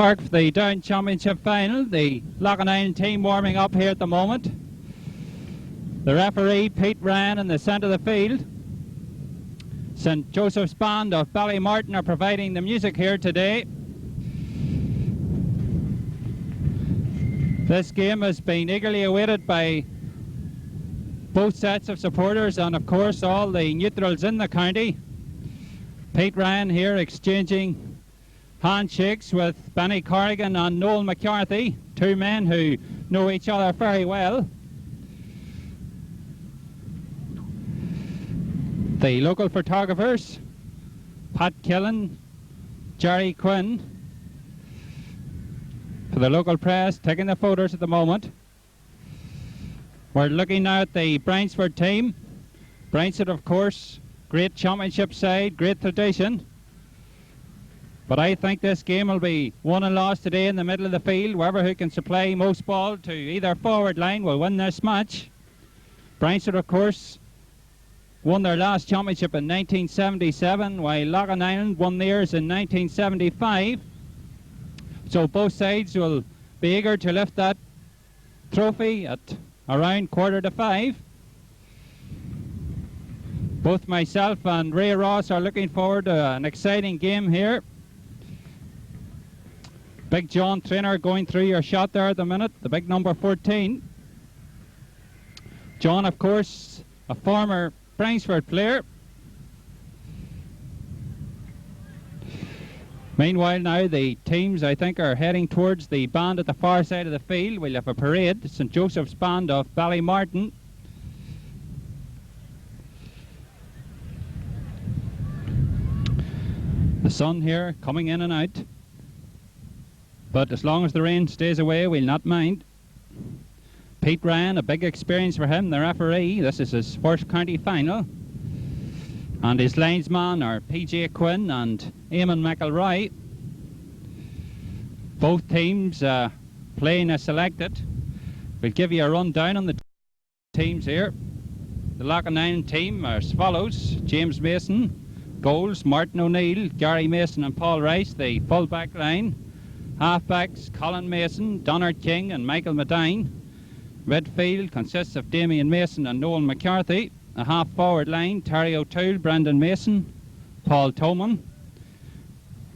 Park for the Down Championship final. The Loughinisland team warming up here at the moment. The referee, Pete Ryan, in the centre of the field. St Joseph's Band of Ballymartin are providing the music here today. This game has been eagerly awaited by both sets of supporters and of course all the neutrals in the county. Pete Ryan here exchanging handshakes with Benny Corrigan and Noel McCarthy, two men who know each other very well. The local photographers, Pat Killen, Jerry Quinn, for the local press, taking the photos at the moment. We're looking now at the Bryansford team. Bryansford, of course, great championship side, great tradition. But I think this game will be won and lost today in the middle of the field. Whoever who can supply most ball to either forward line will win this match. Bryansford, of course, won their last championship in 1977, while Loughinisland won theirs in 1975. So both sides will be eager to lift that trophy at around 4:45. Both myself and Ray Ross are looking forward to an exciting game here. Big John Trainer going through your shot there at the minute, the big number 14. John, of course, a former Bryansford player. Meanwhile now the teams, I think, are heading towards the band at the far side of the field. We'll have a parade, St Joseph's Band of Ballymartin. The sun here coming in and out. But as long as the rain stays away, we'll not mind. Pete Ryan, a big experience for him, the referee. This is his first county final. And his linesman are PJ Quinn and Eamon McElroy. Both teams playing as selected. We'll give you a rundown on the teams here. The Loughinisland team are as follows: James Mason, goals, Martin O'Neill, Gary Mason and Paul Rice, the full-back line. Half-backs, Colin Mason, Donard King and Michael Medine. Midfield consists of Damien Mason and Noel McCarthy. A half-forward line, Terry O'Toole, Brendan Mason, Paul Toman.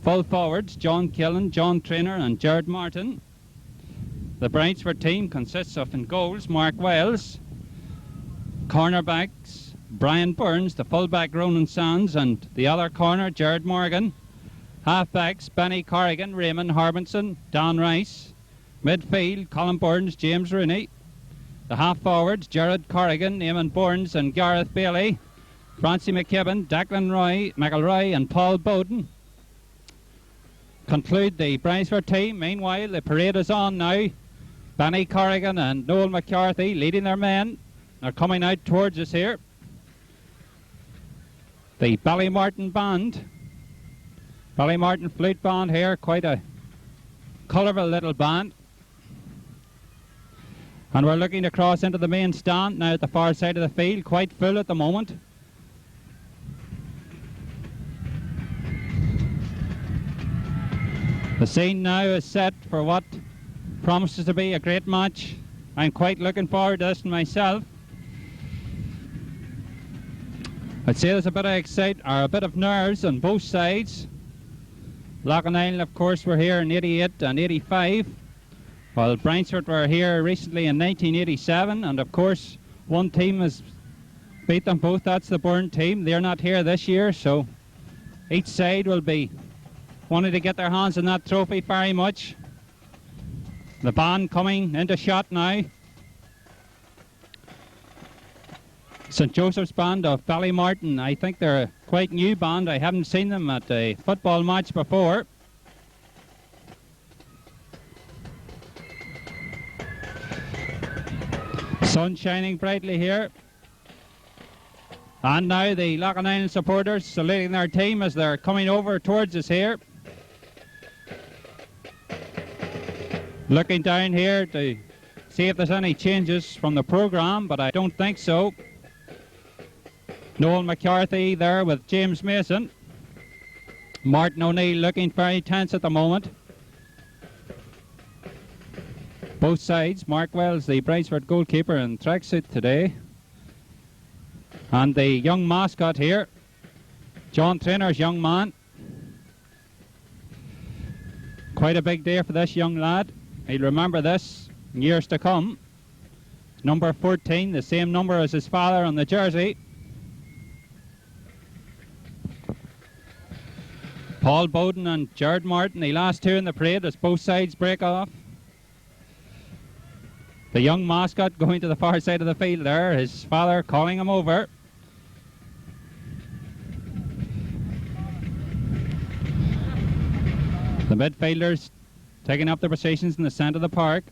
Full forwards, John Killen, John Trainer and Jared Martin. The Bryansford team consists of, in goals, Mark Wells. Cornerbacks, Brian Burns, the full-back Ronan Sands and the other corner, Jared Morgan. Half-backs, Benny Corrigan, Raymond Harbinson, Don Rice. Midfield, Colin Burns, James Rooney. The half-forwards, Jared Corrigan, Eamon Burns and Gareth Bailey. Francie McKibben, Declan McElroy and Paul Bowden. Conclude the Bryansford team. Meanwhile, the parade is on now. Benny Corrigan and Noel McCarthy leading their men. They're coming out towards us here. The Ballymartin Band. Ballymartin Flute Band here, quite a colourful little band. And we're looking across into the main stand now at the far side of the field, quite full at the moment. The scene now is set for what promises to be a great match. I'm quite looking forward to this myself. I'd say there's a bit of nerves on both sides. Loughinisland, of course, were here in 88 and 85, while Bryansford were here recently in 1987, and of course one team has beat them both. That's the Burn team. They're not here this year, so each side will be wanting to get their hands on that trophy very much. The band coming into shot now. St Joseph's Band of Ballymartin. I think they're a quite new band. I haven't seen them at a football match before. Sun shining brightly here. And now the Loughinisland supporters saluting their team as they're coming over towards us here. Looking down here to see if there's any changes from the programme, but I don't think so. Noel McCarthy there with James Mason. Martin O'Neill looking very tense at the moment. Both sides. Mark Wells, the Bryansford goalkeeper, in tracksuit today. And the young mascot here, John Trainor's young man. Quite a big day for this young lad. He'll remember this in years to come. Number 14, the same number as his father on the jersey. Paul Bowden and Jared Martin, the last two in the parade as both sides break off. The young mascot going to the far side of the field there, his father calling him over. The midfielders taking up their positions in the centre of the park.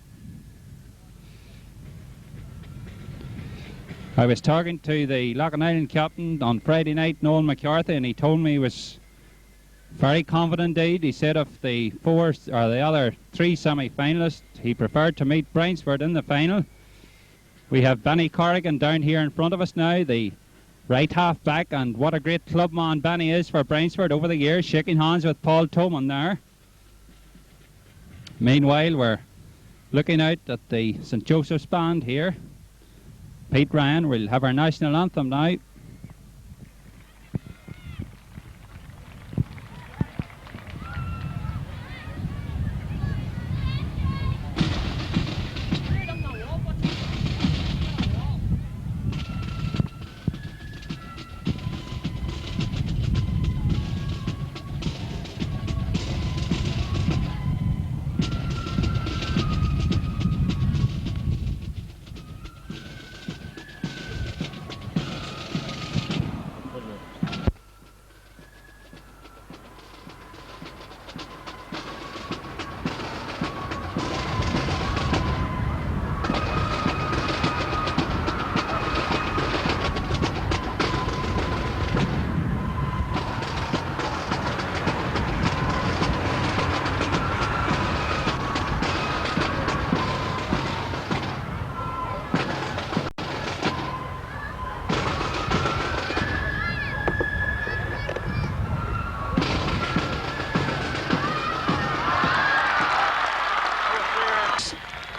I was talking to the Loughinisland captain on Friday night, Noel McCarthy, and he told me he was very confident indeed. He said of the other three semi-finalists, he preferred to meet Bryansford in the final. We have Benny Corrigan down here in front of us now, the right half back, and what a great clubman Benny is for Bryansford over the years, shaking hands with Paul Toman there. Meanwhile, we're looking out at the St Joseph's band here. Pete Ryan will have our national anthem now.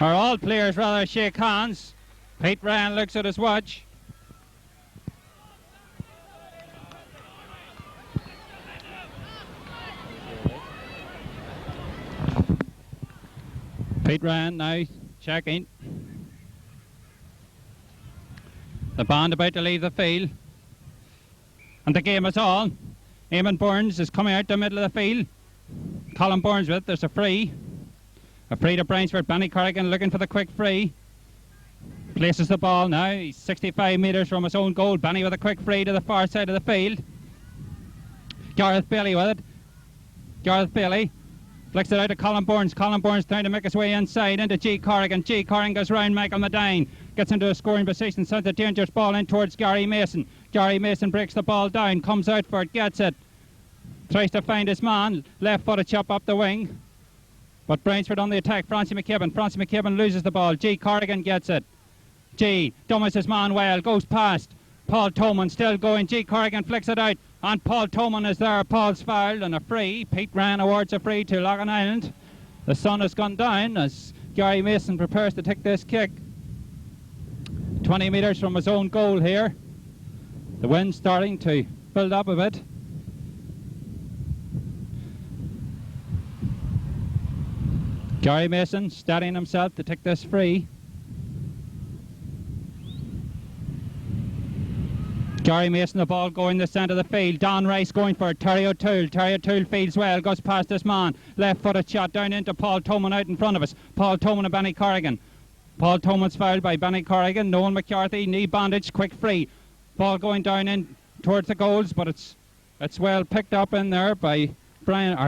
Are all players rather shake hands? Pete Ryan looks at his watch. Pete Ryan now checking. The band about to leave the field. And the game is on. Eamon Burns is coming out the middle of the field. Colin Burns with it. There's a free. A free to Bryansford. Benny Corrigan looking for the quick free. Places the ball now. He's 65 metres from his own goal. Benny with a quick free to the far side of the field. Gareth Bailey with it. Gareth Bailey flicks it out to Colin Burns. Colin Burns trying to make his way inside into G. Corrigan. G. Corrigan goes round Michael Medine. Gets into a scoring position. Sends a dangerous ball in towards Gary Mason. Gary Mason breaks the ball down. Comes out for it. Gets it. Tries to find his man. Left footed chop up the wing. But Bryansford on the attack. Francie McKibben. Francie McKibben loses the ball. G. Corrigan gets it. G. Dumas his man well. Goes past. Paul Toman still going. G. Corrigan flicks it out. And Paul Toman is there. Paul's fouled and a free. Pete Ryan awards a free to Loughinisland. The sun has gone down as Gary Mason prepares to take this kick. 20 metres from his own goal here. The wind starting to build up a bit. Gary Mason steadying himself to take this free. Gary Mason, the ball going the centre of the field. Don Rice going for it. Terry O'Toole. Terry O'Toole fields well. Goes past this man. Left footed shot down into Paul Toman out in front of us. Paul Toman and Benny Corrigan. Paul Toman's fouled by Benny Corrigan. Noel McCarthy, knee bandage, quick free. Ball going down in towards the goals, but it's well picked up in there by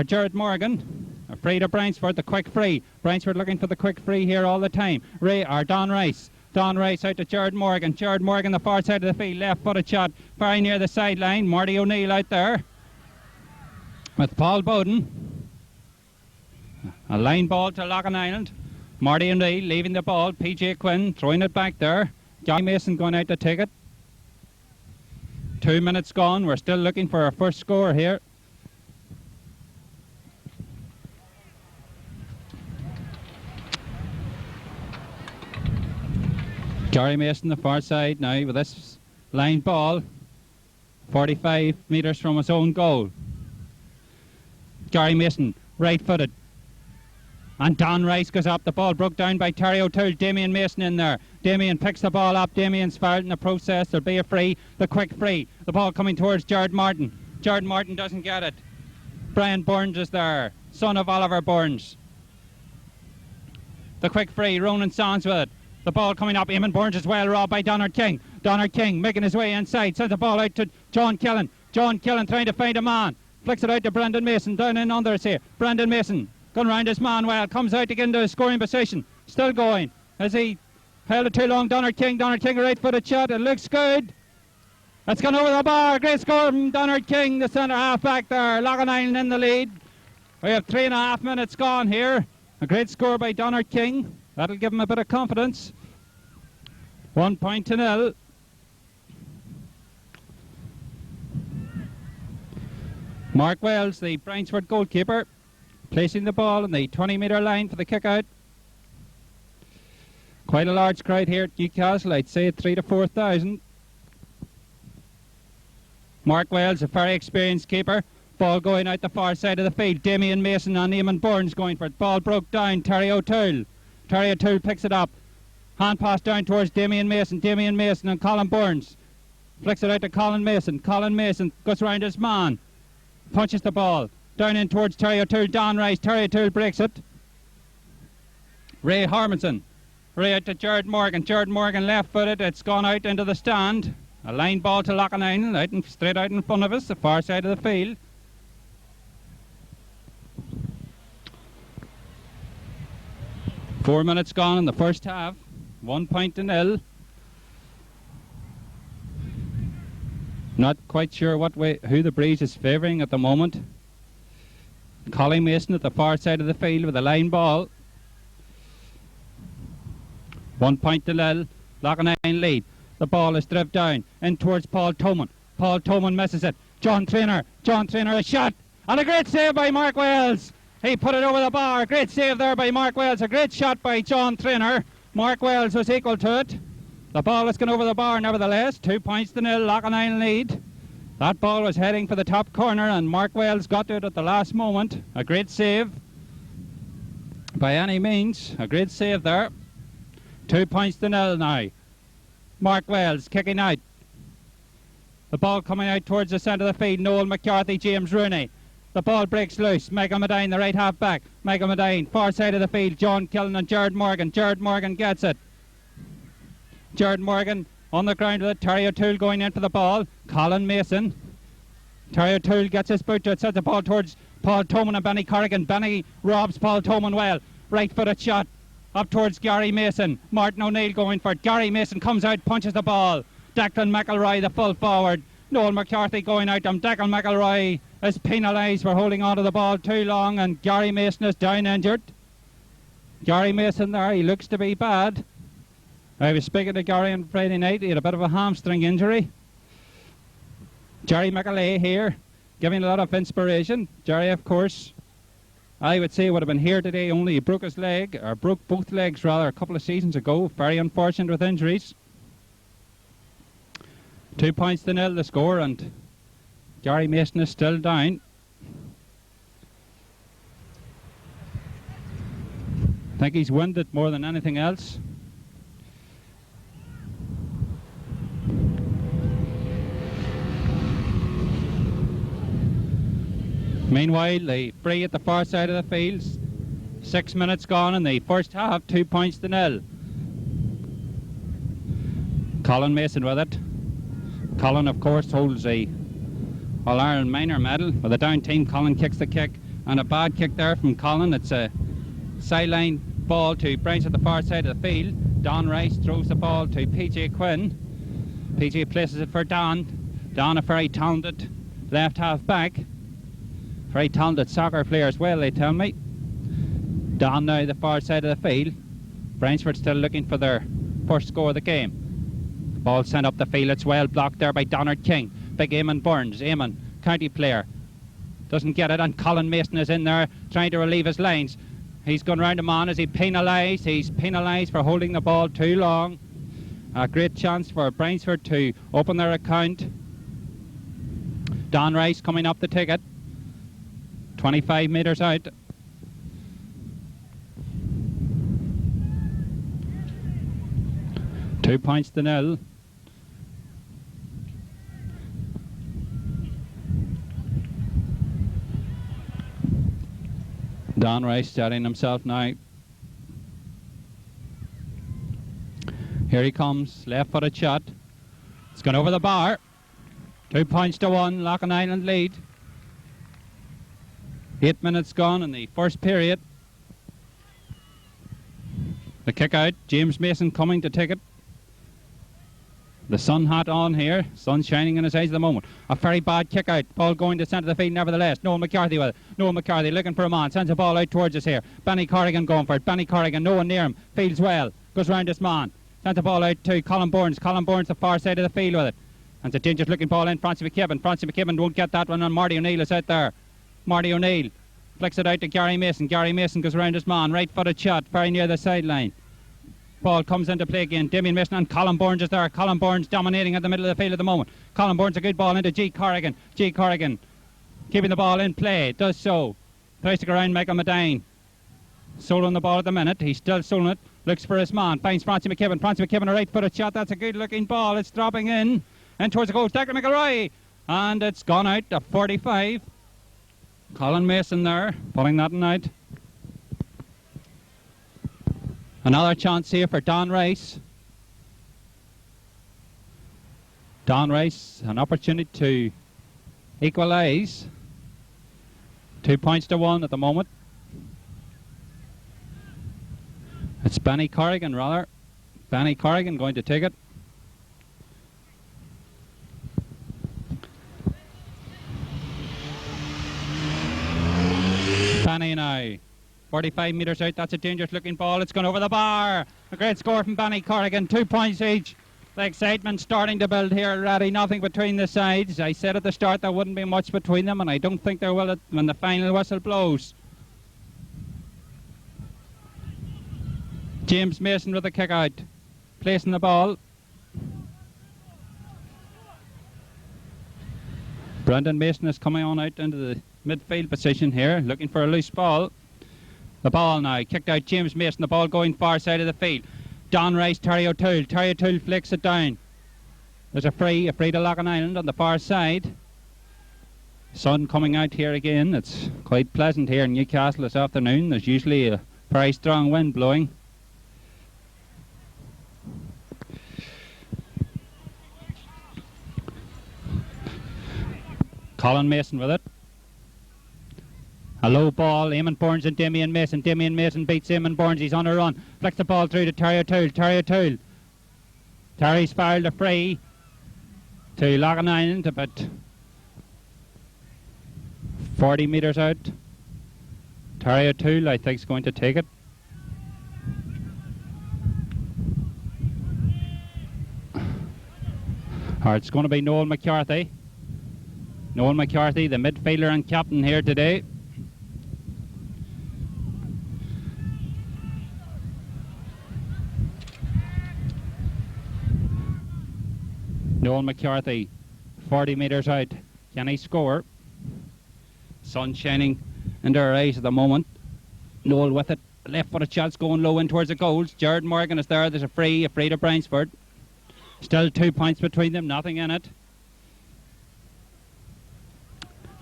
Jared Morgan. A free to Bryansford, the quick free. Bryansford looking for the quick free here all the time. Don Rice. Don Rice out to Jared Morgan. Jared Morgan, the far side of the field. Left footed shot very near the sideline. Marty O'Neill out there with Paul Bowden. A line ball to Loughinisland. Marty O'Neill leaving the ball. PJ Quinn throwing it back there. Gary Mason going out to take it. 2 minutes gone. We're still looking for our first score here. Gary Mason the far side now with this line ball 45 metres from his own goal. Gary Mason right footed and Don Rice goes up. The ball broke down by Terry O'Toole. Damien Mason in there. Damien picks the ball up. Damien's fouled in the process. There'll be a free, the quick free. The ball coming towards Jared Martin. Jared Martin doesn't get it. Brian Burns is there, son of Oliver Burns. The quick free, Ronan Sands with it. The ball coming up, Eamon Burns as well, robbed by Donard King. Donard King making his way inside, sends the ball out to John Killen. John Killen trying to find a man. Flicks it out to Brendan Mason, down in under us here. Brendan Mason, going round his man well, comes out to get into a scoring position. Still going, as he held it too long, Donard King a right-footed shot, it looks good. It's gone over the bar, great score from Donard King, the centre half back there. Loughinisland in the lead. We have 3.5 minutes gone here. A great score by Donard King. That'll give him a bit of confidence. 1-0. Mark Wells, the Bryansford goalkeeper, placing the ball on the 20-metre line for the kick-out. Quite a large crowd here at Newcastle, I'd say 3,000 to 4,000. Mark Wells, a very experienced keeper. Ball going out the far side of the field. Damien Mason and Eamon Burns going for it. Ball broke down. Terry O'Toole. Terry O'Toole picks it up. Hand pass down towards Damien Mason. Damien Mason and Colin Burns. Flicks it out to Colin Mason. Colin Mason goes round his man. Punches the ball. Down in towards Terry O'Toole. Don Rice. Terry O'Toole breaks it. Ray Harmonson. Ray out to Jared Morgan. Jared Morgan left footed. It's gone out into the stand. A line ball to Loughinisland, straight out in front of us, the far side of the field. Four minutes gone in the first half. 1-0. Not quite sure who the breeze is favouring at the moment. Colin Mason at the far side of the field with a line ball. 1-0. Loughinisland lead. The ball is driven down in towards Paul Toman. Paul Toman misses it. John Traynor a shot. And a great save by Mark Wells. He put it over the bar. Great save there by Mark Wells. A great shot by John Traynor. Mark Wells was equal to it. The ball has gone over the bar nevertheless. 2-0 Loughinisland lead. That ball was heading for the top corner and Mark Wells got to it at the last moment. A great save by any means. A great save there. 2-0 now. Mark Wells kicking out. The ball coming out towards the centre of the field. Noel McCarthy, James Rooney. The ball breaks loose. Michael Medine, the right half back. Michael Medine, far side of the field. John Killen and Jared Morgan. Jared Morgan gets it. Jared Morgan on the ground with it. Terry O'Toole going in for the ball. Colin Mason. Terry O'Toole gets his boot to it. Sets the ball towards Paul Toman and Benny Corrigan. Benny robs Paul Toman well. Right footed shot. Up towards Gary Mason. Martin O'Neill going for it. Gary Mason comes out, punches the ball. Declan McElroy, the full forward. Noel McCarthy going out. Declan McElroy is penalised for holding on to the ball too long and Gary Mason is down injured. Gary Mason there, he looks to be bad. I was speaking to Gary on Friday night. He had a bit of a hamstring injury. Jerry McAlea here, giving a lot of inspiration. Jerry, of course, I would say would have been here today, only he broke his leg, or broke both legs rather, a couple of seasons ago. Very unfortunate with injuries. 2-0 the score and Gary Mason is still down. I think he's winded more than anything else. Meanwhile, the free at the far side of the field. 6 minutes gone in the first half, 2-0. Colin Mason with it. Colin, of course, holds a All-Ireland minor medal. With a down team, Colin kicks the kick. And a bad kick there from Colin. It's a sideline ball to Bryansford at the far side of the field. Don Rice throws the ball to PJ Quinn. PJ places it for Don. Don, a very talented left half back. Very talented soccer player as well, they tell me. Don now the far side of the field. Bryansford still looking for their first score of the game. Ball sent up the field. It's well blocked there by Donard King. Big Eamon Burns. Eamon, county player. Doesn't get it, and Colin Mason is in there trying to relieve his lines. He's gone round him on. Is he penalised? He's penalised for holding the ball too long. A great chance for Bryansford to open their account. Don Rice coming up the ticket. 25 metres out. Two points to nil. Don Rice starting himself now. Here he comes, left-footed shot. It's gone over the bar. 2 points to 1, Loughinisland lead. 8 minutes gone in the first period. The kick out, James Mason coming to take it. The sun hat on here, sun shining in his eyes at the moment. A very bad kick out, ball going to centre of the field nevertheless. Noel McCarthy with it. Noel McCarthy looking for a man, sends a ball out towards us here. Benny Corrigan going for it. Benny Corrigan, no one near him, fields well, goes round this man. Sends the ball out to Colin Burns. Colin Burns the far side of the field with it. And it's a dangerous looking ball in, Francie McKibben. Francie McKibben won't get that one on. Marty O'Neill is out there. Marty O'Neill flicks it out to Gary Mason. Gary Mason goes round his man, right footed shot, very near the sideline. Ball comes into play again. Damien Mason and Colin Burns is there. Colin Burns dominating at the middle of the field at the moment. Colin Burns a good ball into G. Corrigan. G. Corrigan keeping the ball in play. Does so. Tries to go around Michael Medine. Soloing the ball at the minute. He's still soloing it. Looks for his man. Finds Francie McKibben. Francie McKibben a right footed shot. That's a good looking ball. It's dropping in. And towards the goal. Declan McElroy. And it's gone out to 45. Colin Mason there. Pulling that one out. Another chance here for Don Rice. Don Rice, an opportunity to equalise. 2 points to 1 at the moment. It's Benny Corrigan rather. Benny Corrigan going to take it. Benny now. 45 metres out, that's a dangerous looking ball. It's gone over the bar. A great score from Benny Corrigan, 2 points each. The excitement starting to build here already. Nothing between the sides. I said at the start there wouldn't be much between them, and I don't think there will when the final whistle blows. James Mason with a kick out, placing the ball. Brendan Mason is coming on out into the midfield position here, looking for a loose ball. The ball now, kicked out James Mason, the ball going far side of the field. Don Rice, Terry O'Toole. Terry O'Toole flicks it down. There's a free to Loughinisland on the far side. Sun coming out here again. It's quite pleasant here in Newcastle this afternoon. There's usually a very strong wind blowing. Colin Mason with it. A low ball, Eamon Burns and Damien Mason. Damien Mason beats Eamon Burns, he's on a run. Flicks the ball through to Terry O'Toole. Terry O'Toole. Terry's fouled a free to Loughinisland, about 40 metres out. Terry O'Toole, I think, is going to take it. Or it's going to be Noel McCarthy. Noel McCarthy, the midfielder and captain here today. Noel McCarthy, 40 metres out. Can he score? Sun shining into our eyes at the moment. Noel with it. Left footed shots going low in towards the goals. Jared Morgan is there. There's a free to Bryansford. Still 2 points between them, nothing in it.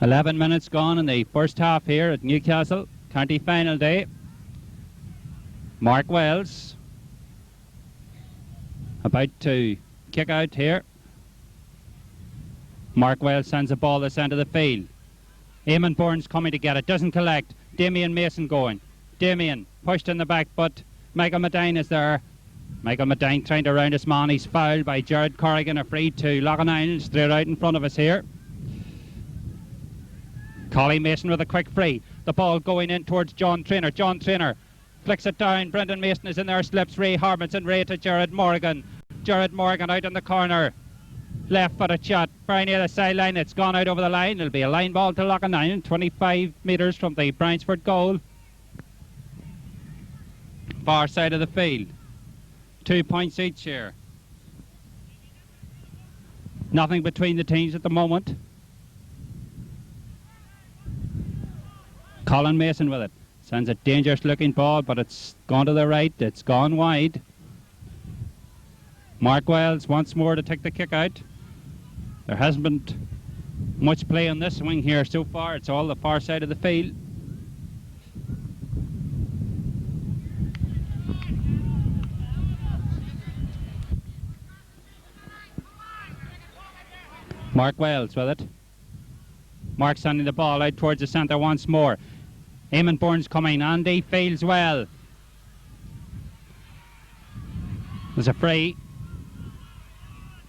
11 minutes gone in the first half here at Newcastle. County final day. Mark Wells about to kick out here. Mark Wells sends the ball to the centre of the field. Eamon Burns coming to get it, doesn't collect. Damien Mason going. Damien pushed in the back, but Michael Medine is there. Michael Medine trying to round his man. He's fouled by Jared Corrigan, a free to Loughinisland, straight out in front of us here. Colin Mason with a quick free. The ball going in towards John Traynor. John Traynor flicks it down. Brendan Mason is in there, slips Ray Harbinson. Ray to Jared Morgan. Jared Morgan out in the corner. Left footed shot, very near the sideline. It's gone out over the line. It'll be a line ball to Loughinisland, 25 metres from the Bryansford goal. Far side of the field. 2 points each here. Nothing between the teams at the moment. Colin Mason with it. Sends a dangerous looking ball, but it's gone to the right. It's gone wide. Mark Wells once more to take the kick out. There hasn't been much play on this wing here so far. It's all the far side of the field. Mark Wells with it. Mark sending the ball out towards the centre once more. Eamon Burns coming. Andy fields well. There's a free.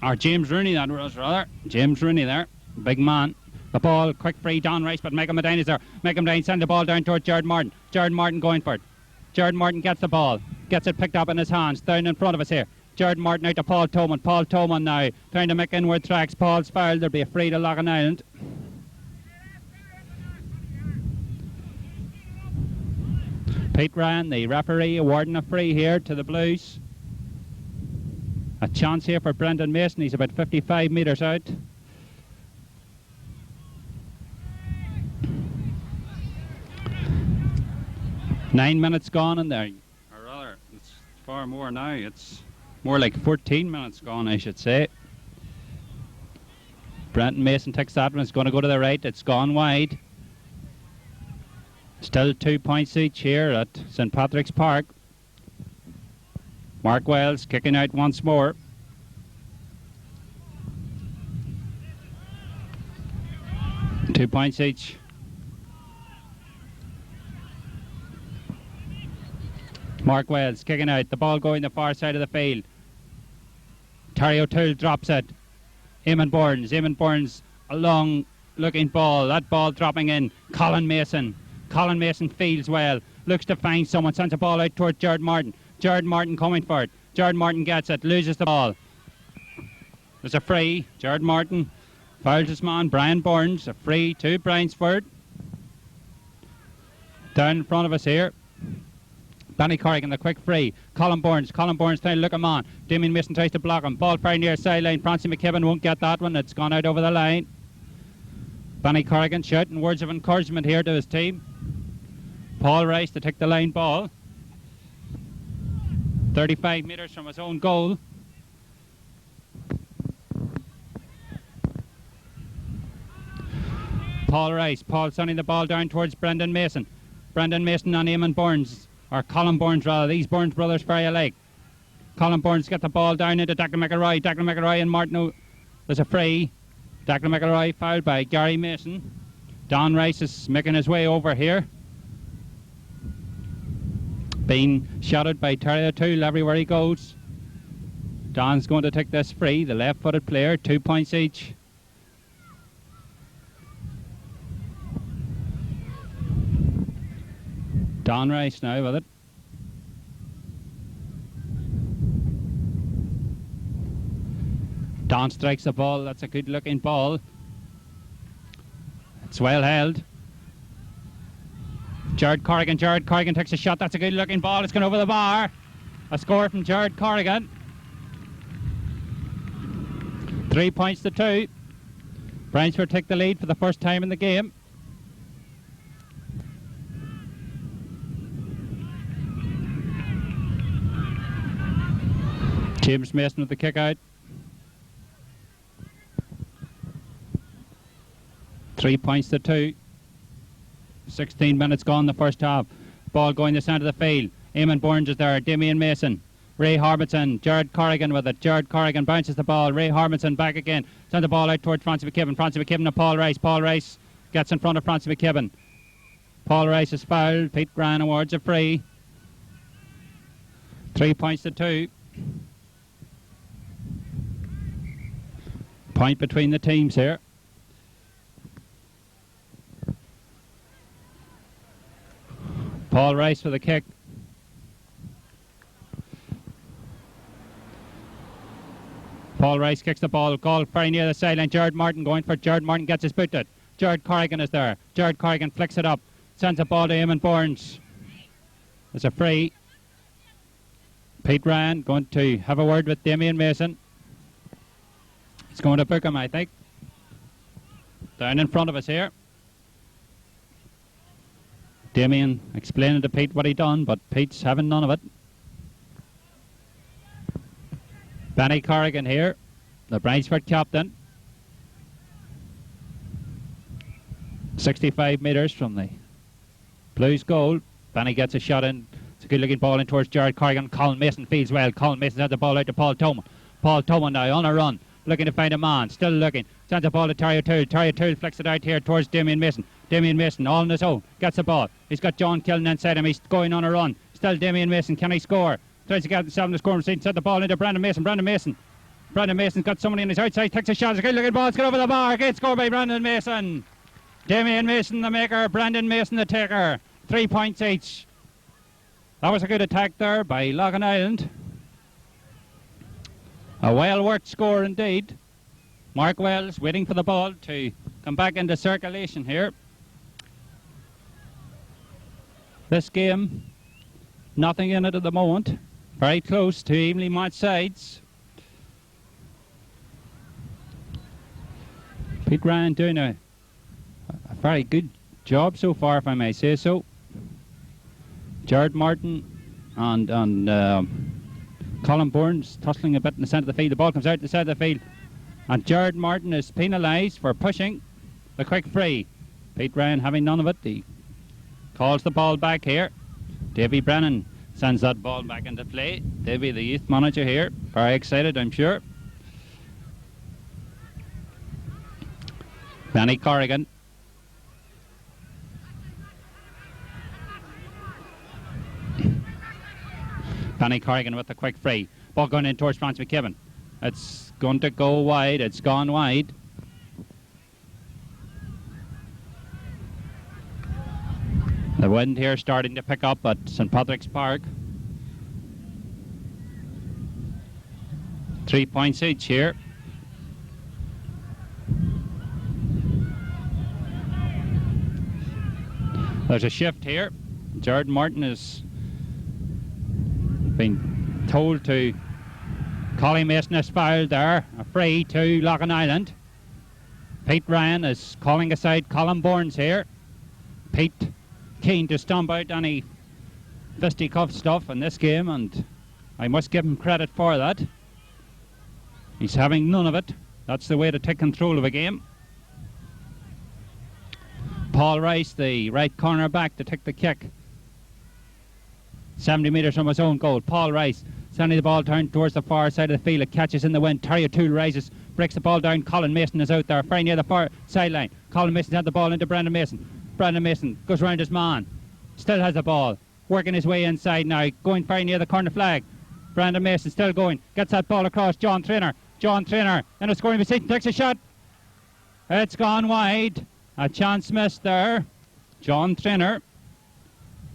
Or James Rooney, that was rather. James Rooney there. Big man. The ball, quick free, down Rice, but Megan Medine is there. Megan Medine sends the ball down towards Jared Martin. Jared Martin going for it. Jared Martin gets the ball. Gets it picked up in his hands. Down in front of us here. Jared Martin out to Paul Toman. Paul Toman now trying to make inward tracks. Paul's foul. There'll be a free to Loughinisland. Pete Ryan, the referee, awarding a free here to the Blues. A chance here for Brendan Mason. He's about 55 metres out. Nine minutes gone in there. Or rather, it's far more now. It's more like 14 minutes gone, I should say. Brendan Mason takes that one. It's going to go to the right. It's gone wide. Still 2 points each here at St Patrick's Park. Mark Wells kicking out once more. Two points each. Mark Wells kicking out. The ball going the far side of the field. Terry O'Toole drops it. Eamon Burns. Eamon Burns, a long looking ball. That ball dropping in. Colin Mason. Colin Mason fields well. Looks to find someone. Sends a ball out towards Jared Martin. Jared Martin coming for it. Jared Martin gets it. Loses the ball. There's a free. Jared Martin fouls his man. Brian Burns. A free to Bryansford. Down in front of us here. Danny Corrigan, the quick free. Colin Burns trying to look him on. Damien Mason tries to block him. Ball very near sideline. Francie McKibben won't get that one. It's gone out over the line. Danny Corrigan shouting words of encouragement here to his team. Paul Rice to take the line ball. 35 metres from his own goal. Paul Rice. Paul sending the ball down towards Brendan Mason. Brendan Mason on Eamon Burns. Or Colin Burns rather. These Burns brothers very alike. Colin Burns get the ball down into Declan McElroy. Declan McElroy and Martin there's a free. Declan McElroy fouled by Gary Mason. Don Rice is making his way over here. Being shouted by Terry O'Toole everywhere he goes. Don's going to take this free. The left-footed player. 2 points each. Don Rice now with it. Don strikes the ball. That's a good looking ball. It's well held. Jared Corrigan takes a shot. That's a good looking ball. It's gone over the bar. A score from Jared Corrigan. 3 points to 2. Bryansford take the lead for the first time in the game. James Mason with the kick out. 3 points to 2. 16 minutes gone the first half. Ball going the centre of the field. Eamon Burns is there. Damien Mason. Ray Harbinson. Jared Corrigan with it. Jared Corrigan bounces the ball. Ray Harbinson back again. Sends the ball out towards Francie McKibben. Francie McKibben to Paul Rice. Paul Rice gets in front of Francie McKibben. Paul Rice is fouled. Pete Ryan awards a free. 3 points to 2. Point between the teams here. Paul Rice for the kick. Paul Rice kicks the ball. Goal very near the sideline. Jared Martin going for it. Jared Martin gets his boot to it. Jared Corrigan is there. Jared Corrigan flicks it up. Sends the ball to Eamon Burns. There's a free. Pete Ryan going to have a word with Damien Mason. It's going to book him, I think. Down in front of us here. Damien explaining to Pete what he done, but Pete's having none of it. Benny Corrigan here, the Bryansford captain. 65 metres from the Blues goal. Benny gets a shot in. It's a good looking ball in towards Jared Corrigan. Colin Mason feeds well. Colin Mason has the ball out to Paul Toman. Paul Toman now on a run, looking to find a man. Still looking. Sends the ball to Terry O'Toole. Terry O'Toole flicks it out here towards Damien Mason. Damien Mason all on his own. Gets the ball. He's got John Killen inside him. He's going on a run. Still Damien Mason. Can he score? Tries to get himself in the scoring machine. Set the ball into Brandon Mason. Brandon Mason's got somebody on his outside. Takes a shot. It's a good looking ball. It's got over the bar. Great score by Brandon Mason. Damien Mason the maker. Brandon Mason the taker. 3 points each. That was a good attack there by Loughinisland. A well-worked score indeed. Mark Wells waiting for the ball to come back into circulation here. This game, nothing in it at the moment. Very close to evenly matched sides. Pete Ryan doing a very good job so far, if I may say so. Jared Martin and Colin Burns tussling a bit in the centre of the field. The ball comes out to the side of the field, and Jared Martin is penalised for pushing the quick free. Pete Ryan having none of it. He calls the ball back here. Davy Brennan sends that ball back into play. Davy, the youth manager here, very excited, I'm sure. Benny Corrigan. Benny Corrigan with the quick free. Ball going in towards Francis McKibben. It's going to go wide. It's gone wide. The wind here starting to pick up at St Patrick's Park. 3 points each here. There's a shift here. Jared Martin has been told to Colin Mason has fouled there. A free to Loughinisland. Pete Ryan is calling aside Colin Burns here. Pete keen to stomp out any fisticuff stuff in this game, and I must give him credit for that. He's having none of it. That's the way to take control of a game. Paul Rice, the right corner back, to take the kick. 70 metres from his own goal. Paul Rice sending the ball down towards the far side of the field. It catches in the wind. Terry O'Toole rises, breaks the ball down. Colin Mason is out there, very near the far sideline. Colin Mason had the ball into Brandon Mason. Brandon Mason goes round his man. Still has the ball. Working his way inside now. Going very near the corner flag. Brandon Mason still going. Gets that ball across. John Traynor. John Traynor in a scoring position. Takes a shot. It's gone wide. A chance missed there. John Traynor.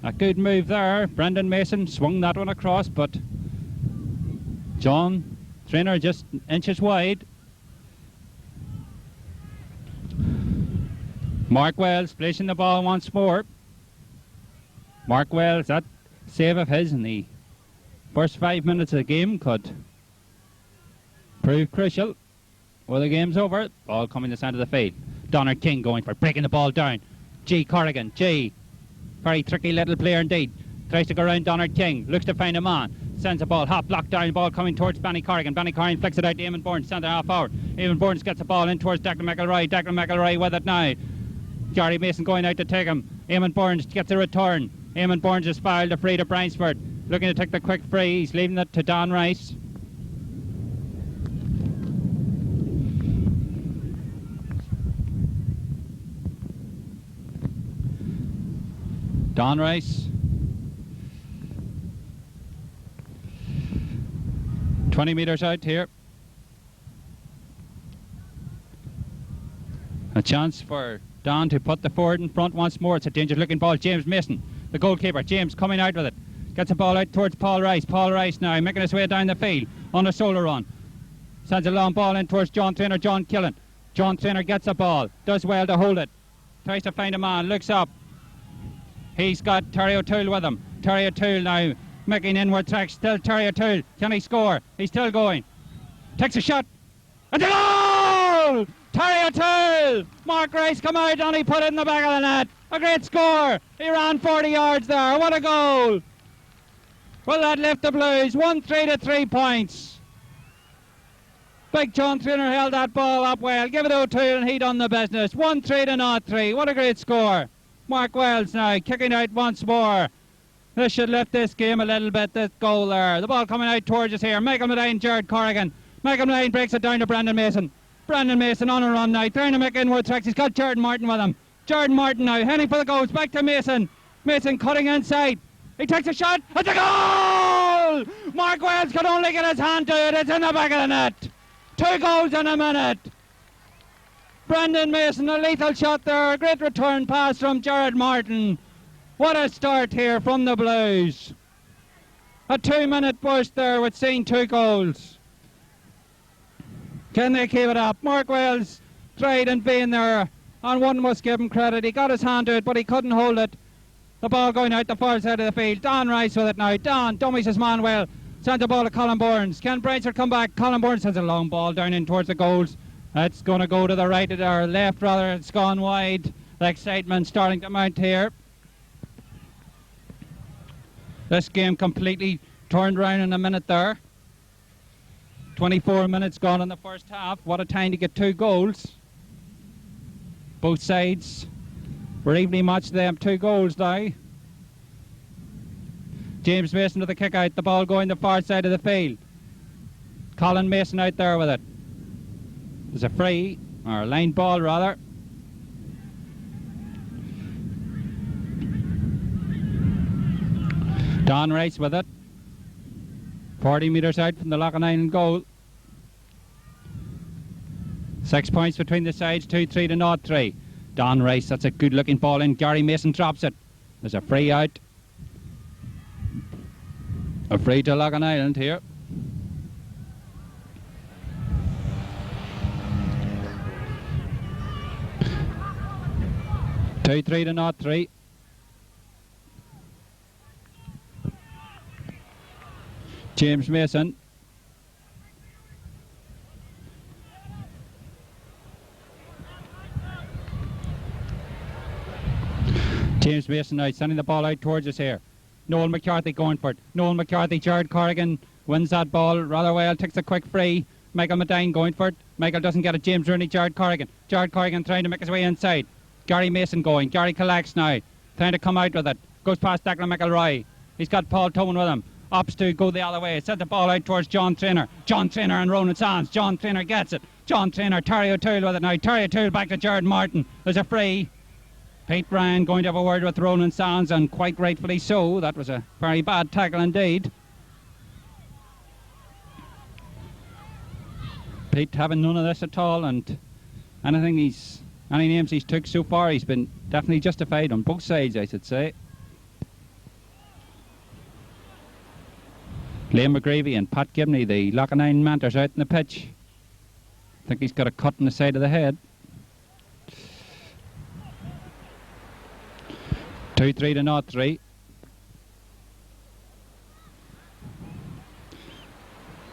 A good move there. Brendan Mason swung that one across, but John Traynor just inches wide. Mark Wells placing the ball once more. Mark Wells, that save of his in the first 5 minutes of the game could prove crucial. Well, the game's over. Ball coming to the centre of the field. Donald King going for breaking the ball down. G. Corrigan. G. Very tricky little player indeed. Tries to go around Donald King. Looks to find a man. Sends a ball. Half blocked down. Ball coming towards Benny Corrigan. Benny Corrigan flicks it out to Eamon Burns. Centre half hour. Eamon Burns gets the ball in towards Declan McElroy. Declan McElroy with it now. Gary Mason going out to take him. Eamon Burns gets a return. Eamon Burns is fouled. A free to Bryansford. Looking to take the quick free. He's leaving it to Don Rice. Don Rice. 20 metres out here. A chance for Don to put the forward in front once more. It's a dangerous looking ball. James Mason, the goalkeeper. James coming out with it. Gets the ball out towards Paul Rice. Paul Rice now making his way down the field on a shoulder run. Sends a long ball in towards John Traynor. John Killen. John Traynor gets the ball. Does well to hold it. Tries to find a man. Looks up. He's got Terry O'Toole with him. Terry O'Toole now making inward tracks. Still Terry O'Toole. Can he score? He's still going. Takes a shot. And goal! Terry O'Toole! Mark Rice come out and he put it in the back of the net. A great score. He ran 40 yards there. What a goal! Will that lift the Blues? 1-3 to 3 points. Big John Trainer held that ball up well. Give it O'Toole and he done the business. 1-3 to 0-3. What a great score. Mark Wells now kicking out once more. This should lift this game a little bit, this goal there. The ball coming out towards us here. Michael Medine, Jared Corrigan. Michael Medine breaks it down to Brendan Mason. Brendan Mason on a run now. Trying to make inward tracks. He's got Jordan Martin with him. Jordan Martin now heading for the goals. Back to Mason. Mason cutting inside. He takes a shot. It's a goal! Mark Wells could only get his hand to it. It's in the back of the net. 2 goals in a minute. Brendan Mason, a lethal shot there. A great return pass from Jared Martin. What a start here from the Blues. A 2-minute burst there with seeing 2 goals. Can they keep it up? Mark Wells tried and been there, and one must give him credit. He got his hand to it, but he couldn't hold it. The ball going out the far side of the field. Don Rice with it now. Don dummies his man well. Sends the ball to Colin Burns. Can Bryansford come back? Colin Burns sends a long ball down in towards the goals. It's going to go to the right or left rather. It's gone wide. The excitement starting to mount here. This game completely turned around in a minute there. 24 minutes gone in the first half. What a time to get 2 goals. Both sides were evenly matched. They have 2 goals now. James Mason to the kick out. The ball going the far side of the field. Colin Mason out there with it. There's a free, or a line ball rather. Don Rice with it. 40 metres out from the Loughinisland goal. 6 points between the sides, 2-3 to 0-3. Don Rice, that's a good looking ball in. Gary Mason drops it. There's a free out. A free to Loughinisland here. Two, 3 to 0-3. James Mason. James Mason now sending the ball out towards us here. Noel McCarthy going for it. Noel McCarthy, Jared Corrigan wins that ball rather well, takes a quick free. Michael Medine going for it. Michael doesn't get it. James Rooney, Jared Corrigan. Jared Corrigan trying to make his way inside. Gary Mason going. Gary collects now. Trying to come out with it. Goes past Declan McElroy. He's got Paul Tobin with him. Opts to go the other way. Sent the ball out towards John Trainer. John Trainer and Ronan Sands. John Trainer gets it. John Trainer, Terry O'Toole with it now. Terry O'Toole back to Jared Martin. There's a free. Pete Bryan going to have a word with Ronan Sands, and quite rightfully so. That was a very bad tackle indeed. Pete having none of this at all, and any names he's took so far, he's been definitely justified on both sides, I should say. Liam McGreevy and Pat Gibney, the Loughinisland mentors, out in the pitch. I think he's got a cut in the side of the head. 2-3 to 0-3.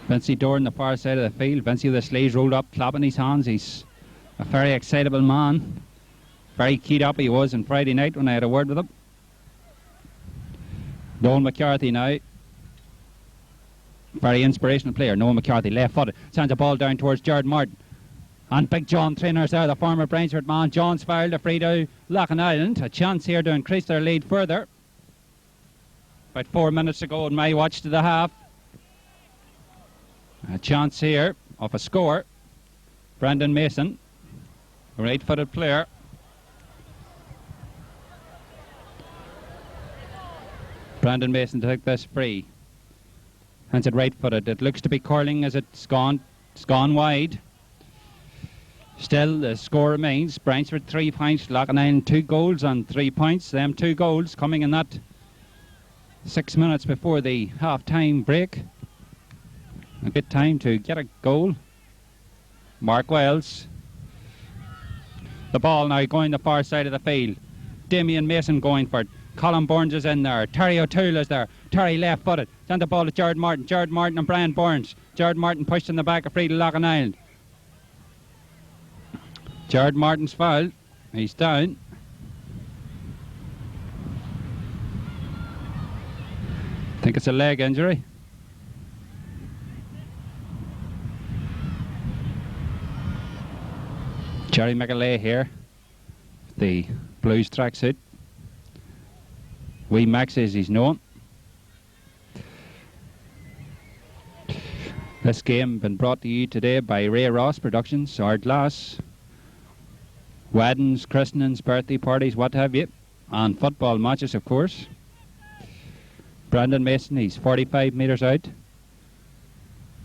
Vincey Dorn, the far side of the field. Vincey with the sleeves rolled up, clapping his hands. He's a very excitable man. Very keyed up he was on Friday night when I had a word with him. Noel McCarthy now. Very inspirational player. Noel McCarthy, left footed. Sends a ball down towards Jared Martin. And Big John Trainer's there, the former Bryansford man. John's fouled a free to Loughinisland. A chance here to increase their lead further. About 4 minutes to go in my watch to the half. A chance here of a score. Brendan Mason, a right-footed player. Brendan Mason to take this free. Hands it right-footed. It looks to be curling as it's gone wide. Still, the score remains. Bryansford 3 points, Loughinisland 2 goals and 3 points. Them 2 goals coming in that 6 minutes before the half-time break. A good time to get a goal. Mark Wells. The ball now going the far side of the field. Damien Mason going for it. Colin Burns is in there. Terry O'Toole is there. Terry left-footed. Send the ball to Jared Martin. Jared Martin and Brian Burns. Jared Martin pushed in the back of free to Loughinisland. Jared Martin's foul. He's down. I think it's a leg injury. Jerry McAlea here, the Blues tracksuit. Wee Max as he's known. This game been brought to you today by Ray Ross Productions, Our Glass, weddings, christenings, birthday parties, what have you, and football matches, of course. Brandon Mason, he's 45 metres out.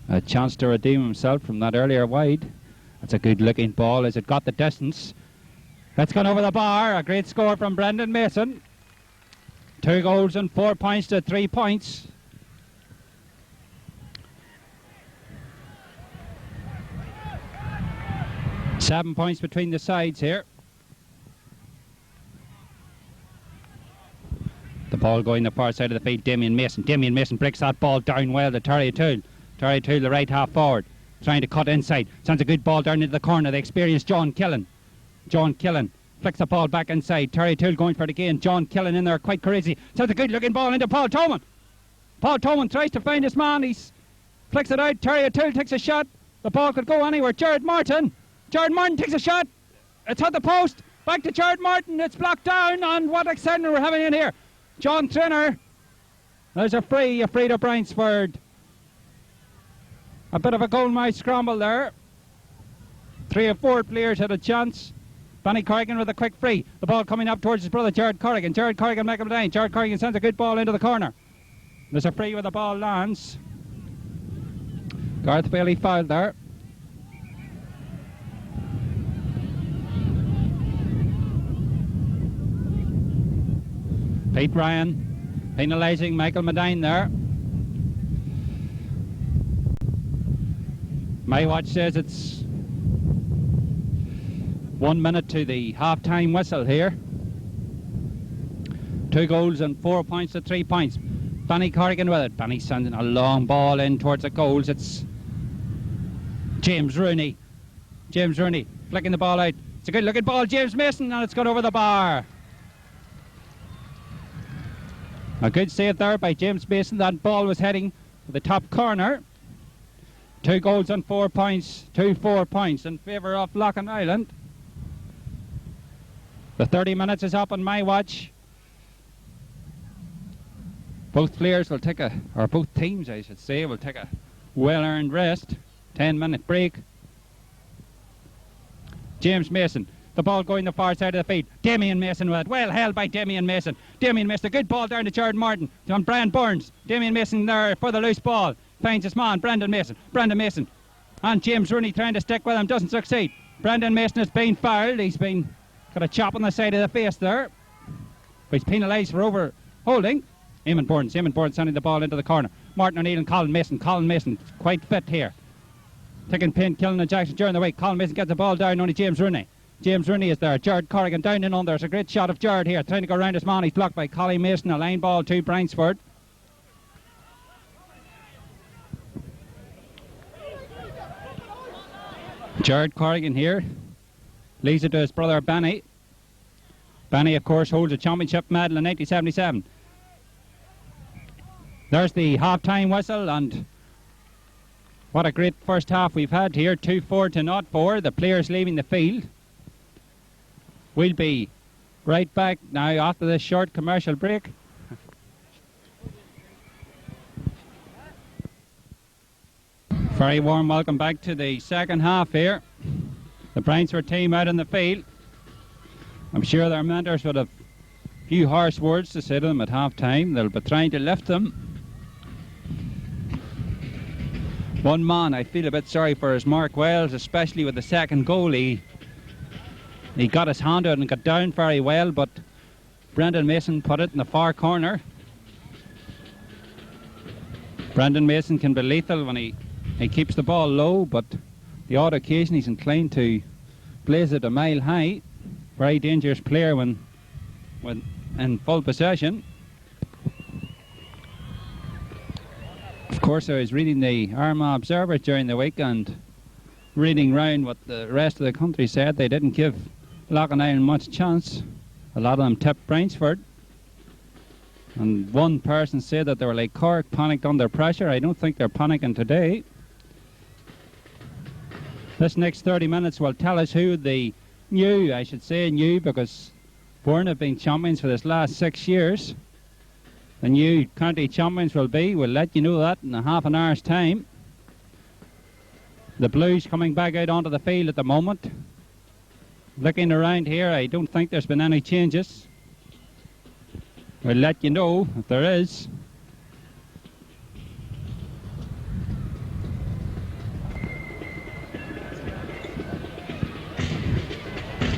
A chance to redeem himself from that earlier wide. That's a good looking ball. Has it got the distance? That's gone over the bar. A great score from Brendan Mason. 2 goals and 4 points to 3 points. Seven points between the sides here. The ball going the far side of the field. Damien Mason. Damien Mason breaks that ball down well to Terry O'Toole. Terry O'Toole, the right half forward, trying to cut inside. Sends a good ball down into the corner. The experienced John Killen. John Killen flicks the ball back inside. Terry O'Toole going for it again. John Killen in there, quite crazy. Sends a good looking ball into Paul Toman. Paul Toman tries to find his man. He flicks it out. Terry O'Toole takes a shot. The ball could go anywhere. Jared Martin takes a shot. It's at the post. Back to Jared Martin. It's blocked down. And what extent we're having in here. John Trinner. There's a free to Bryansford. A bit of a goal-mouth scramble there. 3 or 4 players had a chance. Benny Corrigan with a quick free. The ball coming up towards his brother Jared Corrigan. Jared Corrigan making it down. Jared Corrigan sends a good ball into the corner. There's a free where the ball lands. Garth Bailey fouled there. Pete Ryan penalising Michael Medine there. My watch says it's 1 minute to the half-time whistle here. 2 goals and 4 points to 3 points. Benny Corrigan with it. Benny sending a long ball in towards the goals. It's James Rooney. James Rooney flicking the ball out. It's a good looking ball, James Mason, and it's gone over the bar. A good save there by James Mason. That ball was heading to the top corner. 2 goals and 4 points, 4 points in favour of Loughinisland. The 30 minutes is up on my watch. Both players will take or both teams I should say, will take a well-earned rest. 10-minute break. James Mason. The ball going the far side of the field. Damien Mason with it. Well held by Damien Mason. Damien Mason, a good ball down to Jared Martin. On Brian Burns. Damien Mason there for the loose ball. Finds his man, Brendan Mason. Brendan Mason. And James Rooney trying to stick with him. Doesn't succeed. Brendan Mason has been fouled. He's been got a chop on the side of the face there. But he's penalised for over holding. Eamon Burns sending the ball into the corner. Martin O'Neill and Colin Mason. Colin Mason quite fit here. Taking pin, killing and Jackson during the week. Colin Mason gets the ball down. Only James Rooney. James Rooney is there. Jared Corrigan down in on. There's a great shot of Jared here. Trying to go around his man. He's blocked by Colin Mason. A line ball to Bryansford. Jared Corrigan here. Leaves it to his brother Benny. Benny, of course, holds a championship medal in 1977. There's the half-time whistle, and what a great first half we've had here. 2-4 to 0-4. The players leaving the field. We'll be right back now after this short commercial break. Very warm welcome back to the second half here. The Bryansford team out in the field. I'm sure their mentors would have a few harsh words to say to them at half time. They'll be trying to lift them. One man I feel a bit sorry for is Mark Wells, especially with the second goal. He got his hand out and got down very well, but Brendan Mason put it in the far corner. Brendan Mason can be lethal when he keeps the ball low, but the odd occasion he's inclined to blaze it a mile high. Very dangerous player when in full possession. Of course, I was reading the Armagh Observer during the week, and reading round what the rest of the country said, they didn't give Loughinisland much chance. A lot of them tipped Bryansford. And one person said that they were like Cork, panicked under pressure. I don't think they're panicking today. This next 30 minutes will tell us who the new, because Bourne have been champions for this last 6 years. The new county champions will be. We'll let you know that in a half an hour's time. The Blues coming back out onto the field at the moment. Looking around here, I don't think there's been any changes. We'll let you know if there is.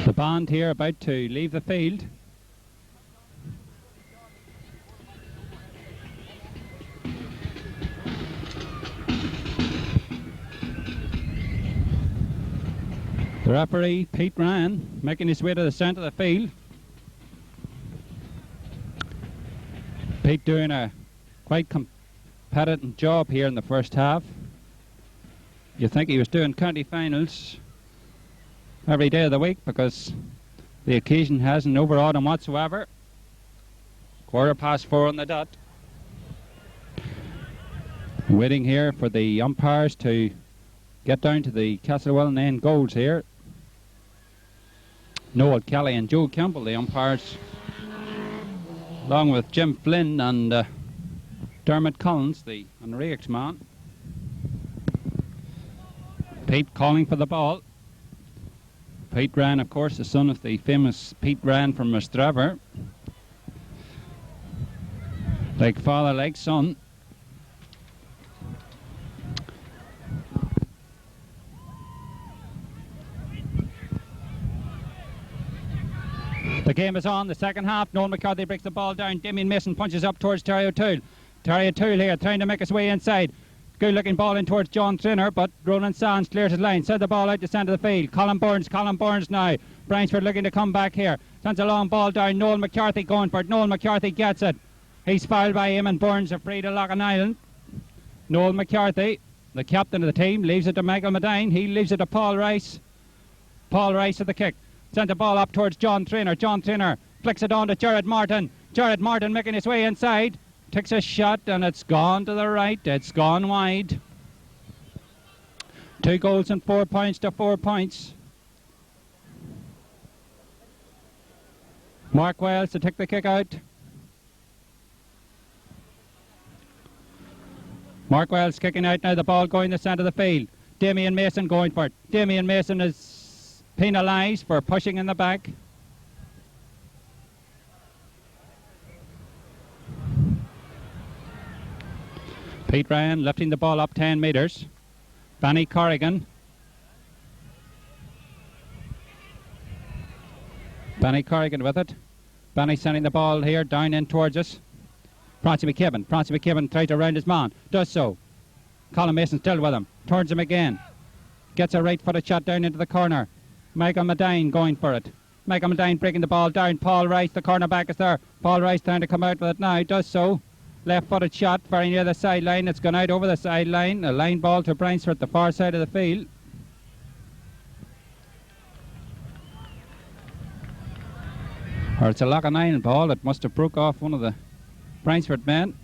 The band here about to leave the field. The referee, Pete Ryan, making his way to the centre of the field. Pete doing a quite competitive job here in the first half. You think he was doing county finals every day of the week, because the occasion hasn't overawed him whatsoever. 4:15 on the dot. Waiting here for the umpires to get down to the Castlewellan end goals here. Noel Kelly and Joe Campbell, the umpires, along with Jim Flynn and Dermot Collins, the Enrique's man. Pete calling for the ball. Pete Ryan, of course, the son of the famous Pete Ryan from Mistraver. Like father, like son. The game is on, the second half. Noel McCarthy breaks the ball down. Damien Mason punches up towards Terry O'Toole. Terry O'Toole here trying to make his way inside. Good looking ball in towards John Trinner, but Roland Sands clears his line. Sends the ball out to centre of the field. Colin Burns now. Bryansford looking to come back here. Sends a long ball down. Noel McCarthy going for it. Noel McCarthy gets it. He's fouled by him, and Burns are free to Loughinisland. Noel McCarthy, the captain of the team, leaves it to Michael Medine. He leaves it to Paul Rice. Paul Rice at the kick. Sent the ball up towards John Trainer. John Trainer flicks it on to Jared Martin. Jared Martin making his way inside. Takes a shot and it's gone to the right. It's gone wide. 2 goals and 4 points to 4 points. Mark Wells to take the kick out. Mark Wells kicking out now. The ball going to the centre of the field. Damien Mason going for it. Damien Mason is penalised for pushing in the back. Pete Ryan lifting the ball up 10 metres. Benny Corrigan. Benny Corrigan with it. Benny sending the ball here down in towards us. Francie McKibben tries to round his man. Does so. Colin Mason still with him. Turns him again. Gets a right-footed shot down into the corner. Michael Medine going for it. Michael Medine breaking the ball down. Paul Rice, the cornerback, is there. Paul Rice trying to come out with it now. Does so. Left-footed shot very near the sideline. It's gone out over the sideline. A line ball to Bryansford, the far side of the field. Or it's a Loughinisland ball. It must have broke off one of the Bryansford men.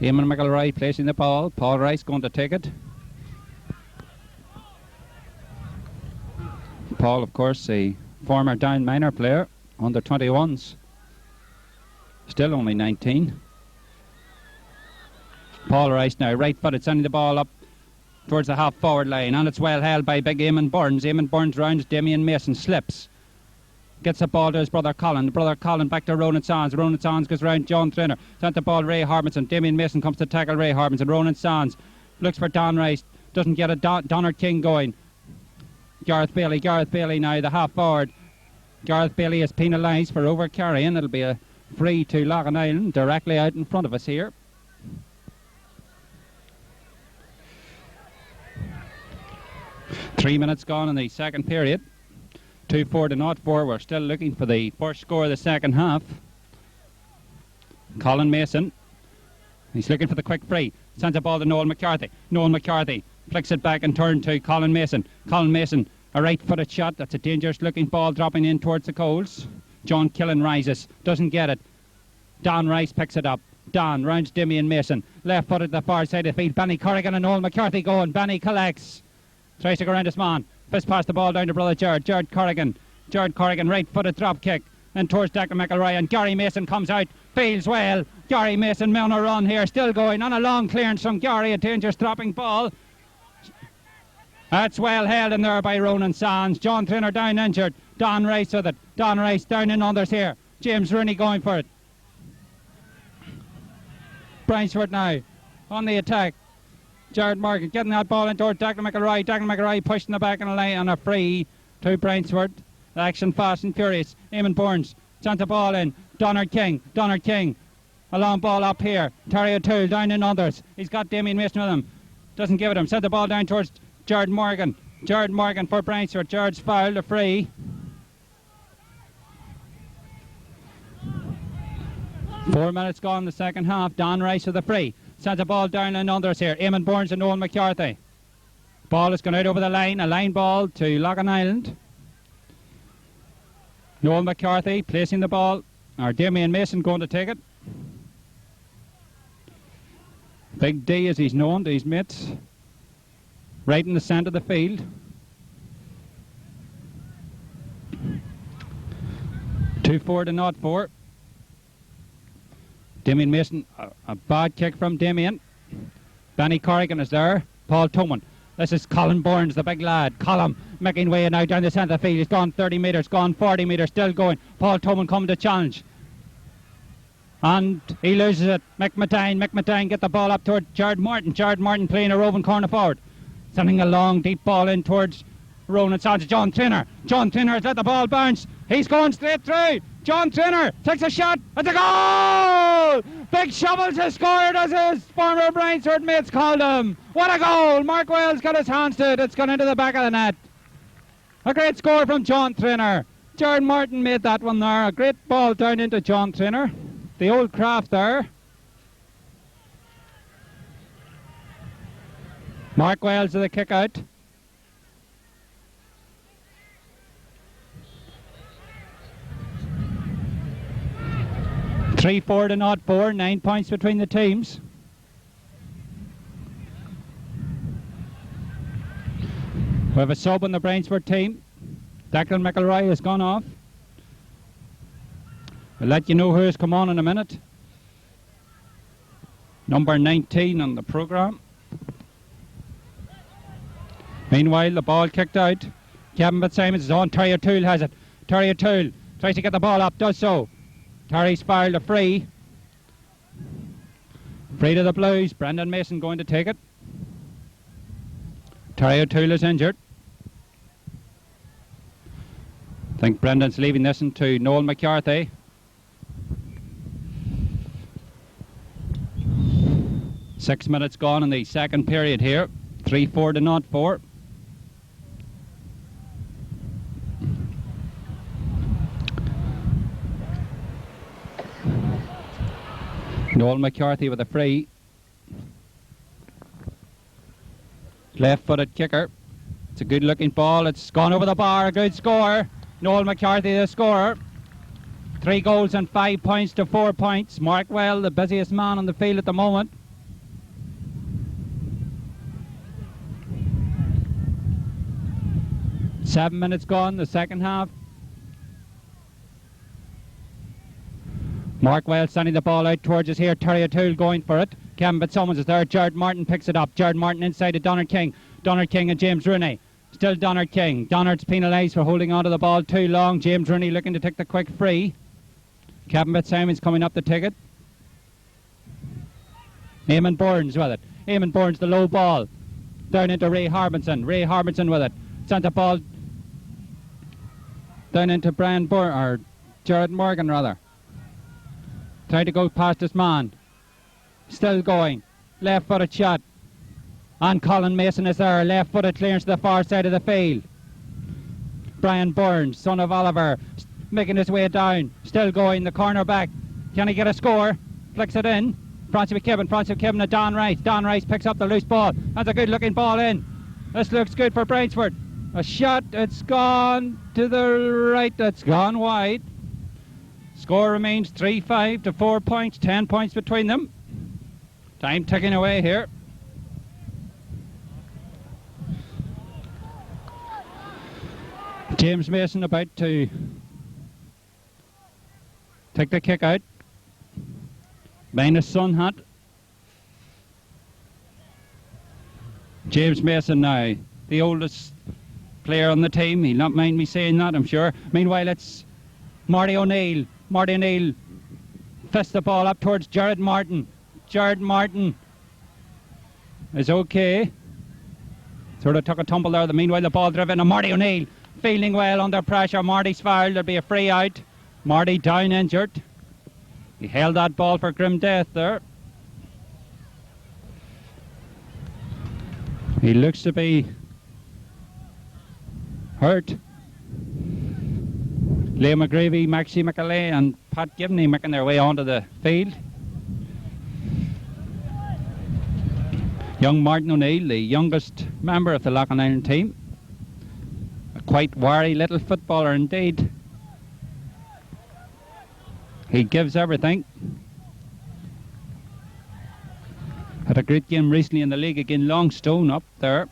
Eamon McElroy placing the ball. Paul Rice going to take it. Paul, of course, a former Down minor player, under 21s. Still only 19. Paul Rice now, right-footed, sending the ball up towards the half-forward line, and it's well held by big Eamon Burns. Eamon Burns rounds Damien Mason, slips. Gets the ball to his brother Colin. Brother Colin back to Ronan Sands. Ronan Sands goes round John Trainer. Sent the ball Ray Harbinson. Damien Mason comes to tackle Ray Harbinson. Ronan Sands looks for Don Rice. Doesn't get it. Donard King going. Gareth Bailey now, the half-forward. Gareth Bailey is penalised for over-carrying. It'll be a free to Loughinisland, directly out in front of us here. Three minutes gone in the second period. 2-4 to 0-4. We're still looking for the first score of the second half. Colin Mason. He's looking for the quick free. Sends the ball to Noel McCarthy. Noel McCarthy Flicks it back and turn to Colin Mason. Colin Mason, a right-footed shot. That's a dangerous-looking ball dropping in towards the goals. John Killen rises. Doesn't get it. Don Rice picks it up. Don rounds Damian Mason. Left-footed to the far side of the field. Benny Corrigan and Noel McCarthy going. Benny collects. Tries to go around his man. Fist pass the ball down to brother Jared. Jared Corrigan. Jared Corrigan, right-footed drop kick. And towards Declan McElroy. And Gary Mason comes out. Feels well. Gary Mason on a run here. Still going on a long clearance from Gary. A dangerous dropping ball. That's well held in there by Ronan Sands. John Traynor down injured. Don Rice with it. Don Rice down in unders here. James Rooney going for it. Bryansford now on the attack. Jared Morgan getting that ball in towards Declan McElroy. Declan McElroy pushing the back in the line on a free to Bryansford. Action fast and furious. Eamon Burns sends the ball in. Donard King. Donard King. A long ball up here. Terry O'Toole down in unders. He's got Damien Mason with him. Doesn't give it him. Sent the ball down towards Jared Morgan. Jared Morgan for Bryansford. Jared's fouled, a free. Four minutes gone in the second half. Don Rice with the free. Sends the ball down in unders here. Eamon Burns and Noel McCarthy. Ball is going out over the line. A line ball to Loughinisland. Noel McCarthy placing the ball. Or Damien Mason going to take it. Big D as he's known to his mates. Right in the centre of the field. 2-4 to 0-4. Damien Mason, a bad kick from Damien. Benny Corrigan is there. Paul Toman. This is Colin Burns, the big lad. Colin making way now down the centre of the field. He's gone 30 metres, gone 40 metres, still going. Paul Toman coming to challenge. And he loses it. McMatine get the ball up toward Jared Martin. Jared Martin playing a roving corner forward. Sending a long, deep ball in towards Ronan Sands. John Traynor. John Traynor has let the ball bounce. He's going straight through. John Traynor takes a shot. It's a goal! Big Shovels has scored, as his former Bryansford mates called him. What a goal! Mark Wales got his hands to it. It's gone into the back of the net. A great score from John Traynor. Jared Martin made that one there. A great ball down into John Traynor. The old craft there. Mark Wales with the kick out. Three 4 to 0-4, 9 points between the teams. We have a sub on the Bryansford team. Declan McElroy has gone off. We'll let you know who has come on in a minute. Number 19 on the programme. Meanwhile, the ball kicked out. Kevin Fitzsimons is on. Terry O'Toole has it. Terry O'Toole tries to get the ball up, does so. Terry's fouled a free. Free to the Blues. Brendan Mason going to take it. Terry O'Toole is injured. I think Brendan's leaving this into Noel McCarthy. Six minutes gone in the second period here. 3-4 to 0-4. Noel McCarthy with a free. Left-footed kicker. It's a good-looking ball. It's gone over the bar. A good score. Noel McCarthy, the scorer. 3 goals and 5 points to 4 points. Mark Well, the busiest man on the field at the moment. Seven minutes gone, the second half. Mark Well sending the ball out towards us here. Terry O'Toole going for it. Kevin Fitzsimons is there. Jared Martin picks it up. Jared Martin inside to Donard King. Donard King and James Rooney. Still Donard King. Donard's penalised for holding on to the ball too long. James Rooney looking to take the quick free. Kevin Fitzsimons coming up to take it. Eamon Burns with it. Eamon Burns, the low ball. Down into Ray Harbinson. Ray Harbinson with it. Sent the ball down into Jared Morgan rather. Tried to go past his man. Still going. Left-footed shot. And Colin Mason is there. Left-footed clearance to the far side of the field. Brian Burns, son of Oliver, making his way down. Still going. The corner back. Can he get a score? Flicks it in. Francis McKibben to Don Rice. Don Rice picks up the loose ball. That's a good looking ball in. This looks good for Bryansford. A shot, it's gone to the right, it's gone wide. Score remains 3-5 to 4 points, 10 points between them. Time ticking away here. James Mason about to take the kick out. Minus sun hat. James Mason now, the oldest player on the team. He'll not mind me saying that, I'm sure. Meanwhile, it's Marty O'Neill. Marty O'Neill fists the ball up towards Jared Martin. Jared Martin is okay. Sort of took a tumble there. Meanwhile, the ball driven, and Marty O'Neill feeling well under pressure. Marty's foul. There'll be a free out. Marty down injured. He held that ball for grim death there. He looks to be hurt. Liam McGreevy, Maxie McAlea and Pat Gibney making their way onto the field. Young Martin O'Neill, the youngest member of the Loughinisland team. A quite wary little footballer indeed. He gives everything. Had a great game recently in the league against Longstone up there.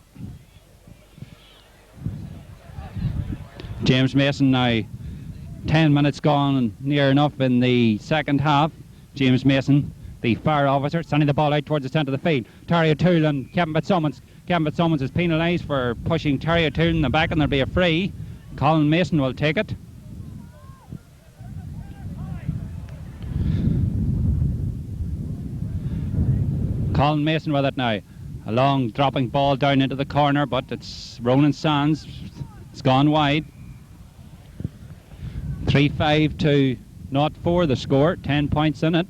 James Mason now 10 minutes gone and near enough in the second half. James Mason, the fire officer, sending the ball out towards the centre of the field. Terry O'Toole and Kevin Fitzsimmons. Kevin Fitzsimmons is penalised for pushing Terry O'Toole in the back, and there'll be a free. Colin Mason will take it. Colin Mason with it now. A long dropping ball down into the corner, but it's Ronan Sands. It's gone wide. 3-5 to 0-4 the score, 10 points in it.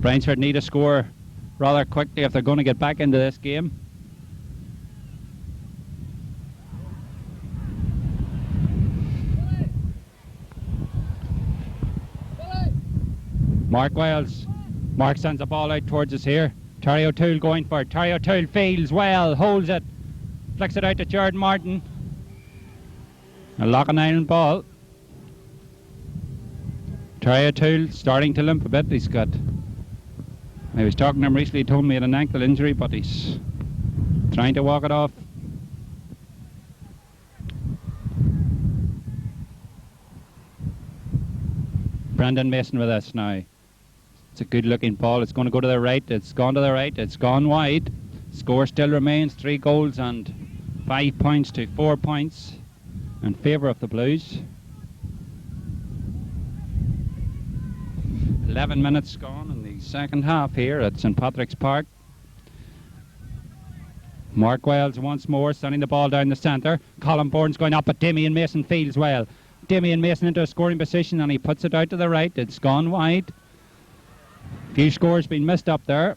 Bryansford need a score rather quickly if they're going to get back into this game. Mark Wells. Mark sends the ball out towards us here. Terry O'Toole going for it. Terry O'Toole fields well, holds it, flicks it out to Jared Martin. A Loughinisland ball. Terry O'Toole starting to limp a bit. I was talking to him recently, he told me he had an ankle injury, but he's trying to walk it off. Brendan Mason with us now. It's a good looking ball. It's going to go to the right. It's gone to the right. It's gone wide. Score still remains 3 goals and 5 points to 4 points in favour of the Blues. 11 minutes gone in the second half here at St Patrick's Park. Mark Wells once more sending the ball down the centre. Colin Bourne's going up, but Damien Mason fields well. Damien Mason into a scoring position, and he puts it out to the right. It's gone wide. Few scores been missed up there.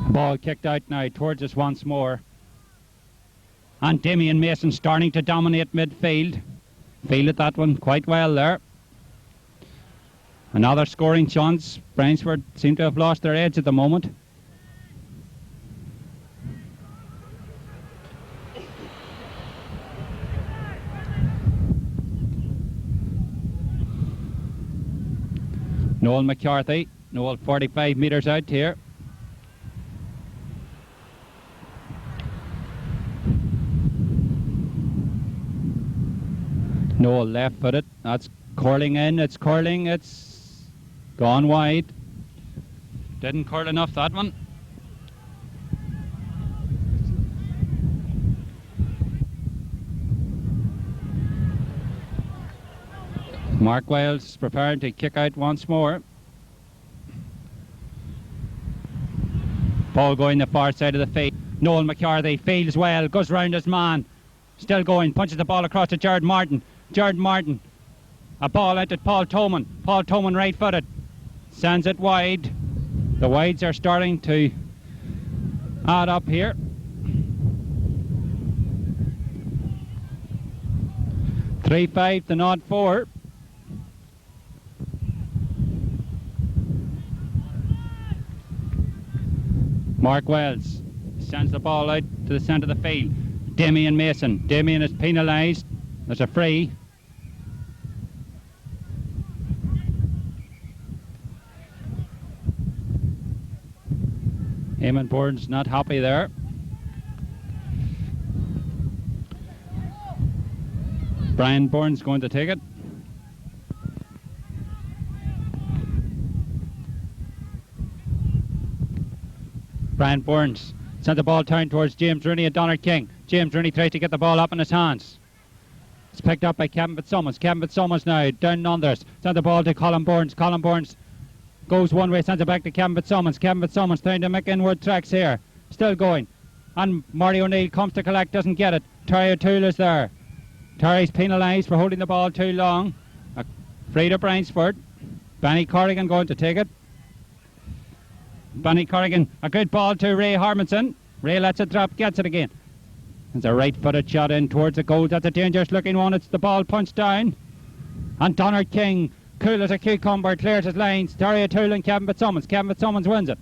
Ball kicked out now towards us once more. And Damien Mason starting to dominate midfield. Fielded that one quite well there. Another scoring chance. Bryansford seem to have lost their edge at the moment. Noel McCarthy. Noel 45 metres out here. Noel left footed. That's curling in. It's curling. It's gone wide. Didn't curl enough, that one. Mark Wells preparing to kick out once more. Ball going the far side of the field. Noel McCarthy fields well, goes round his man. Still going, punches the ball across to Jared Martin. Jared Martin. A ball out at Paul Toman. Paul Toman right footed. Sends it wide. The wides are starting to add up here. .35 to 0.4. Mark Wells sends the ball out to the centre of the field. Damien Mason. Damien is penalised. There's a free. Eamon Burns not happy there. Brian Burns going to take it. Brian Burns sent the ball down towards James Rooney and Donald King. James Rooney tries to get the ball up in his hands. It's picked up by Kevin Fitzsimmons. Kevin Fitzsimmons now down unders. Sent the ball to Colin Burns. Colin Burns goes one way, sends it back to Kevin Fitzsimmons. Kevin Fitzsimmons trying to make inward tracks here. Still going. And Marty O'Neill comes to collect, doesn't get it. Terry O'Toole is there. Terry's penalised for holding the ball too long. Free to Bryansford. Benny Corrigan going to take it. Benny Corrigan, a good ball to Ray Harmanson. Ray lets it drop, gets it again. It's a right-footed shot in towards the goal. That's a dangerous looking one. It's the ball punched down. And Donald King, cool as a cucumber, clears his lines. Terry O'Toole and Kevin Fitzsimmons. Kevin Fitzsimmons wins it.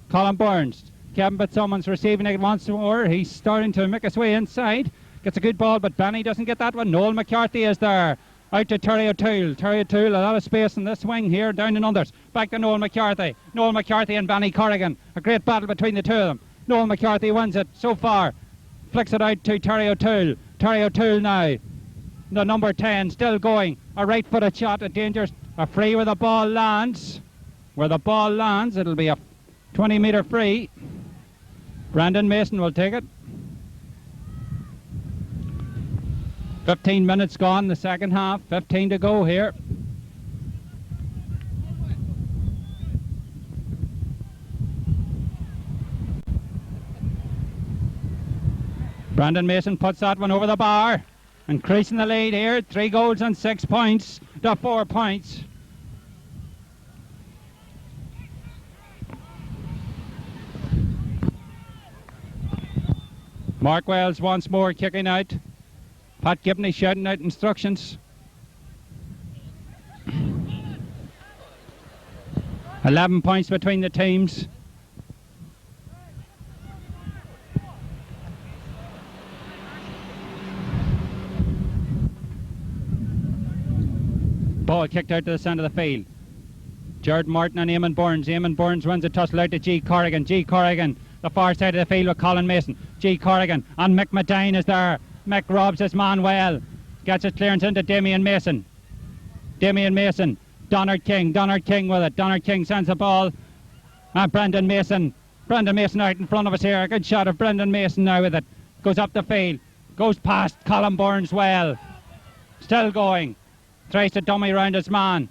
Colin Burns. Kevin Fitzsimmons receiving it once more. He's starting to make his way inside. Gets a good ball, but Benny doesn't get that one. Noel McCarthy is there. Out to Terry O'Toole. Terry O'Toole, a lot of space in this wing here, down in unders. Back to Noel McCarthy. Noel McCarthy and Benny Corrigan. A great battle between the two of them. Noel McCarthy wins it so far. Flicks it out to Terry O'Toole. Terry O'Toole now. The number 10 still going. A right-footed shot, a dangerous, a free where the ball lands. Where the ball lands, it'll be a 20-metre free. Brandon Mason will take it. 15 minutes gone, the second half. 15 to go here. Brandon Mason puts that one over the bar. Increasing the lead here. 3 goals and 6 points to 4 points. Mark Wells once more kicking out. Pat Gibney shouting out instructions. 11 points between the teams. Ball kicked out to the centre of the field. Jared Martin and Eamon Burns. Eamon Burns runs a tussle out to G. Corrigan. G. Corrigan, the far side of the field with Colin Mason. G. Corrigan and Mick Medine is there. Mick robs his man well. Gets his clearance into Damien Mason. Damien Mason. Donald King. Donald King with it. Donald King sends the ball. And Brendan Mason. Brendan Mason out in front of us here. A good shot of Brendan Mason now with it. Goes up the field. Goes past Colin Burns well. Still going. Tries to dummy round his man.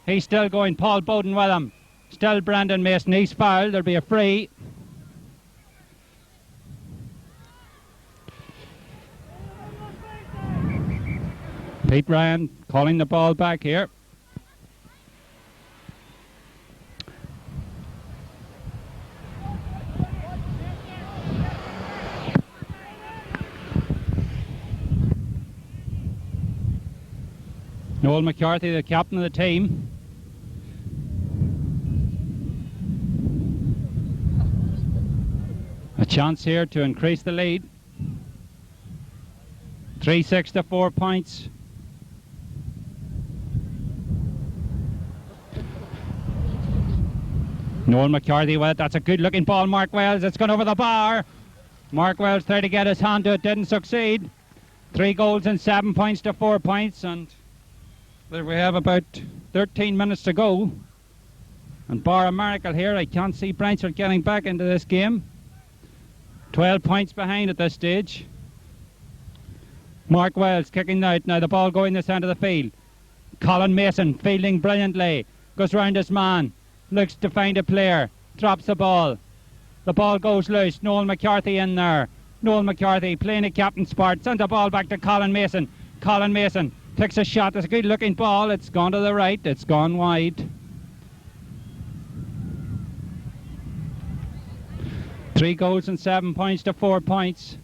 He's still going. Paul Bowden with him. Still Brendan Mason. He's fouled. There'll be a free. Pete Ryan calling the ball back here. Noel McCarthy, the captain of the team. A chance here to increase the lead. 3-6 to 4 points. Noel McCarthy with it. That's a good looking ball. Mark Wells, it's gone over the bar. Mark Wells tried to get his hand to it, didn't succeed. 3 goals and 7 points to 4 points, and there we have about 13 minutes to go. And bar a miracle here, I can't see Bryansford getting back into this game. 12 points behind at this stage. Mark Wells kicking out. Now the ball going this end of the field. Colin Mason fielding brilliantly. Goes round his man. Looks to find a player. Drops the ball. The ball goes loose. Noel McCarthy in there. Noel McCarthy playing a captain's part. Sends the ball back to Colin Mason. Colin Mason takes a shot. It's a good looking ball. It's gone to the right. It's gone wide. 3 goals and 7 points to 4 points.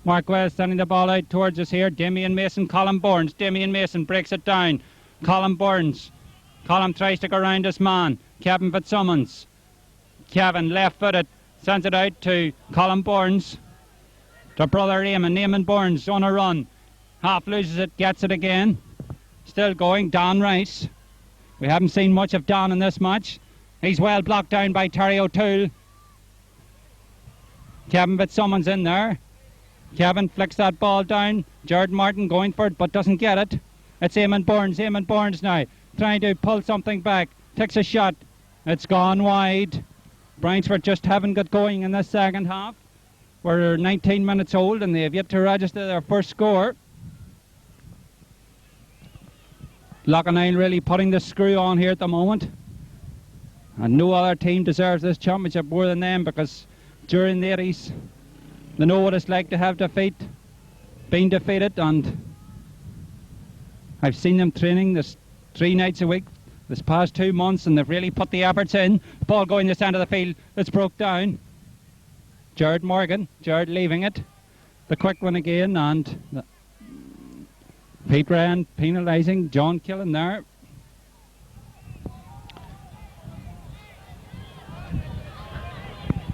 Mark Wells sending the ball out towards us here. Damien Mason, Colin Burns. Damien Mason breaks it down. Colin Burns. Colin tries to go around his man. Kevin Fitzsimmons. Kevin left-footed. Sends it out to Colin Burns. To brother Eamon. Eamon Burns on a run. Half loses it, gets it again. Still going. Don Rice. We haven't seen much of Don in this match. He's well blocked down by Terry O'Toole. Kevin Fitzsimmons in there. Kevin flicks that ball down. Jared Martin going for it but doesn't get it. It's Eamon Burns. Eamon Burns now trying to pull something back. Takes a shot. It's gone wide. Bryansford just haven't got going in the second half. We're 19 minutes old and they have yet to register their first score. Loughinisland really putting the screw on here at the moment. And no other team deserves this championship more than them, because during the 80s they know what it's like to have being defeated, and I've seen them training this 3 nights a week this past 2 months, and they've really put the efforts in. Ball going the centre of the field. It's broke down. Jared Morgan. Jared leaving it. The quick one again, and Pete Ryan penalising John Killen there.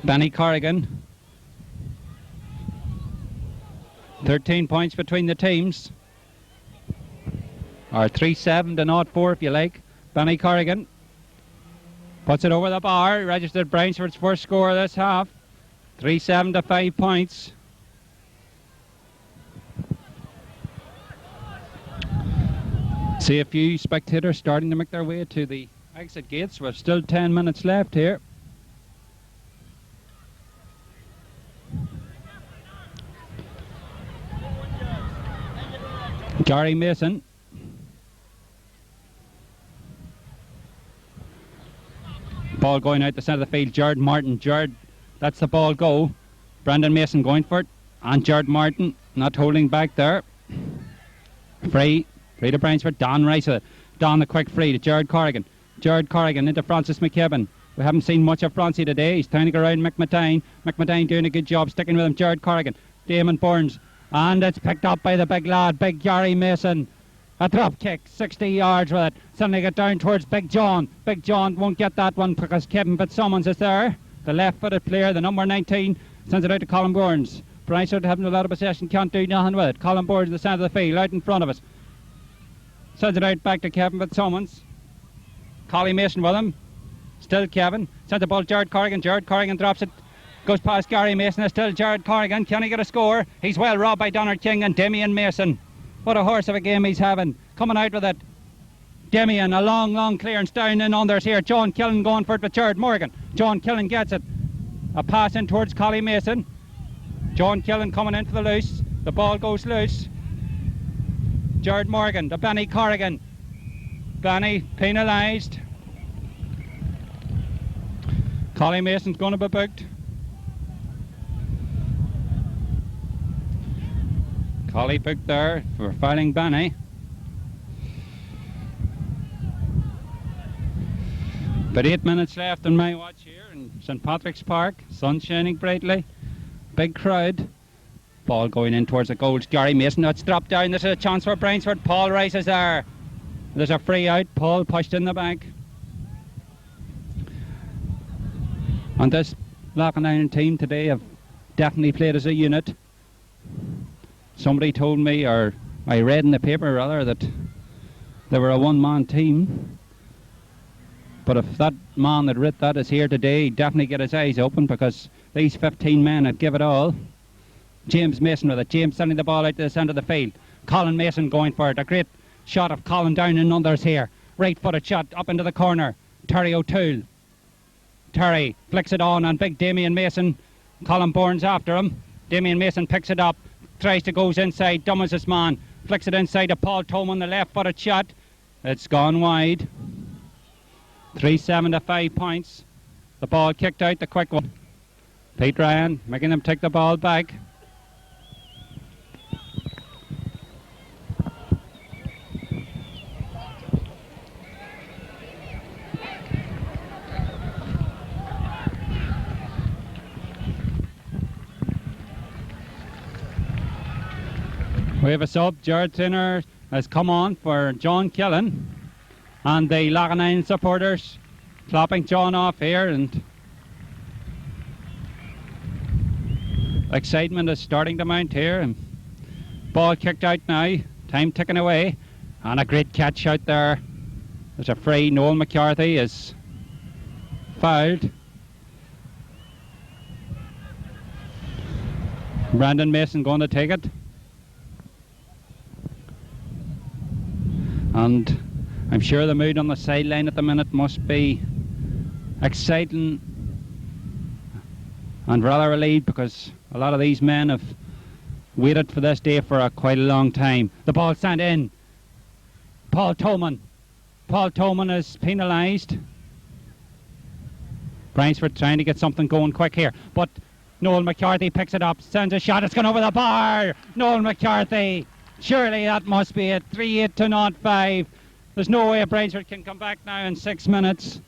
Benny Corrigan. 13 points between the teams. Or 3-7 to 0-4 if you like. Benny Corrigan puts it over the bar. Registered Bryansford's first score of this half. 3-7 to 5 points. See a few spectators starting to make their way to the exit gates. We've still 10 minutes left here. Gary Mason. Ball going out the centre of the field. Jared Martin. Jared, that's the ball go. Brandon Mason going for it. And Jared Martin not holding back there. Free to Bryansford. Don Rice with it. Don the quick free to Jared Corrigan. Jared Corrigan into Francis McKibben. We haven't seen much of Francie today. He's trying to go around McMatine. McMatine doing a good job sticking with him. Jared Corrigan. Damon Burns. And it's picked up by the big lad, Big Gary Mason. A drop kick, 60 yards with it. Sending it down towards Big John. Big John won't get that one because Kevin Fitzsimmons is there. The left-footed player, the number 19, sends it out to Colin Burns. Bryansford having a lot of possession, can't do nothing with it. Colin Burns in the centre of the field, out in front of us. Sends it out back to Kevin Fitzsimmons. Collie Mason with him. Still Kevin. Sends the ball to Jared Corrigan. Jared Corrigan drops it. Goes past Gary Mason. It's still Jared Corrigan. Can he get a score? He's well robbed by Donald King and Damien Mason. What a horse of a game he's having. Coming out with it. Damien, a long clearance down in unders here. John Killen going for it with Jared Morgan. John Killen gets it. A pass in towards Collie Mason. John Killen coming in for the loose. The ball goes loose. Jared Morgan to Benny Corrigan. Benny penalised. Collie Mason's going to be booked. Collie booked there for fouling Benny. But 8 minutes left in my watch here in St Patrick's Park. Sun shining brightly. Big crowd. Ball going in towards the goals. Gary Mason, it's dropped down. This is a chance for Bryansford. Paul Rice is there. There's a free out. Paul pushed in the back. And this Loughinisland team today have definitely played as a unit. Somebody told me, or I read in the paper rather, that they were a one-man team. But if that man that wrote that is here today, he'd definitely get his eyes open, because these 15 men would give it all. James Mason with it. James sending the ball out to the centre of the field. Colin Mason going for it. A great shot of Colin down in unders here. Right-footed shot up into the corner. Terry O'Toole. Terry flicks it on Big Damien Mason. Colin Burns after him. Damien Mason picks it up. Tries to goes inside. Dummons his man. Flicks it inside to Paul Toman. The left-footed shot. It's gone wide. 3-7 to 5 points. The ball kicked out. The quick one. Pete Ryan making them take the ball back. We have a sub. Jared Trainer has come on for John Killen, and the Loughinisland supporters clapping John off here, and excitement is starting to mount here. And ball kicked out now, time ticking away, and a great catch out there. There's a free. Noel McCarthy is fouled. Brandon Mason going to take it. And I'm sure the mood on the sideline at the minute must be exciting and rather relieved, because a lot of these men have waited for this day for quite a long time. The ball sent in. Paul Toman. Paul Toman is penalised. Bryansford trying to get something going quick here, but Noel McCarthy picks it up, sends a shot, it's gone over the bar. Noel McCarthy, surely that must be it. 3-8 to 0-5. There's no way Bryansford can come back now in 6 minutes.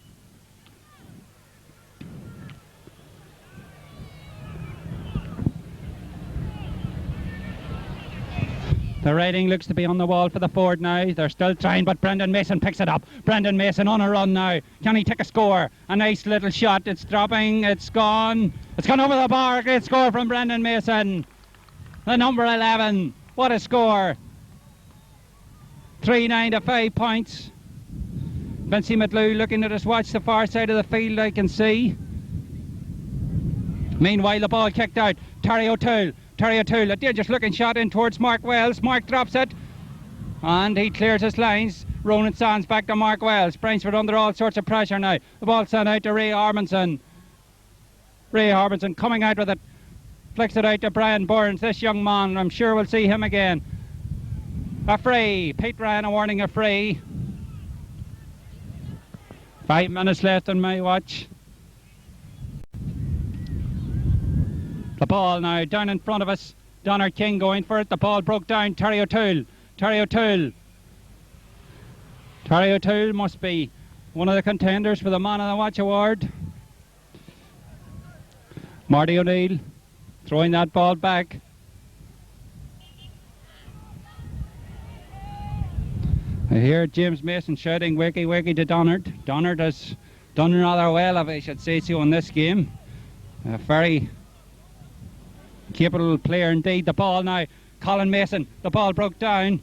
The writing looks to be on the wall for the Ford now. They're still trying, but Brendan Mason picks it up. Brendan Mason on a run now. Can he take a score? A nice little shot. It's dropping. It's gone. It's gone over the bar. Great score from Brendan Mason. The number 11. What a score. 3-9 to 5 points. Vincey McLeod looking at his watch. The far side of the field I can see. Meanwhile, the ball kicked out. Terry O'Toole. Terry O'Toole, a dangerous looking shot in towards Mark Wells. Mark drops it and he clears his lines. Ronan Sands back to Mark Wells. Bryansford under all sorts of pressure now. The ball sent out to Ray Harbinson. Ray Harbinson coming out with it. Flicks it out to Brian Burns. This young man, I'm sure we'll see him again. A free. Pete Ryan a warning, a free. 5 minutes left on my watch. The ball now down in front of us. Donner King going for it. The ball broke down. Terry O'Toole. Terry O'Toole. Terry O'Toole must be one of the contenders for the Man of the Watch award. Marty O'Neill throwing that ball back. I hear James Mason shouting wakey wakey to Donard. Donard has done rather well, if I should say so, in this game. A very capable player indeed. The ball now, Colin Mason. The ball broke down.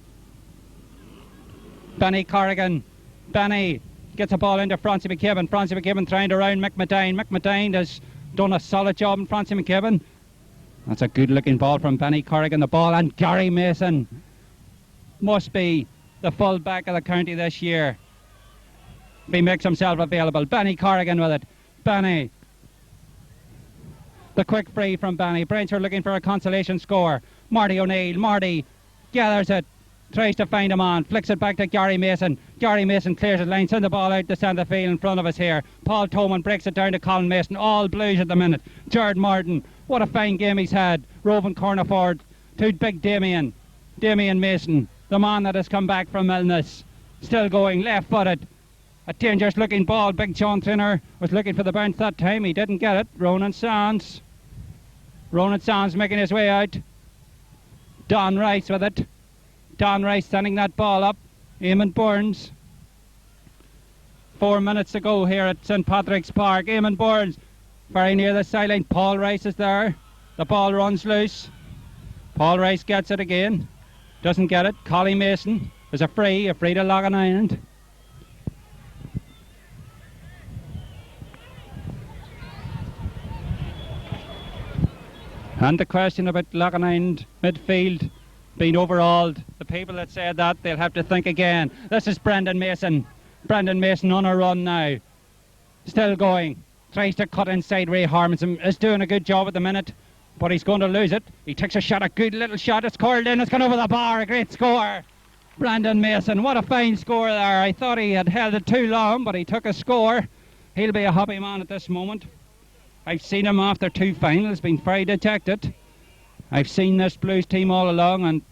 Benny Corrigan. Benny gets the ball into Francie McKibben. Francie McKibben trying to round Mick Medine. Mick Medine has done a solid job in Francie McKibben. That's a good looking ball from Benny Corrigan. The ball, and Gary Mason must be the full back of the county this year. He makes himself available. Benny Corrigan with it. Benny. The quick free from Benny. Bryansford looking for a consolation score. Marty O'Neill. Marty gathers it. Tries to find a man. Flicks it back to Gary Mason. Gary Mason clears his line. Sends the ball out to centre field in front of us here. Paul Toman breaks it down to Colin Mason. All blues at the minute. Jared Martin. What a fine game he's had. Roving corner forward to big Damien. Damien Mason. The man that has come back from illness. Still going. Left footed. A dangerous looking ball. Big John Thinner was looking for the bounce that time. He didn't get it. Ronan Sands. Ronan Sands making his way out. Don Rice with it. Don Rice sending that ball up. Eamon Burns. 4 minutes to go here at St Patrick's Park. Eamon Burns very near the sideline. Paul Rice is there. The ball runs loose. Paul Rice gets it again. Doesn't get it. Collie Mason. There's a free to Loughinisland. And the question about Loughinisland midfield being overhauled, the people that said that, they'll have to think again. This is Brendan Mason. Brendan Mason on a run now. Still going. Tries to cut inside. Ray Harmonson is doing a good job at the minute, but he's going to lose it. He takes a shot, a good little shot. It's curled in. It's gone over the bar. A great score. Brendan Mason. What a fine score there. I thought he had held it too long, but he took a score. He'll be a happy man at this moment. I've seen him after 2 finals, been very dejected. I've seen this Blues team all along, and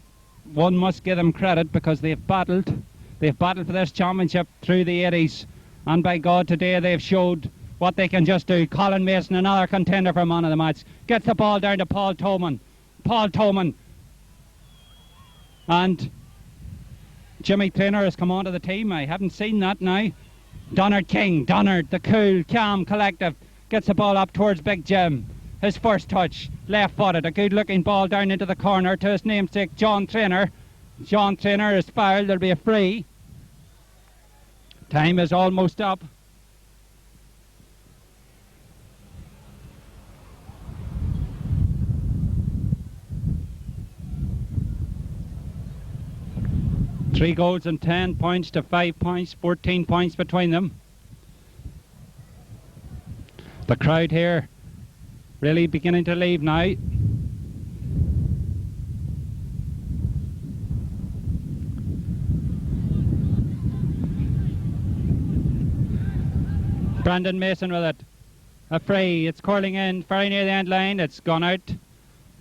one must give them credit because they've battled. They've battled for this championship through the 80s, and by God, today they've showed what they can just do. Colin Mason, another contender for man of the match, gets the ball down to Paul Toman. Paul Toman And Jimmy Traynor has come onto the team. I haven't seen that now. Donard King, Donard, the cool, calm, collective, gets the ball up towards Big Jim. His first touch, left-footed, a good-looking ball down into the corner to his namesake, John Traynor. John Traynor is fouled, there'll be a free. Time is almost up. Three goals and 10 points to 5 points, 14 points between them. The crowd here really beginning to leave now. Brandon Mason with it. A free, it's curling in very near the end line. It's gone out.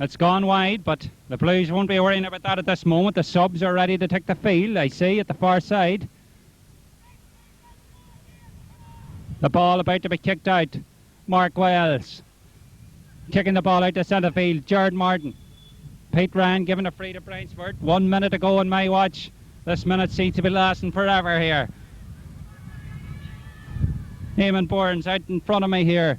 It's gone wide, but the Blues won't be worrying about that at this moment. The subs are ready to take the field, I see, at the far side. The ball about to be kicked out. Mark Wells kicking the ball out to centre field. Jared Martin. Pete Ryan giving a free to Bryansford. 1 minute to go on my watch. This minute seems to be lasting forever here. Eamon Burns out in front of me here.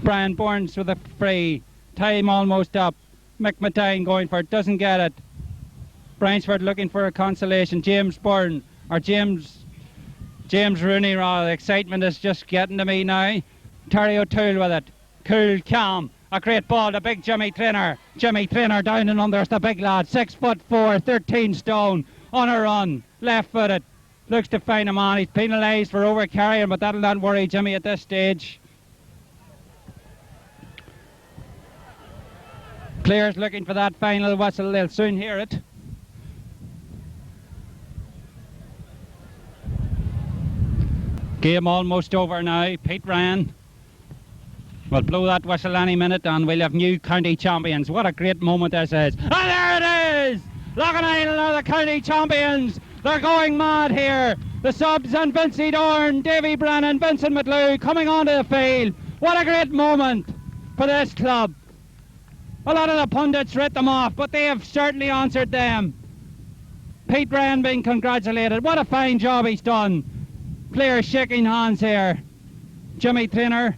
Brian Burns with a free. Time almost up. McMatine going for it. Doesn't get it. Bryansford looking for a consolation. James Byrne. Or James Rooney. The excitement is just getting to me now. Terry O'Toole with it. Cool, calm. A great ball to big Jimmy Traynor. Jimmy Traynor down and under. It's the big lad. 6'4", 13 stone. On a run. Left-footed. Looks to find a man. He's penalised for over-carrying, but that'll not worry Jimmy at this stage. Players looking for that final whistle. They'll soon hear it. Game almost over now. Pete Ryan will blow that whistle any minute and we'll have new county champions. What a great moment this is. And there it is! Loughinisland are the county champions. They're going mad here. The subs and Vincey Dorn, Davy Brennan, Vincent McLeod coming onto the field. What a great moment for this club. A lot of the pundits writ them off, but they have certainly answered them. Pete Ryan being congratulated. What a fine job he's done. Players shaking hands here. Jimmy Traynor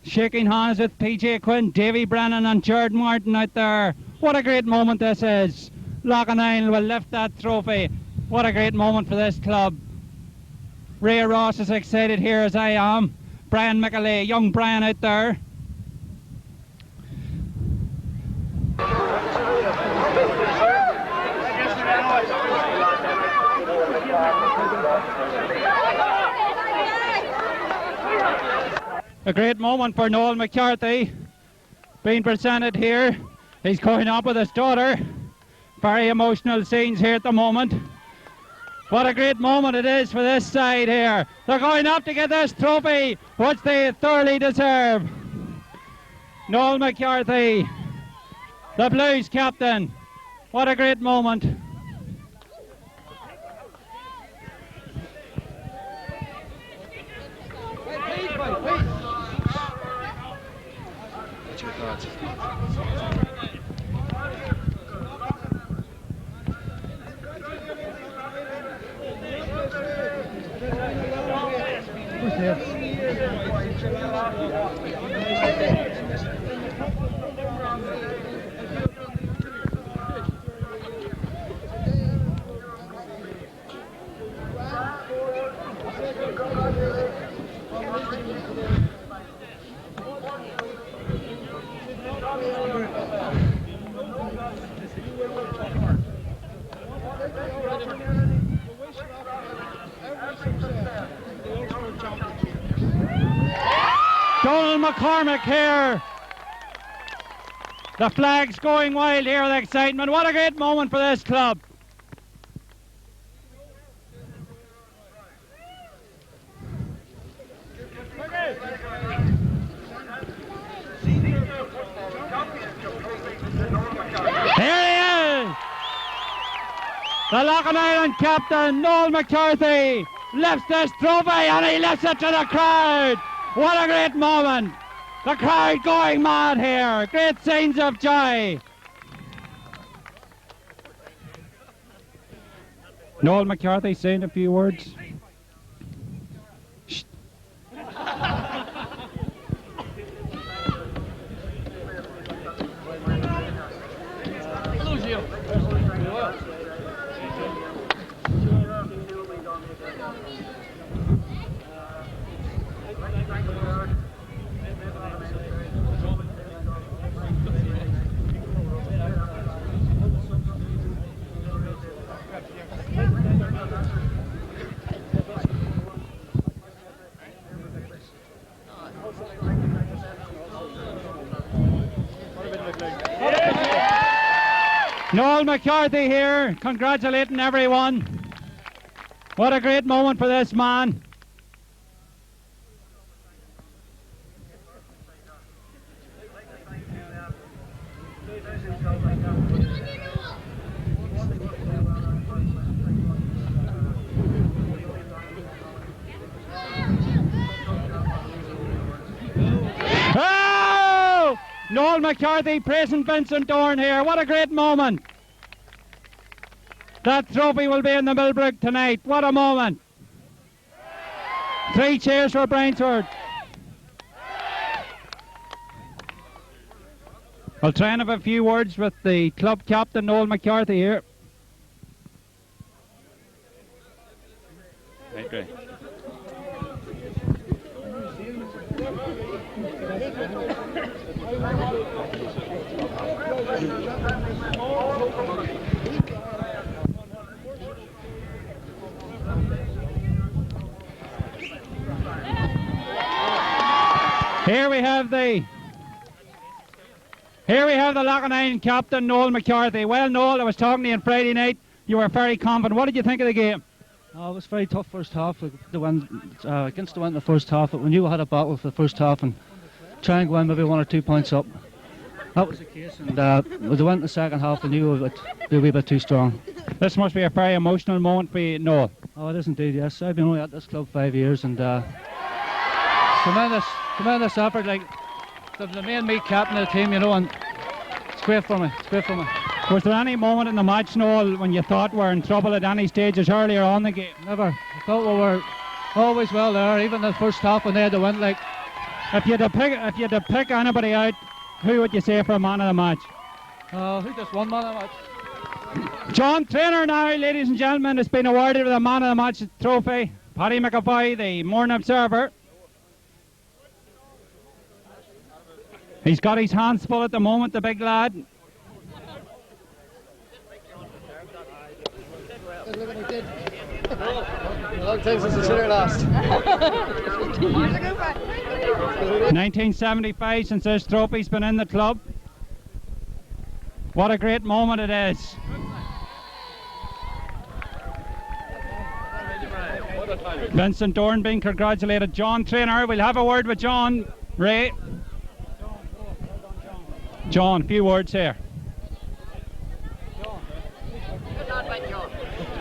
shaking hands with PJ Quinn, Davy Brennan and Jared Martin out there. What a great moment this is. Loughinisland will lift that trophy. What a great moment for this club. Ray Ross is excited here as I am. Brian McAlea, young Brian out there. A great moment for Noel McCarthy being presented here. He's going up with his daughter. Very emotional scenes here at the moment. What a great moment it is for this side here. They're going up to get this trophy, which they thoroughly deserve. Noel McCarthy, the Blues captain. What a great moment. Donald McCormick here. The flag's going wild here with excitement. What a great moment for this club. Here he is. The Loughinisland captain, Noel McCarthy, lifts this trophy and he lifts it to the crowd. What a great moment. The crowd going mad here. Great signs of joy. Noel McCarthy saying a few words. Shh. Noel McCarthy here, congratulating everyone. What a great moment for this man. Oh! Noel McCarthy praising Vincent Dorn here. What a great moment. That trophy will be in the Millbrook tonight. What a moment. 3 cheers for Bryansford. I'll try and have a few words with the club captain, Noel McCarthy here. Okay. Here we have the Loughinisland captain, Noel McCarthy. Well, Noel, I was talking to you on Friday night. You were very confident. What did you think of the game? Oh, it was very tough first half. The win against the win in the first half, but we knew we had a battle for the first half and try and go in maybe 1 or 2 points up. That was the case, and with the win in the second half, we knew we would be a wee bit too strong. This must be a very emotional moment for you, Noel. Oh, it is indeed, yes. I've been only at this club 5 years, and tremendous effort. Like the main me captain of the team, you know, and it's great for me. It's great for me. Was there any moment in the match, Noel, when you thought we were in trouble at any stages earlier on in the game? Never. I thought we were always well there, even the first half when they had the win. Like, if you had to pick anybody out, who would you say for a man of the match? Who just won man of the match? John Traynor now, ladies and gentlemen, has been awarded with a man of the match trophy. Paddy McAvoy, the Morning Observer. He's got his hands full at the moment, the big lad. Long time since I seen her last. 1975 since this trophy's been in the club. What a great moment it is. Vincent Dorn being congratulated. John Traynor, we'll have a word with John. Ray. John, a few words here.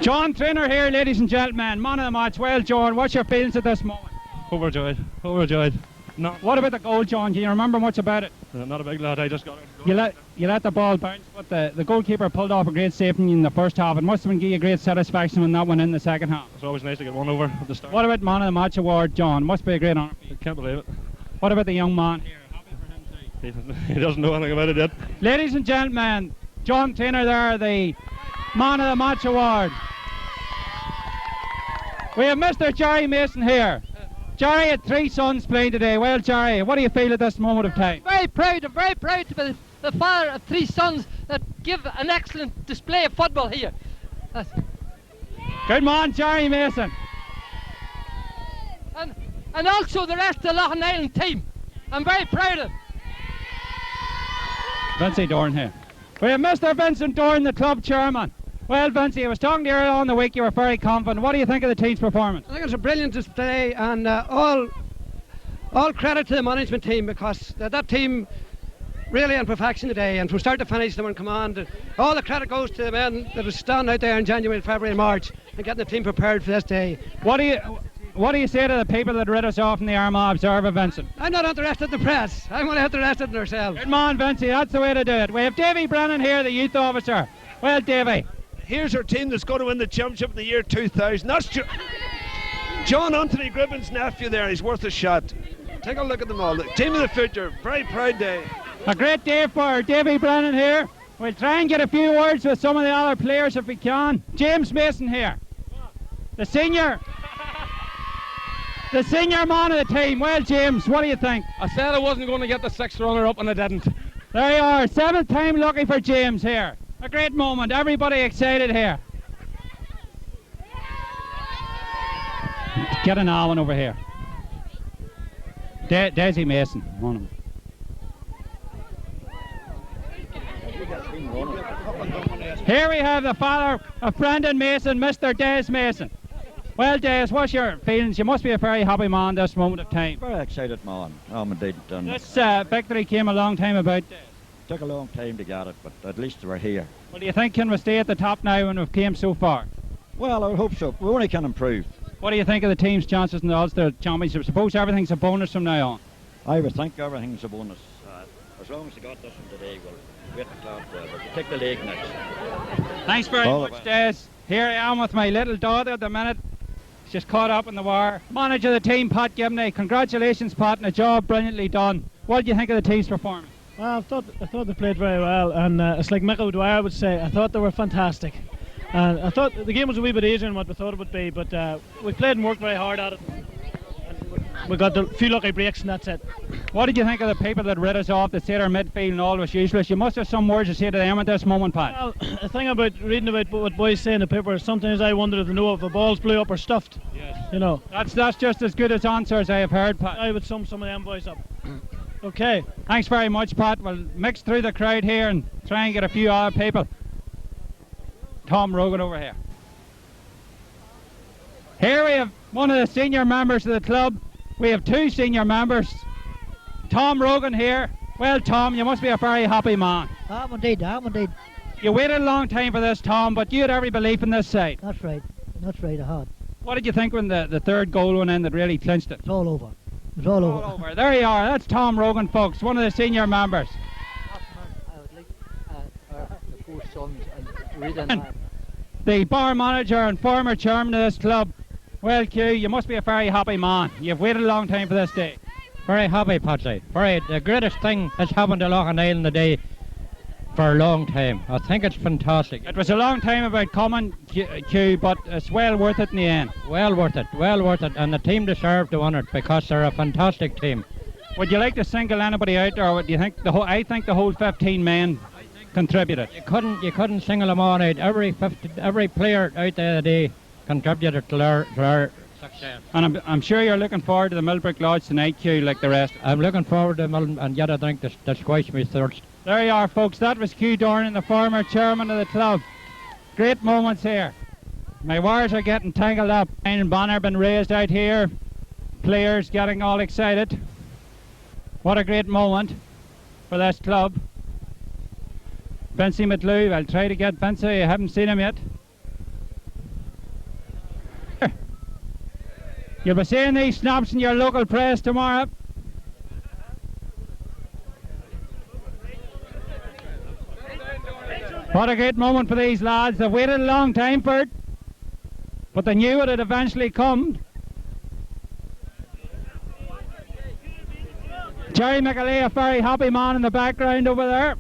John Traynor here, ladies and gentlemen, man of the match. Well, John, what's your feelings at this moment? Overjoyed, overjoyed. No. What about the goal, John? Can you remember much about it? Not a big lad, I just got it. You let the ball bounce, but the goalkeeper pulled off a great save in the first half. It must have given you great satisfaction when that went in the second half. It's always nice to get one over at the start. What about man of the match award, John? Must be a great honour for you. I can't believe it. What about the young man here? Happy for him too. He doesn't know anything about it yet. Ladies and gentlemen, John Traynor there, the man of the match award. We have Mr. Jerry Mason here. Jerry had 3 sons playing today. Well, Jerry, what do you feel at this moment of time? Very proud to be the father of 3 sons that give an excellent display of football here. Good man, Jerry Mason. And also the rest of the Loughinisland team. I'm very proud of them. Vincey Dorn here. We have Mr. Vincent Dorn, the club chairman. Well, Vincey, I was talking to you earlier on in the week. You were very confident. What do you think of the team's performance? I think it's a brilliant display, and all credit to the management team, because that team really in perfection today, and from start to finish they were in command. All the credit goes to the men that were standing out there in January, February and March and getting the team prepared for this day. What do you what do you say to the people that read us off in the Armagh Observer, Vincent? I'm not interested in the press. I'm only interested in ourselves. Good man, Vincent, that's the way to do it. We have Davy Brennan here, the youth officer. Well, Davy. Here's our team that's going to win the championship of the year 2000. That's John Anthony Gribben's nephew there. He's worth a shot. Take a look at them all. The team of the future. Very proud day. A great day for Davy Brennan here. We'll try and get a few words with some of the other players if we can. James Mason here. The senior man of the team. Well, James, what do you think? I said I wasn't going to get the 6th runner-up and I didn't. There you are, 7th time lucky for James here. A great moment, everybody excited here. Get an Alwyn over here. Desi Mason, one of them. Here we have the father of Brendan Mason, Mr. Des Mason. Well, Des, what's your feelings? You must be a very happy man this moment of time. Very excited, man. Indeed. This victory came a long time about. Took a long time to get it, but at least we're here. Well, do you think can we stay at the top now when we've came so far? Well, I hope so. We only can improve. What do you think of the team's chances in the Ulster Championship? Suppose everything's a bonus from now on. I would think everything's a bonus. As long as they got this one today, we'll wait the top there. But we'll take the league next. Thanks very much, Des. Here I am with my little daughter at the minute. She's just caught up in the wire. Manager of the team, Pat Gibney. Congratulations, Pat, and a job brilliantly done. What do you think of the team's performance? Well, I thought they played very well, and it's like Mick O'Dwyer would say, I thought they were fantastic. And I thought the game was a wee bit easier than what we thought it would be, but we played and worked very hard at it. And we got a few lucky breaks, and that's it. What did you think of the people that read us off that said our midfield and all was useless? You must have some words to say to them at this moment, Pat. Well, the thing about reading about what boys say in the paper, sometimes I wonder if they know if the balls blew up or stuffed. Yes. You know. That's just as good as answers I have heard, Pat. I would sum some of them boys up. Okay. Thanks very much, Pat. We'll mix through the crowd here and try and get a few other people. Tom Rogan over here. Here we have one of the senior members of the club. We have 2 senior members. Tom Rogan here. Well, Tom, you must be a very happy man. I'm indeed. You waited a long time for this, Tom, but you had every belief in this side. That's right, I had. What did you think when the third goal went in that really clinched it? It's all over. It's all over. There you are. That's Tom Rogan, folks, one of the senior members. I would like the 4 sons and read in the bar manager and former chairman of this club. Well, Q, you must be a very happy man. You've waited a long time for this day. Very happy, Patsy. The greatest thing has happened to Loughinisland today for a long time. I think it's fantastic. It was a long time about coming, Q, but it's well worth it in the end. Well worth it, and the team deserve to win it because they're a fantastic team. Would you like to single anybody out, or do you think I think the whole 15 men contributed? You couldn't single them all out. Every player out there today contributed to their success. And I'm sure you're looking forward to the Millbrick Lodge tonight, Q, like the rest. I'm looking forward to them and get a drink to squash me thirst. There you are, folks. That was Q Dornan, the former chairman of the club. Great moments here. My wires are getting tangled up. And banner been raised out here. Players getting all excited. What a great moment for this club. Vincey McLew, I'll try to get Vincey. I haven't seen him yet. You'll be seeing these snaps in your local press tomorrow. What a great moment for these lads. They've waited a long time for it, but they knew it had eventually come. Jerry McAlee, a very happy man in the background over there.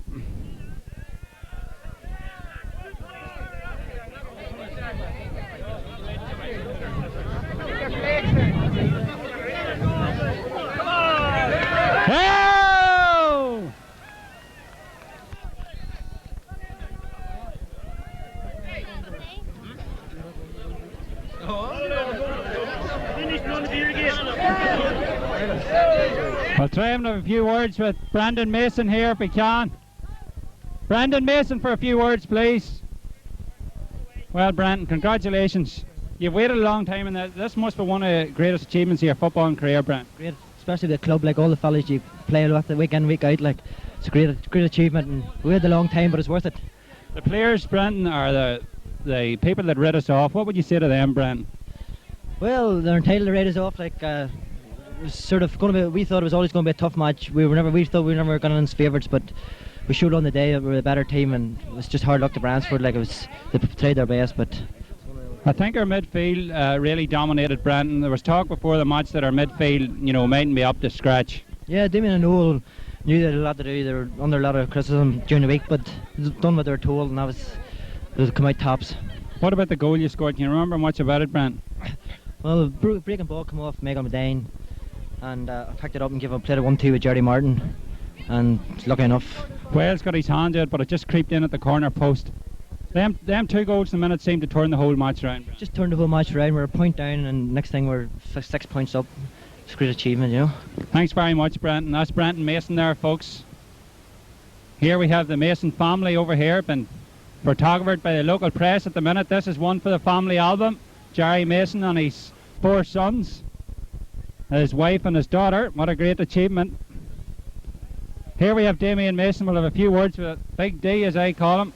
Oh! I'll try and have a few words with Brandon Mason here if we can. Brandon Mason for a few words, please. Well, Brandon, congratulations. You've waited a long time, and this must be one of the greatest achievements of your footballing career, Brandon. Great, especially the club, like all the fellas you play with the week in, week out. Like, it's a great achievement, and we waited a long time, but it's worth it. The players, Brandon, are the people that read us off. What would you say to them, Brandon? Well, they're entitled to rate us off. Like, it was sort of going to be. We thought it was always going to be a tough match. We thought we were never going to as favourites, but we showed on the day that we were a better team, and it was just hard luck to Bryansford. Like, they tried their best, but. I think our midfield really dominated Brandon. There was talk before the match that our midfield, you know, mightn't be up to scratch. Yeah, Damien and Noel knew they had a lot to do. They were under a lot of criticism during the week, but they've done what they were told, and they've come out tops. What about the goal you scored? Can you remember much about it, Brandon? Well, breaking ball come off Megan Medine, and I picked it up and played a 1-2 with Jerry Martin, and lucky enough. Wales got his hand out, but it just creeped in at the corner post. Them 2 goals in a minute seemed to turn the whole match around. Just turned the whole match around. We're a point down, and next thing we're 6 points up. It's a great achievement, you know. Thanks very much, Brandon. That's Brandon Mason there, folks. Here we have the Mason family over here, been photographed by the local press at the minute. This is one for the family album. Jerry Mason and his 4 sons, his wife and his daughter. What a great achievement. Here we have Damien Mason. We'll have a few words with Big D, as I call him.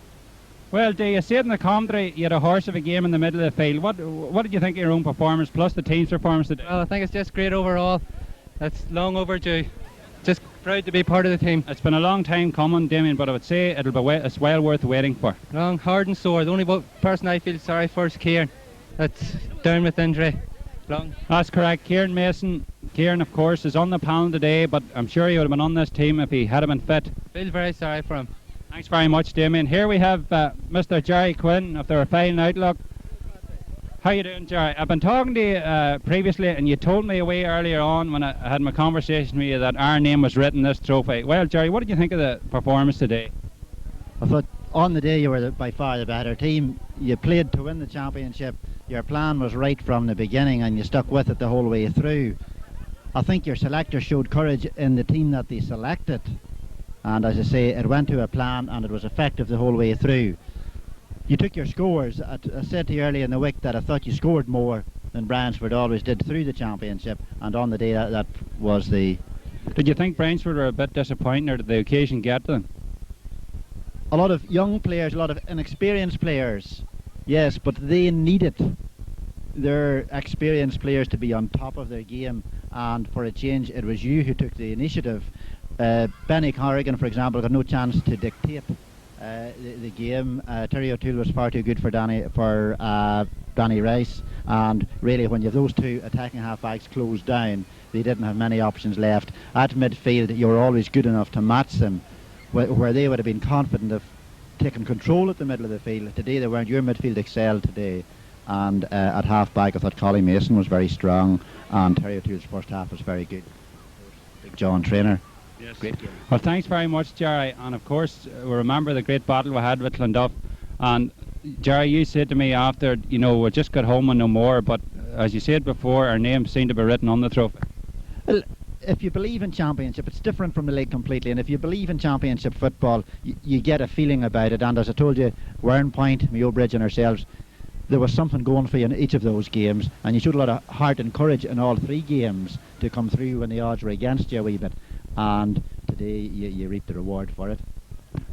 Well, D, you said in the commentary you had a horse of a game in the middle of the field. What did you think of your own performance, plus the team's performance today? Well, I think it's just great overall. It's long overdue. Just proud to be part of the team. It's been a long time coming, Damien, but I would say it's well worth waiting for. Long, hard and sore. The only person I feel sorry for is Kieran. That's down with injury. Long. That's correct. Kieran Mason. Kieran, of course, is on the panel today, but I'm sure he would have been on this team if he had been fit. Feel very sorry for him. Thanks very much, Damien. Here we have Mr. Jerry Quinn of the Refining Outlook. How you doing, Jerry? I've been talking to you previously, and you told me away earlier on when I had my conversation with you that our name was written in this trophy. Well, Jerry, what did you think of the performance today? I thought on the day you were by far the better team. You played to win the championship. Your plan was right from the beginning, and you stuck with it the whole way through. I think your selectors showed courage in the team that they selected. And as I say, it went to a plan and it was effective the whole way through. You took your scores. I said to you earlier in the week that I thought you scored more than Bryansford always did through the championship, and on the day that was the... Did you think Bryansford were a bit disappointing, or did the occasion get to them? A lot of young players, a lot of inexperienced players, yes, but they needed their experienced players to be on top of their game, and for a change it was you who took the initiative. Benny Corrigan, for example, got no chance to dictate the game. Terry O'Toole was far too good for Danny Rice, and really when you have those 2 attacking half-backs closed down, they didn't have many options left. At midfield, you were always good enough to match them, where they would have been confident of taking control at the middle of the field. Today they weren't. Your midfield excelled today, and at half-back I thought Collie Mason was very strong, and Terry O'Toole's first half was very good. Big John Trainer. Yes. Great game. Well, thanks very much, Jerry. And of course, we remember the great battle we had with Clonduff. And Jerry, you said to me after, you know, we just got home and no more. But as you said before, our names seem to be written on the trophy. Well, if you believe in championship, it's different from the league completely. And if you believe in championship football, you get a feeling about it. And as I told you, Warrenpoint, Mewbridge and ourselves, there was something going for you in each of those games. And you showed a lot of heart and courage in all 3 games to come through when the odds were against you a wee bit. And today you reap the reward for it.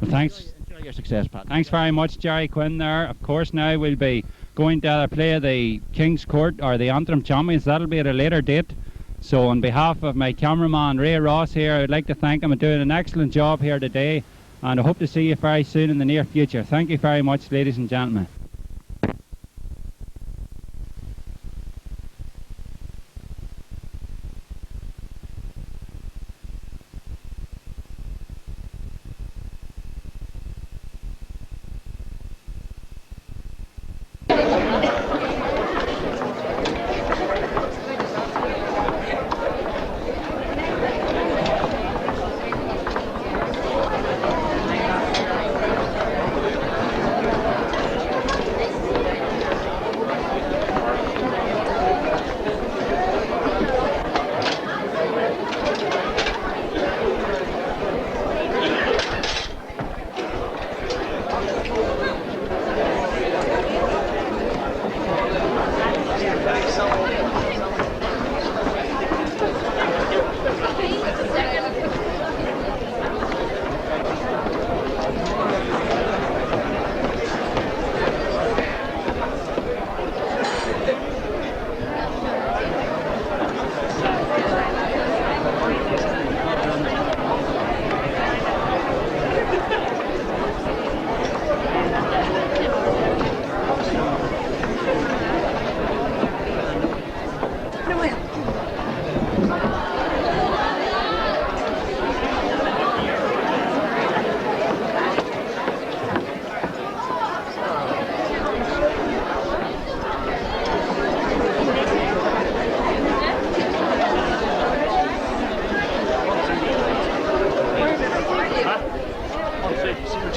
Well, thanks. Enjoy your success, Pat. Thanks very much, Jerry Quinn there. Of course, now we'll be going to play the King's Court, or the Antrim Champions. That'll be at a later date. So on behalf of my cameraman Ray Ross here, I'd like to thank him for doing an excellent job here today, and I hope to see you very soon in the near future. Thank you very much, ladies and gentlemen.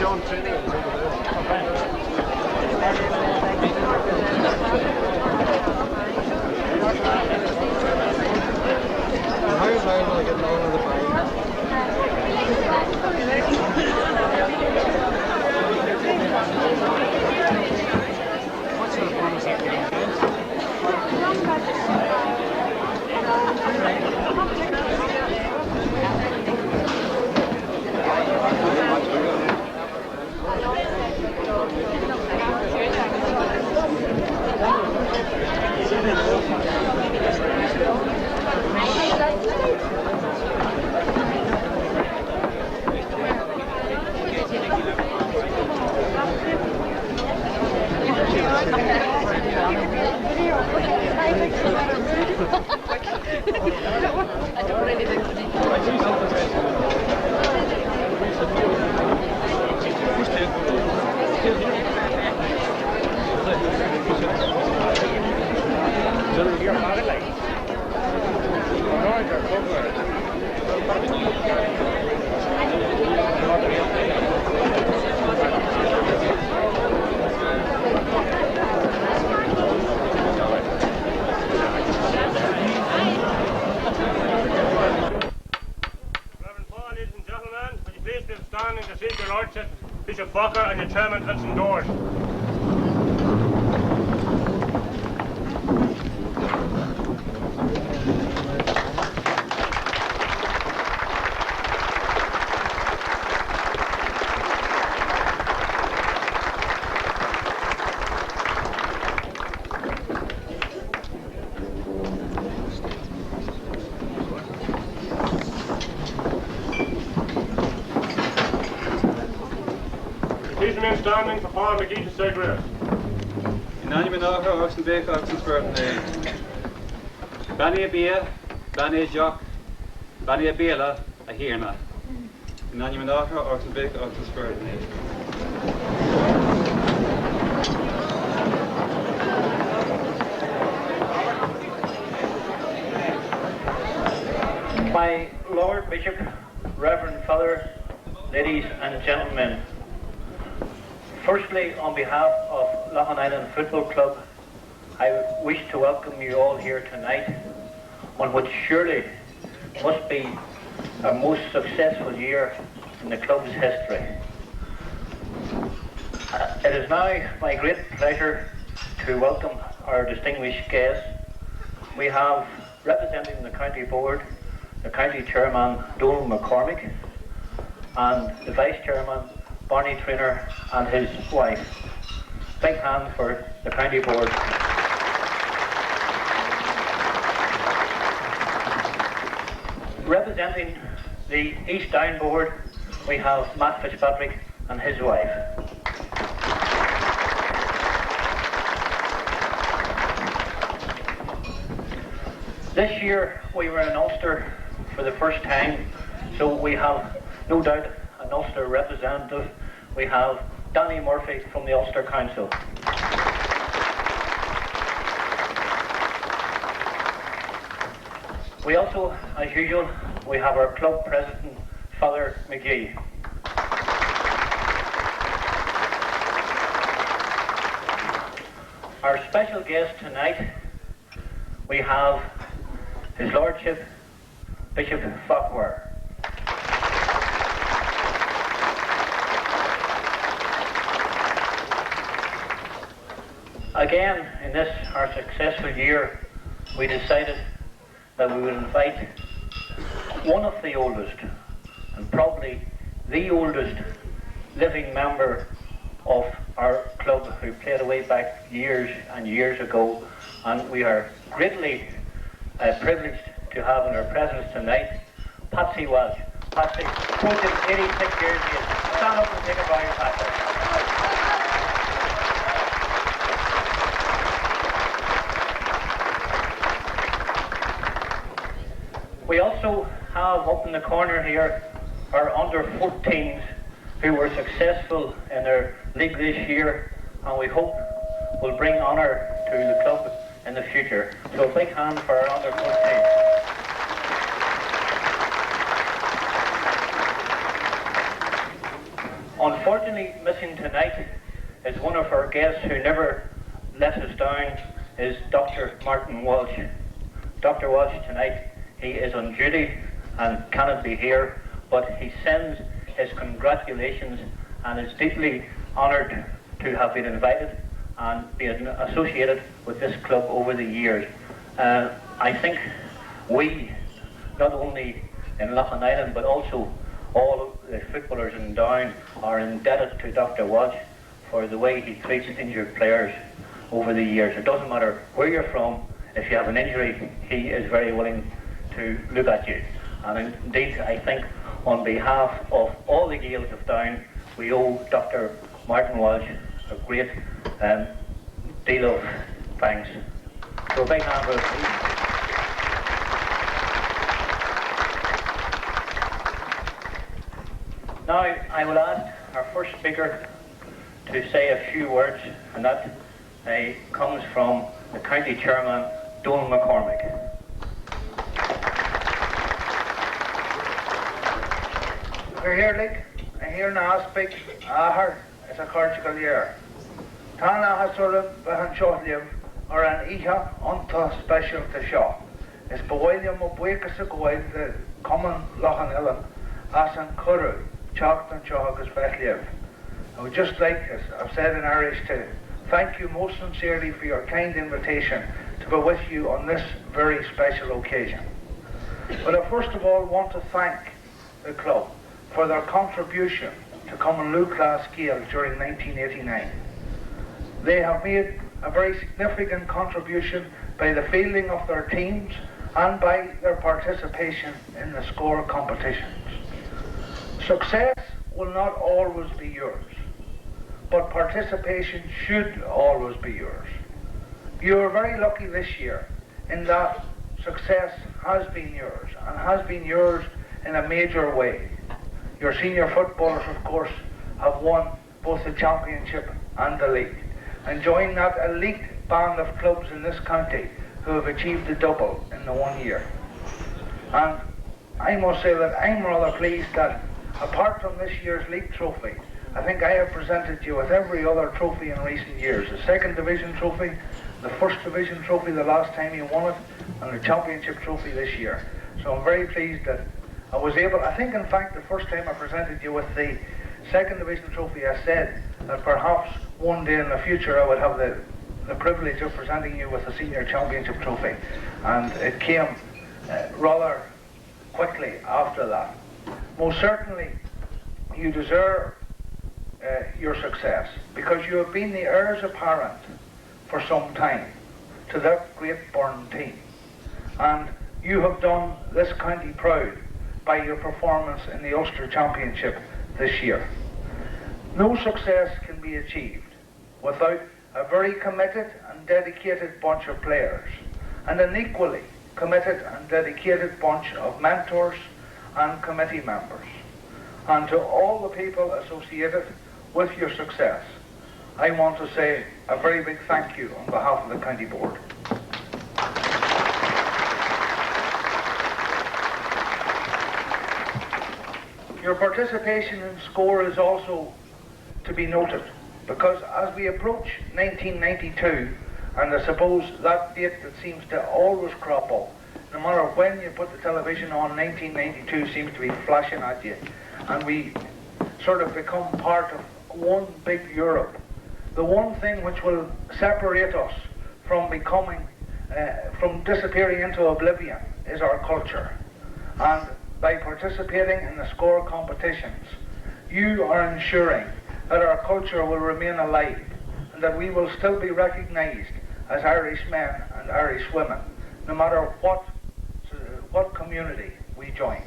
John training is over How is Ireland getting on with the bike? What sort of fun was that getting Bishop Walker and your chairman Vincent Dore. Please remain standing for Paul McGee to say grace. In anime nachher oxen bake oxen spurten Banny a beer, Banny a jock, Banny a bela a hirna. In anime nachher oxen bake oxen spurten My Lord Bishop, Reverend Father, ladies and gentlemen, firstly, on behalf of Loughinisland Football Club, I wish to welcome you all here tonight on what surely must be a most successful year in the club's history. It is now my great pleasure to welcome our distinguished guests. We have, representing the County Board, the County Chairman, Donald McCormick, and the Vice Chairman, Barney Trainer, and his wife. Big hand for the County Board. Representing the East Down Board, we have Matt Fitzpatrick and his wife. This year we were in Ulster for the first time, so we have no doubt an Ulster representative. We have Danny Murphy from the Ulster Council. We also, as usual, we have our club president, Father McGee. Our special guest tonight, we have His Lordship, Bishop Farquhar. Again, in this, our successful year, we decided that we would invite one of the oldest, and probably the oldest living member of our club who played way back years and years ago, and we are greatly privileged to have in our presence tonight, Patsy Welsh. Patsy, approaching 86 years of age. Stand up and take a bow, Patsy. We also have up in the corner here our under-14s who were successful in their league this year, and we hope will bring honour to the club in the future. So a big hand for our under-14s. Unfortunately Sadly missing tonight is one of our guests who never let us down, is Dr. Martin Walsh. Dr. Walsh tonight, he is on duty and cannot be here, but he sends his congratulations and is deeply honoured to have been invited and been associated with this club over the years. I think we, not only in Loughinisland but also all the footballers in Down, are indebted to Dr. Walsh for the way he treats injured players over the years. It doesn't matter where you're from, if you have an injury, he is very willing to look at you. And indeed, I think on behalf of all the Gaels of Down, we owe Dr. Martin Walsh a great deal of thanks. So a big hand for it. Now, I will ask our first speaker to say a few words, and that comes from the county chairman, Donal McCormick. We're here, Lick. I hear now speak. Ahar is a cordial year. Tana has sort of behind short live, or an iha onto special to show. Is Boylium of Wakas a Goy, the common Loughinisland, as an Kuru. Charlton Chagas Bethlehem. I would just like, as I've said in Irish, to thank you most sincerely for your kind invitation to be with you on this very special occasion. But I first of all want to thank the club for their contribution to Common Lou Class Gael during 1989. They have made a very significant contribution by the fielding of their teams and by their participation in the score competitions. Success will not always be yours, but participation should always be yours. You are very lucky this year in that success has been yours, and has been yours in a major way. Your senior footballers, of course, have won both the championship and the league, and joined that elite band of clubs in this county who have achieved the double in the 1 year. And I must say that I'm rather pleased that apart from this year's league trophy, I think I have presented you with every other trophy in recent years. The second division trophy, the first division trophy the last time you won it, and the championship trophy this year. So I'm very pleased that I was able, I think in fact the first time I presented you with the second division trophy, I said that perhaps one day in the future I would have the privilege of presenting you with the senior championship trophy. And it came rather quickly after that. Most certainly, you deserve your success because you have been the heirs apparent for some time to that great Burn team. And you have done this county proud by your performance in the Ulster Championship this year. No success can be achieved without a very committed and dedicated bunch of players and an equally committed and dedicated bunch of mentors and committee members. And to all the people associated with your success, I want to say a very big thank you on behalf of the County Board. Your participation in SCORE is also to be noted, because as we approach 1992, and I suppose that date that seems to always crop up, no matter when you put the television on, 1992 seems to be flashing at you, and we sort of become part of one big Europe. The one thing which will separate us from becoming, from disappearing into oblivion is our culture. And by participating in the SCORE competitions, you are ensuring that our culture will remain alive and that we will still be recognised as Irish men and Irish women, no matter what community we join.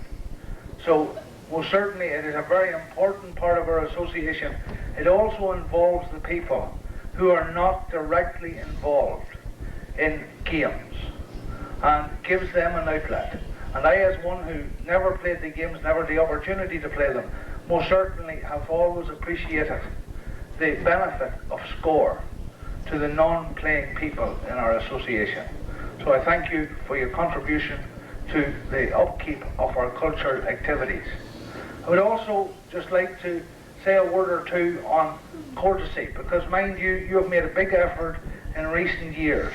So most certainly it is a very important part of our association. It also involves the people who are not directly involved in games and gives them an outlet. And I, as one who never played the games, never the opportunity to play them, most certainly have always appreciated the benefit of SCORE to the non-playing people in our association. So I thank you for your contribution to the upkeep of our cultural activities. I would also just like to say a word or two on courtesy, because mind you, you have made a big effort in recent years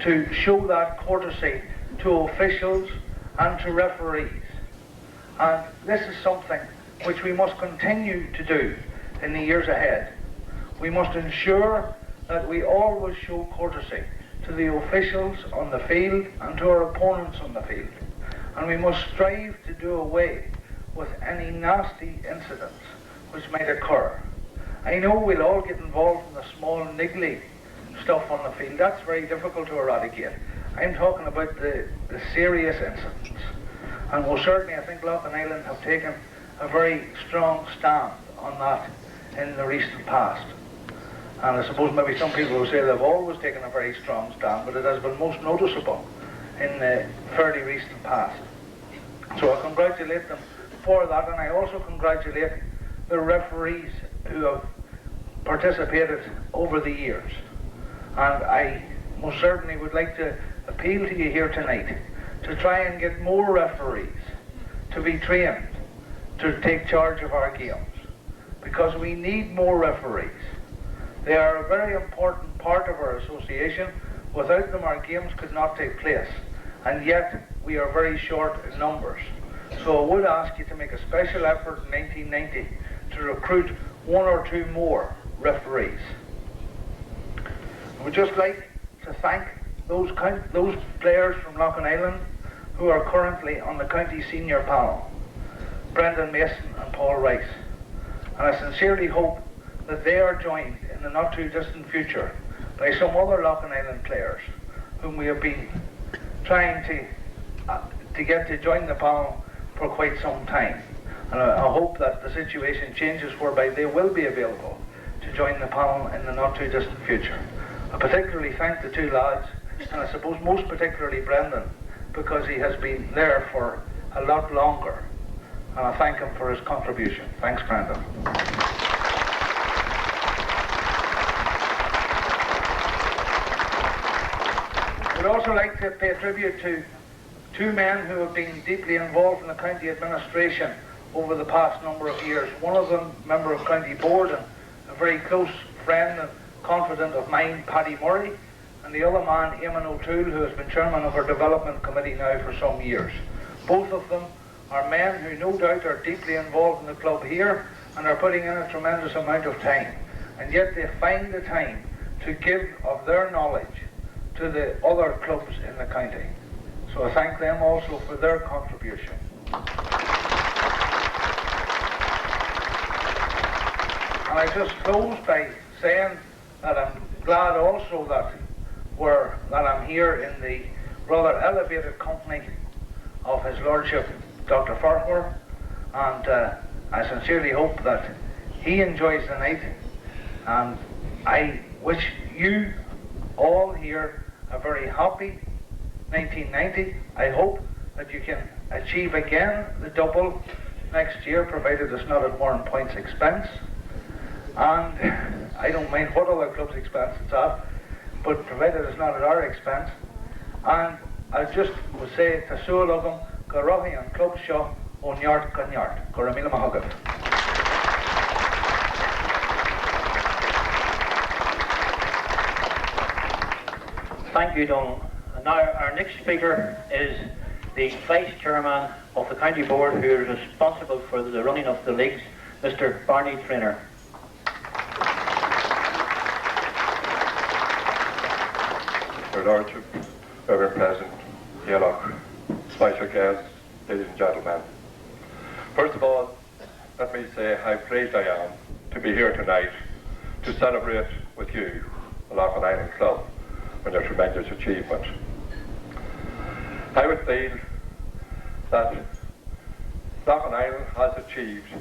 to show that courtesy to officials and to referees. And this is something which we must continue to do in the years ahead. We must ensure that we always show courtesy to the officials on the field and to our opponents on the field. And we must strive to do away with any nasty incidents which might occur. I know we'll all get involved in the small niggly stuff on the field. That's very difficult to eradicate. I'm talking about the serious incidents. And well, certainly I think Loughinisland have taken a very strong stand on that in the recent past. And I suppose maybe some people will say they've always taken a very strong stand, but it has been most noticeable in the fairly recent past. So I congratulate them for that, and I also congratulate the referees who have participated over the years. And I most certainly would like to appeal to you here tonight to try and get more referees to be trained to take charge of our games, because we need more referees. They are a very important part of our association. Without them our games could not take place, and yet we are very short in numbers. So I would ask you to make a special effort in 1990 to recruit one or two more referees. I would just like to thank those players from Loughinisland who are currently on the county senior panel, Brendan Mason and Paul Rice. And I sincerely hope that they are joined in the not too distant future by some other Loughinisland players whom we have been trying to get to join the panel for quite some time. And I hope that the situation changes whereby they will be available to join the panel in the not too distant future. I particularly thank the two lads, and I suppose most particularly Brendan, because he has been there for a lot longer. And I thank him for his contribution. Thanks, Brendan. I would also like to pay tribute to two men who have been deeply involved in the county administration over the past number of years. One of them, member of county board and a very close friend and confidant of mine, Paddy Murray, and the other man, Eamon O'Toole, who has been chairman of our development committee now for some years. Both of them are men who no doubt are deeply involved in the club here and are putting in a tremendous amount of time, and yet they find the time to give of their knowledge to the other clubs in the county. So I thank them also for their contribution. And I just close by saying that I'm glad also that I'm here in the rather elevated company of His Lordship Dr. Farquhar, and I sincerely hope that he enjoys the night, and I wish you all here a very happy 1990. I hope that you can achieve again the double next year, provided it's not at Warren Point's expense. And I don't mind what other club's expense it's at, but provided it's not at our expense. And I just would say to Sualugam, Garahi and Club Shaw, on yard con yard. Goramila Mahagat. Thank you, Donald. And now our next speaker is the Vice Chairman of the County Board, who is responsible for the running of the leagues, Mr. Barney Traynor. Your Lordship, Reverend President, Yellock, special guests, ladies and gentlemen. First of all, let me say how pleased I am to be here tonight to celebrate with you, the Loughinisland Club, on your tremendous achievement. I would feel that Loughinisland has achieved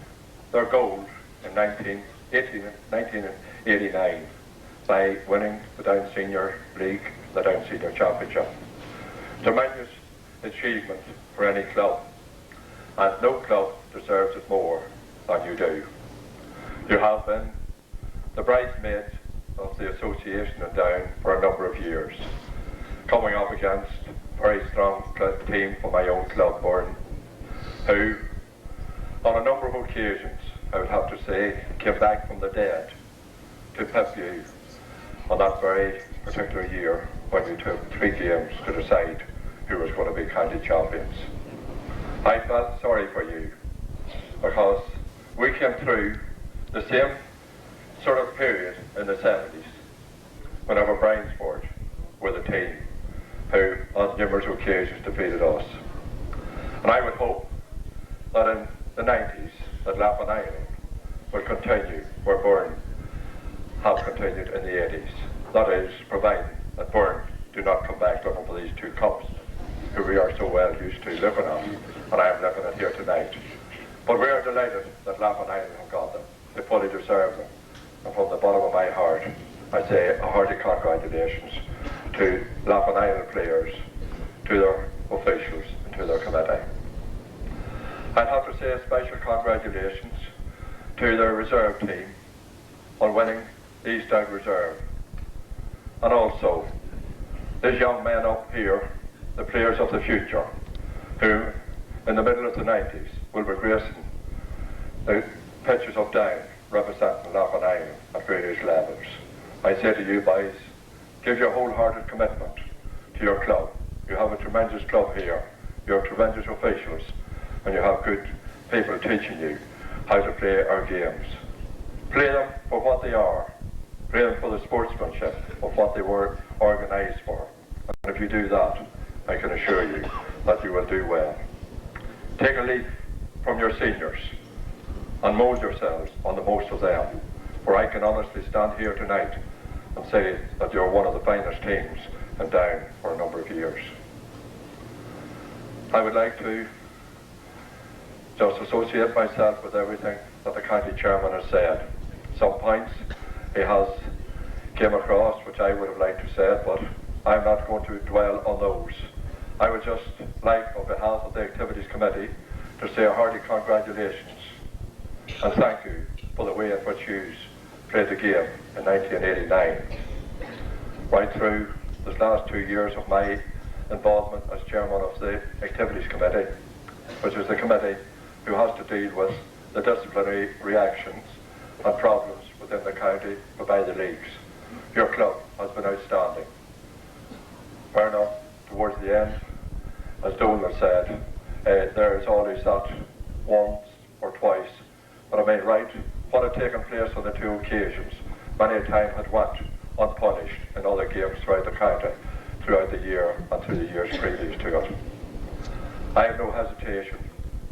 their goals in 1989 by winning the Down Senior League, the Down Senior Championship. Tremendous achievement for any club, and no club deserves it more than you do. You have been the bridesmaids of the association in Down for a number of years, coming up against a very strong team from my own club, Bourne, who on a number of occasions I would have to say, came back from the dead to pip you on that very particular year when you took 3 games to decide who was going to be county champions. I felt sorry for you because we came through the same sort of period in the 70s whenever Bryansford were the team who on numerous occasions defeated us. And I would hope that in the 90s that Loughinisland will continue where Burn have continued in the 80s. That is, providing that Burn do not come back looking for these 2 cups who we are so well used to looking at, and I am looking at here tonight. But we are delighted that Loughinisland have got them. They fully deserve them. And from the bottom of my heart, I say a hearty congratulations to Loughinisland players, to their officials, and to their committee. I'd have to say a special congratulations to their reserve team on winning the East Out Reserve. And also, these young men up here, the players of the future, who in the middle of the 90s will be gracing the pitches of Down representing Loughinisland at various levels. I say to you boys, give your wholehearted commitment to your club. You have a tremendous club here, you have tremendous officials, and you have good people teaching you how to play our games. Play them for what they are. Play them for the sportsmanship of what they were organised for. And if you do that, I can assure you that you will do well. Take a leaf from your seniors and mould yourselves on the most of them. For I can honestly stand here tonight and say that you're one of the finest teams in Down for a number of years. I would like to just associate myself with everything that the county chairman has said. Some points he has came across which I would have liked to say, but I'm not going to dwell on those. I would just like, on behalf of the Activities Committee, to say a hearty congratulations and thank you for the way in which you played the game in 1989. Right through the last 2 years of my involvement as chairman of the Activities Committee, which is the committee who has to deal with the disciplinary reactions and problems within the county by the leagues. Your club has been outstanding. Fair enough, towards the end, as Donald said, there is always that once or twice. But I mean, right, what had taken place on the 2 occasions, many a time had went unpunished in other games throughout the county, throughout the year and through the years previous to it. I have no hesitation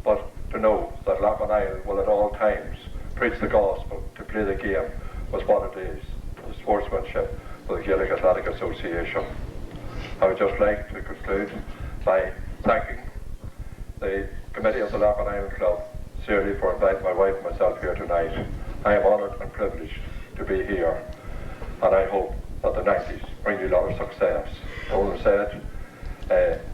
but to know that Loughinisland will at all times preach the gospel, to play the game was what it is, the sportsmanship for the Gaelic Athletic Association. I would just like to conclude by thanking the committee of the Loughinisland Club sincerely for inviting my wife and myself here tonight. I am honoured and privileged to be here, and I hope that the 90s bring you a lot of success. Donald said,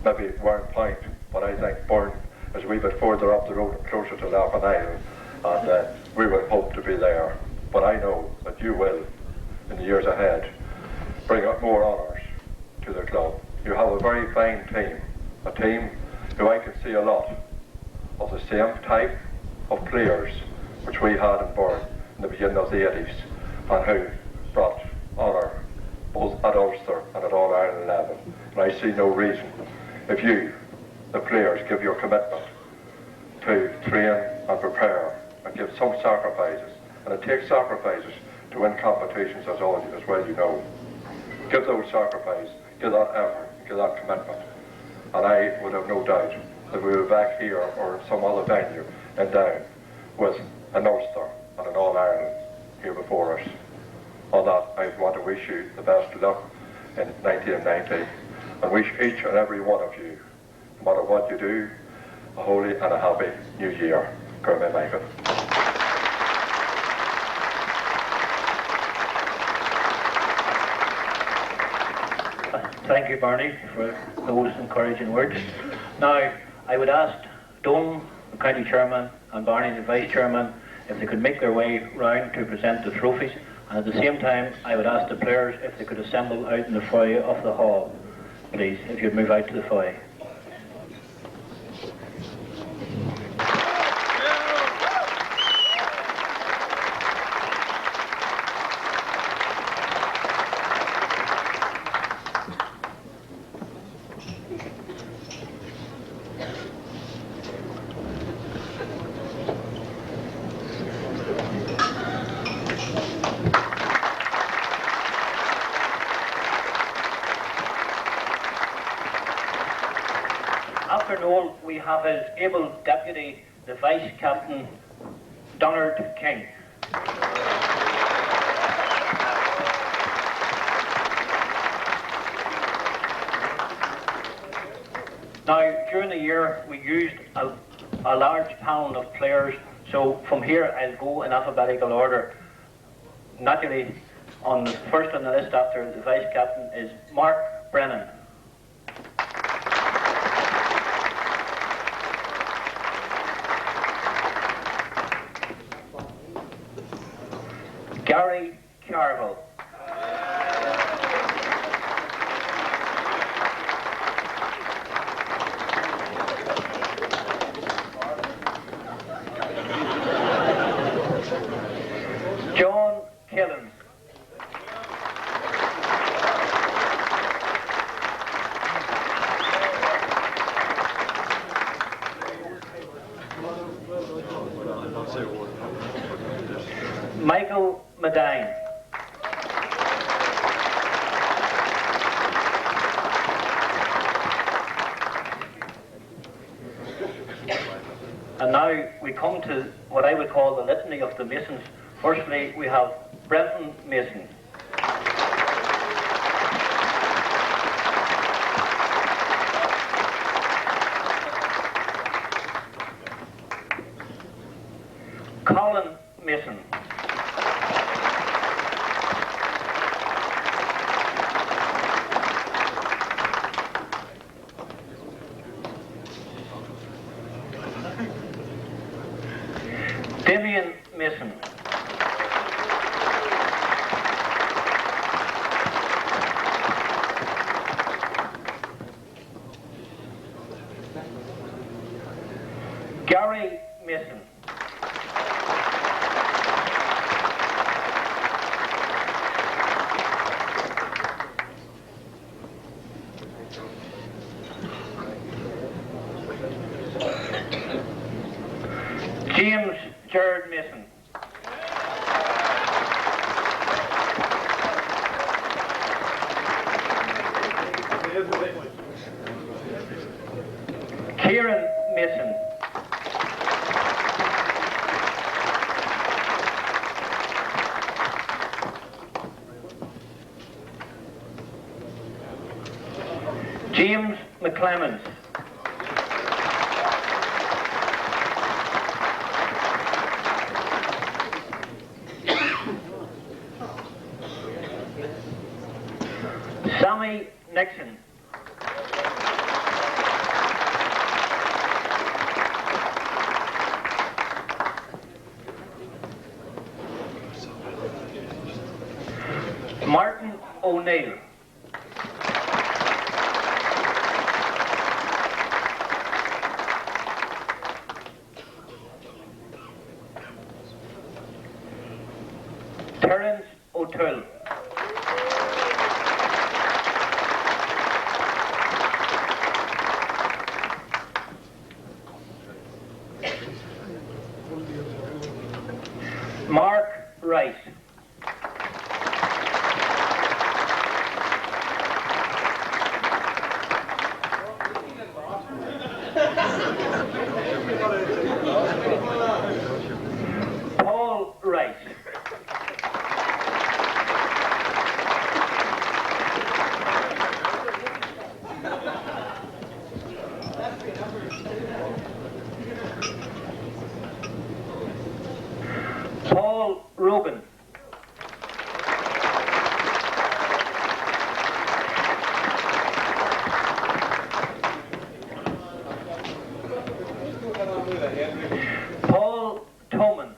maybe Warren Point, but I think Burn is a wee bit further up the road and closer to Loughinisland, and we will hope to be there. But I know that you will, in the years ahead, bring up more honours to the club. You have a very fine team, a team who I can see a lot of the same type of players which we had in Burn in the beginning of the 80s, and who brought honour both at Ulster and at All-Ireland level. And I see no reason, if you, the players, give your commitment to train and prepare and give some sacrifices, and it takes sacrifices to win competitions as well, you know. Give those sacrifices, give that effort, give that commitment, and I would have no doubt that we will be back here or some other venue in Down with an Ulster and an All-Ireland here before us. On that, I want to wish you the best of luck in 1990 and wish each and every one of you, no matter what you do, a holy and a happy New Year. Gurmay Michael. Thank you, Barney, for those encouraging words. Now, I would ask Dom, the county chairman, and Barney, the vice chairman, if they could make their way round to present the trophies, and at the same time, I would ask the players if they could assemble out in the foyer of the hall, please, if you'd move out to the foyer. goal we have his able deputy, the Vice Captain, Donald King. Now, during the year, we used a large panel of players, so from here I'll go in alphabetical order. Naturally, on the first on the list after the Vice Captain is Mark Brennan. Gary Carville. John Killen. Michael Medine. And now we come to what I would call the litany of the Masons. Firstly, we have Brenton Mason. Colin Mason. Damien Mason. Gary Mason. James Jared Mason. Kieran Mason. James McClemens. Sammy Nixon. Martin O'Neill. Terence O'Toole. Mark Rice. Paul Rice. Paul Rogan. Paul Toman.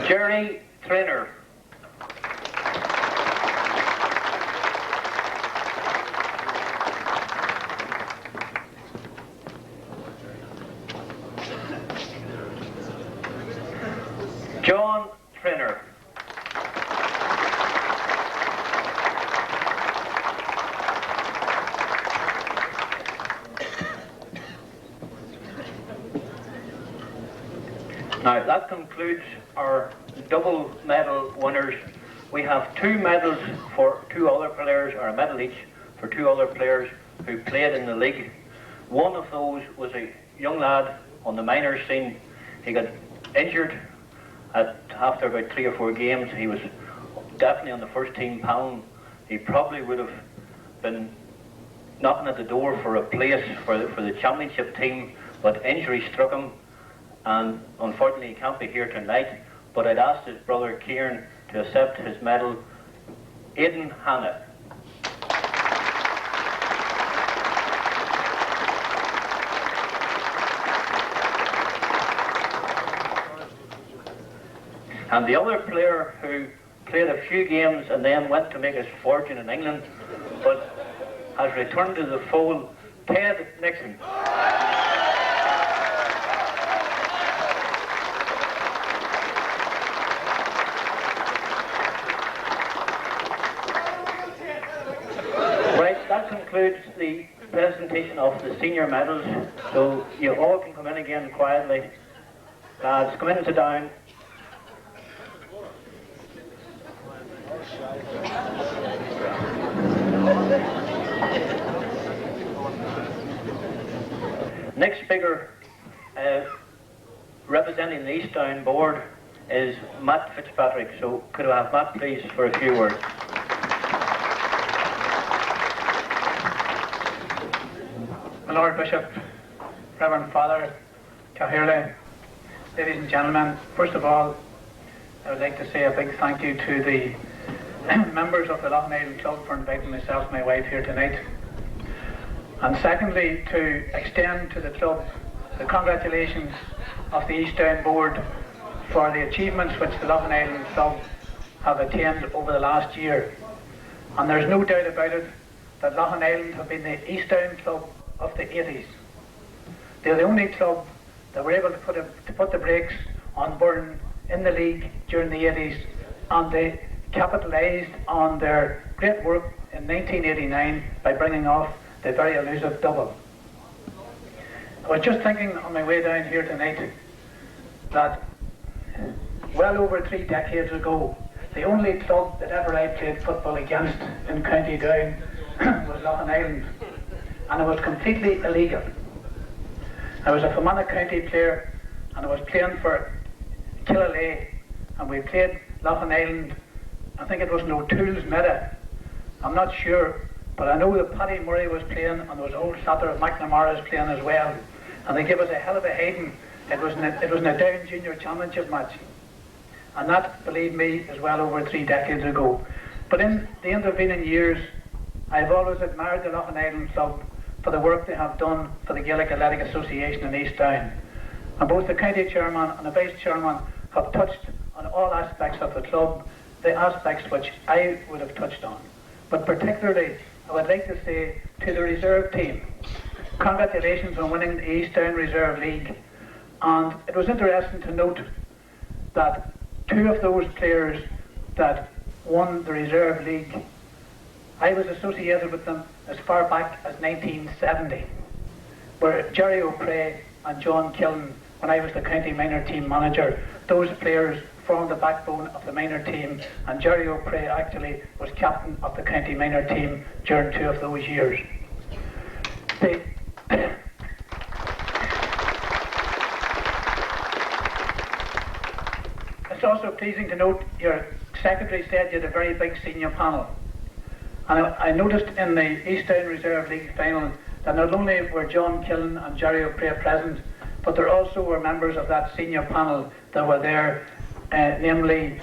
Jerry Trainer. John Trainer. Now that concludes our double medal winners. We have 2 medals for 2 other players, or a medal each for 2 other players who played in the league. One of those was a young lad on the minor scene. He got injured after about 3 or 4 games. He was definitely on the first team panel. He probably would have been knocking at the door for a place for the championship team, but injury struck him, and unfortunately he can't be here tonight. But I'd asked his brother Kieran to accept his medal. Aidan Hannah. And the other player who played a few games and then went to make his fortune in England, but has returned to the fold, Ted Nixon. Right, that concludes the presentation of the senior medals. So you all can come in again quietly. Lads, come in and sit down. Next speaker representing the East Down board is Matt Fitzpatrick. So could I have Matt please for a few words? My Lord Bishop, Reverend Father Cahirley, ladies and gentlemen, first of all I would like to say a big thank you to the members of the Loughinisland Club for inviting myself and my wife here tonight. And secondly, to extend to the club the congratulations of the East Down board for the achievements which the Loughinisland Club have attained over the last year. And there's no doubt about it that Loughinisland have been the East Down club of the 80s. They're the only club that were able to put the brakes on Burren in the league during the 80s, and they capitalised on their great work in 1989 by bringing off the very elusive double. I was just thinking on my way down here tonight that well over 3 decades ago, the only club that ever I played football against in County Down was Loughinisland, and it was completely illegal. I was a Fermanagh County player, and I was playing for Killalay, and we played Loughinisland. I think it was no Tools Meta. I'm not sure, but I know that Paddy Murray was playing, and there was old Satter of McNamara's playing as well, and they gave us a hell of a hiding. It was in a Down Junior Championship match, and that, believe me, is well over 3 decades ago. But in the intervening years, I've always admired the Loughinisland Club for the work they have done for the Gaelic Athletic Association in East Down. And both the county chairman and the vice chairman have touched on all aspects of the club, the aspects which I would have touched on. But particularly, I would like to say to the reserve team, congratulations on winning the East Down Reserve League. And it was interesting to note that 2 of those players that won the Reserve League, I was associated with them as far back as 1970, were Jerry O'Prey and John Killen when I was the county minor team manager. Those players formed the backbone of the minor team, and Jerry O'Prey actually was captain of the county minor team during 2 of those years. It's also pleasing to note your secretary said you had a very big senior panel. And I noticed in the East Down Reserve League final that not only were John Killen and Jerry O'Prey present, but there also were members of that senior panel that were there, namely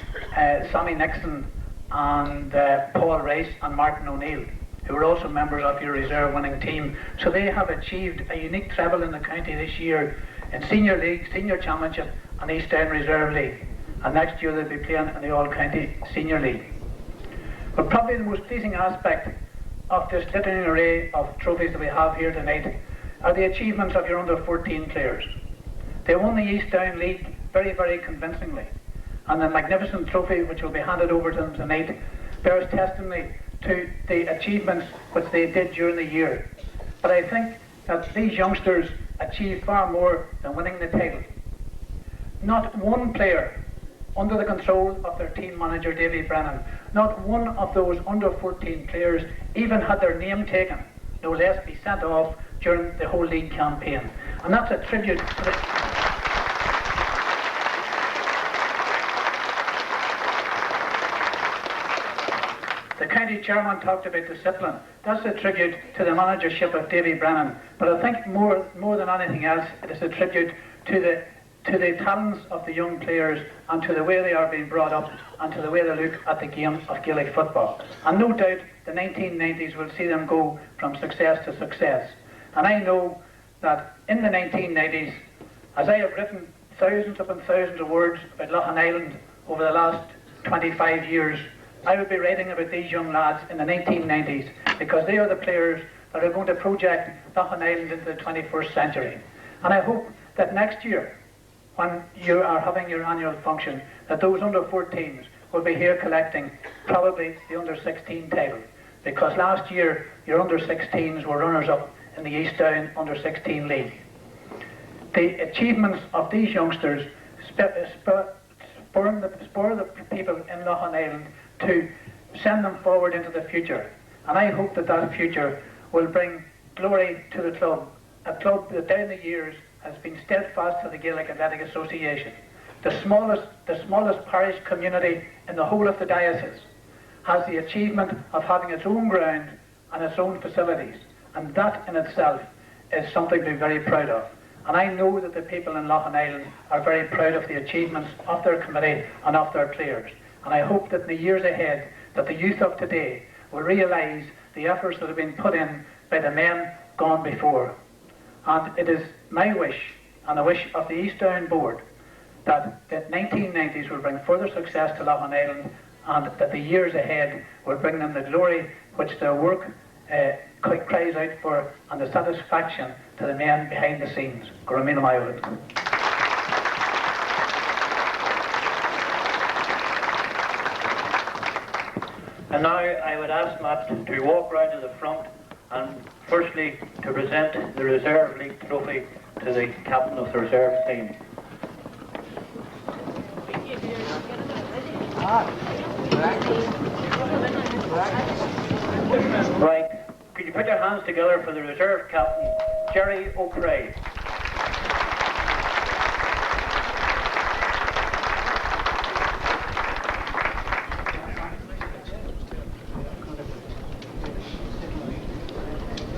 Sammy Nixon and Paul Rice and Martin O'Neill, who were also members of your reserve winning team. So they have achieved a unique treble in the county this year in Senior League, Senior Championship and East Down Reserve League. And next year they'll be playing in the All-County Senior League. But probably the most pleasing aspect of this glittering array of trophies that we have here tonight are the achievements of your under-14 players. They won the East Down League very, very convincingly, and the magnificent trophy which will be handed over to them tonight bears testimony to the achievements which they did during the year. But I think that these youngsters achieved far more than winning the title. not one player under the control of their team manager Davy Brennan, not one of those under 14 players even had their name taken, no less be sent off during the whole league campaign. And that's a tribute to the county chairman talked about discipline. That's a tribute to the managership of Davy Brennan. But I think more than anything else, it is a tribute to the talents of the young players and to the way they are being brought up and to the way they look at the game of Gaelic football. And no doubt the 1990s will see them go from success to success. And I know that in the 1990s, as I have written thousands upon thousands of words about Loughinisland over the last 25 years, I would be writing about these young lads in the 1990s because they are the players that are going to project Loughinisland into the 21st century. And I hope that next year, when you are having your annual function, that those under 14s will be here collecting probably the under 16 title. Because last year, your under 16s were runners-up in the East Down under 16 league. The achievements of these youngsters spur the people in Loughinisland to send them forward into the future. And I hope that that future will bring glory to the club, a club that down the years has been steadfast to the Gaelic Athletic Association. The smallest parish community in the whole of the diocese has the achievement of having its own ground and its own facilities. And that in itself is something to be very proud of. And I know that the people in Loughinisland are very proud of the achievements of their committee and of their players. And I hope that in the years ahead, that the youth of today will realise the efforts that have been put in by the men gone before. And it is my wish, and the wish of the East Down Board, that the 1990s will bring further success to Loughinisland, and that the years ahead will bring them the glory which their work cries out for, and the satisfaction to the men behind the scenes. Goramina Maiolid. And now I would ask Matt to walk round to the front and firstly to present the Reserve League trophy to the captain of the reserve team. Right, could you put your hands together for the reserve captain, Jerry O'Cray.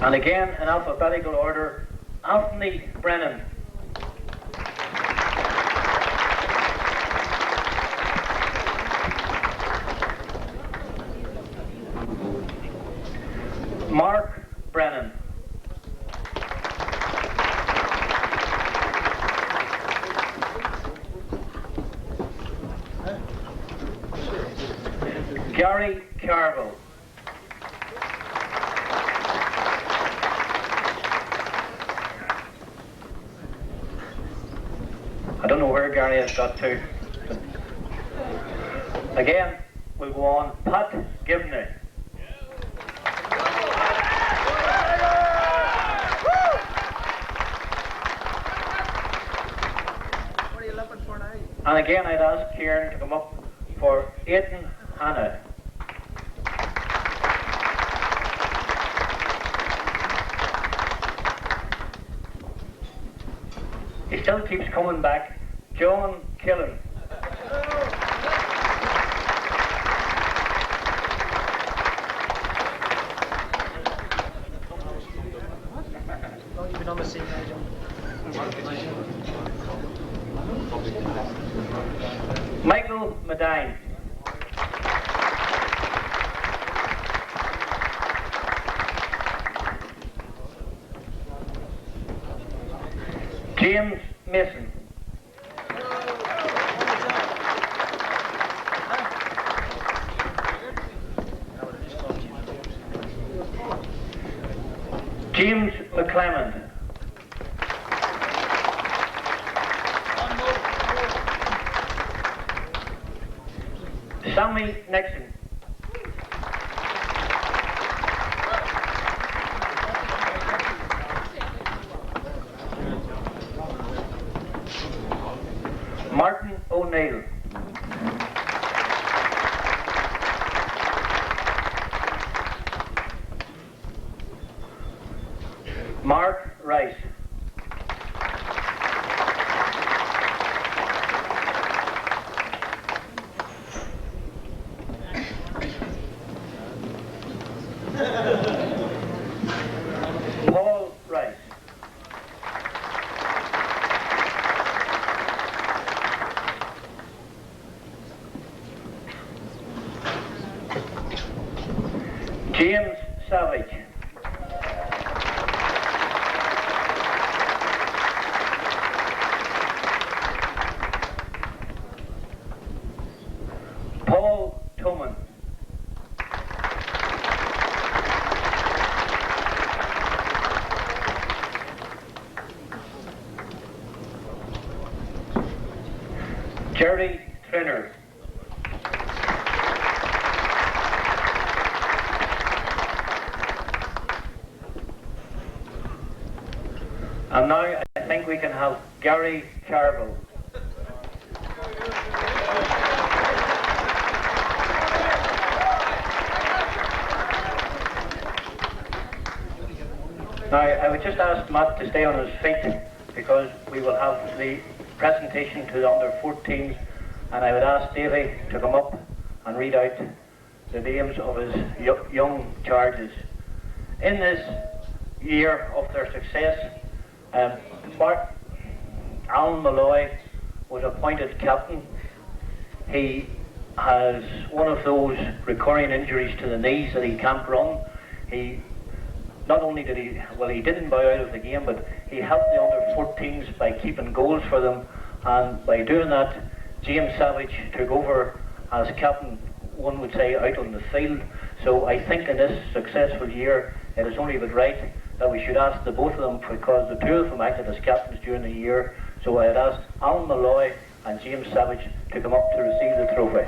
And again, in alphabetical order, Anthony Brennan. Mark Brennan. Gary Carville. I don't know where Gary has got to. Again, we'll go on. Pat Gibney. And again, I'd ask Kieran to come up for Aidan Hanna. He still keeps coming back. John Killen. Michael Medine. James Mason. James McClelland. Sammy Nixon. O'Neill. Mark Rice. Paul Rice. James Savage. Paul Toman. Jerry Trenner. And now I think we can have Gary Carville. Now I would just ask Matt to stay on his feet because we will have the presentation to the under-14s, and I would ask Davy to come up and read out the names of his young charges. In this year of their success, Alan Malloy was appointed captain. He has one of those recurring injuries to the knees that he can't run. Not only did he didn't bow out of the game, but he helped the under-14s by keeping goals for them, and by doing that, James Savage took over as captain, one would say, out on the field. So I think in this successful year, it is only but right that we should ask the both of them, because the two of them acted as captains during the year. So I had asked Alan Malloy and James Savage to come up to receive the trophy.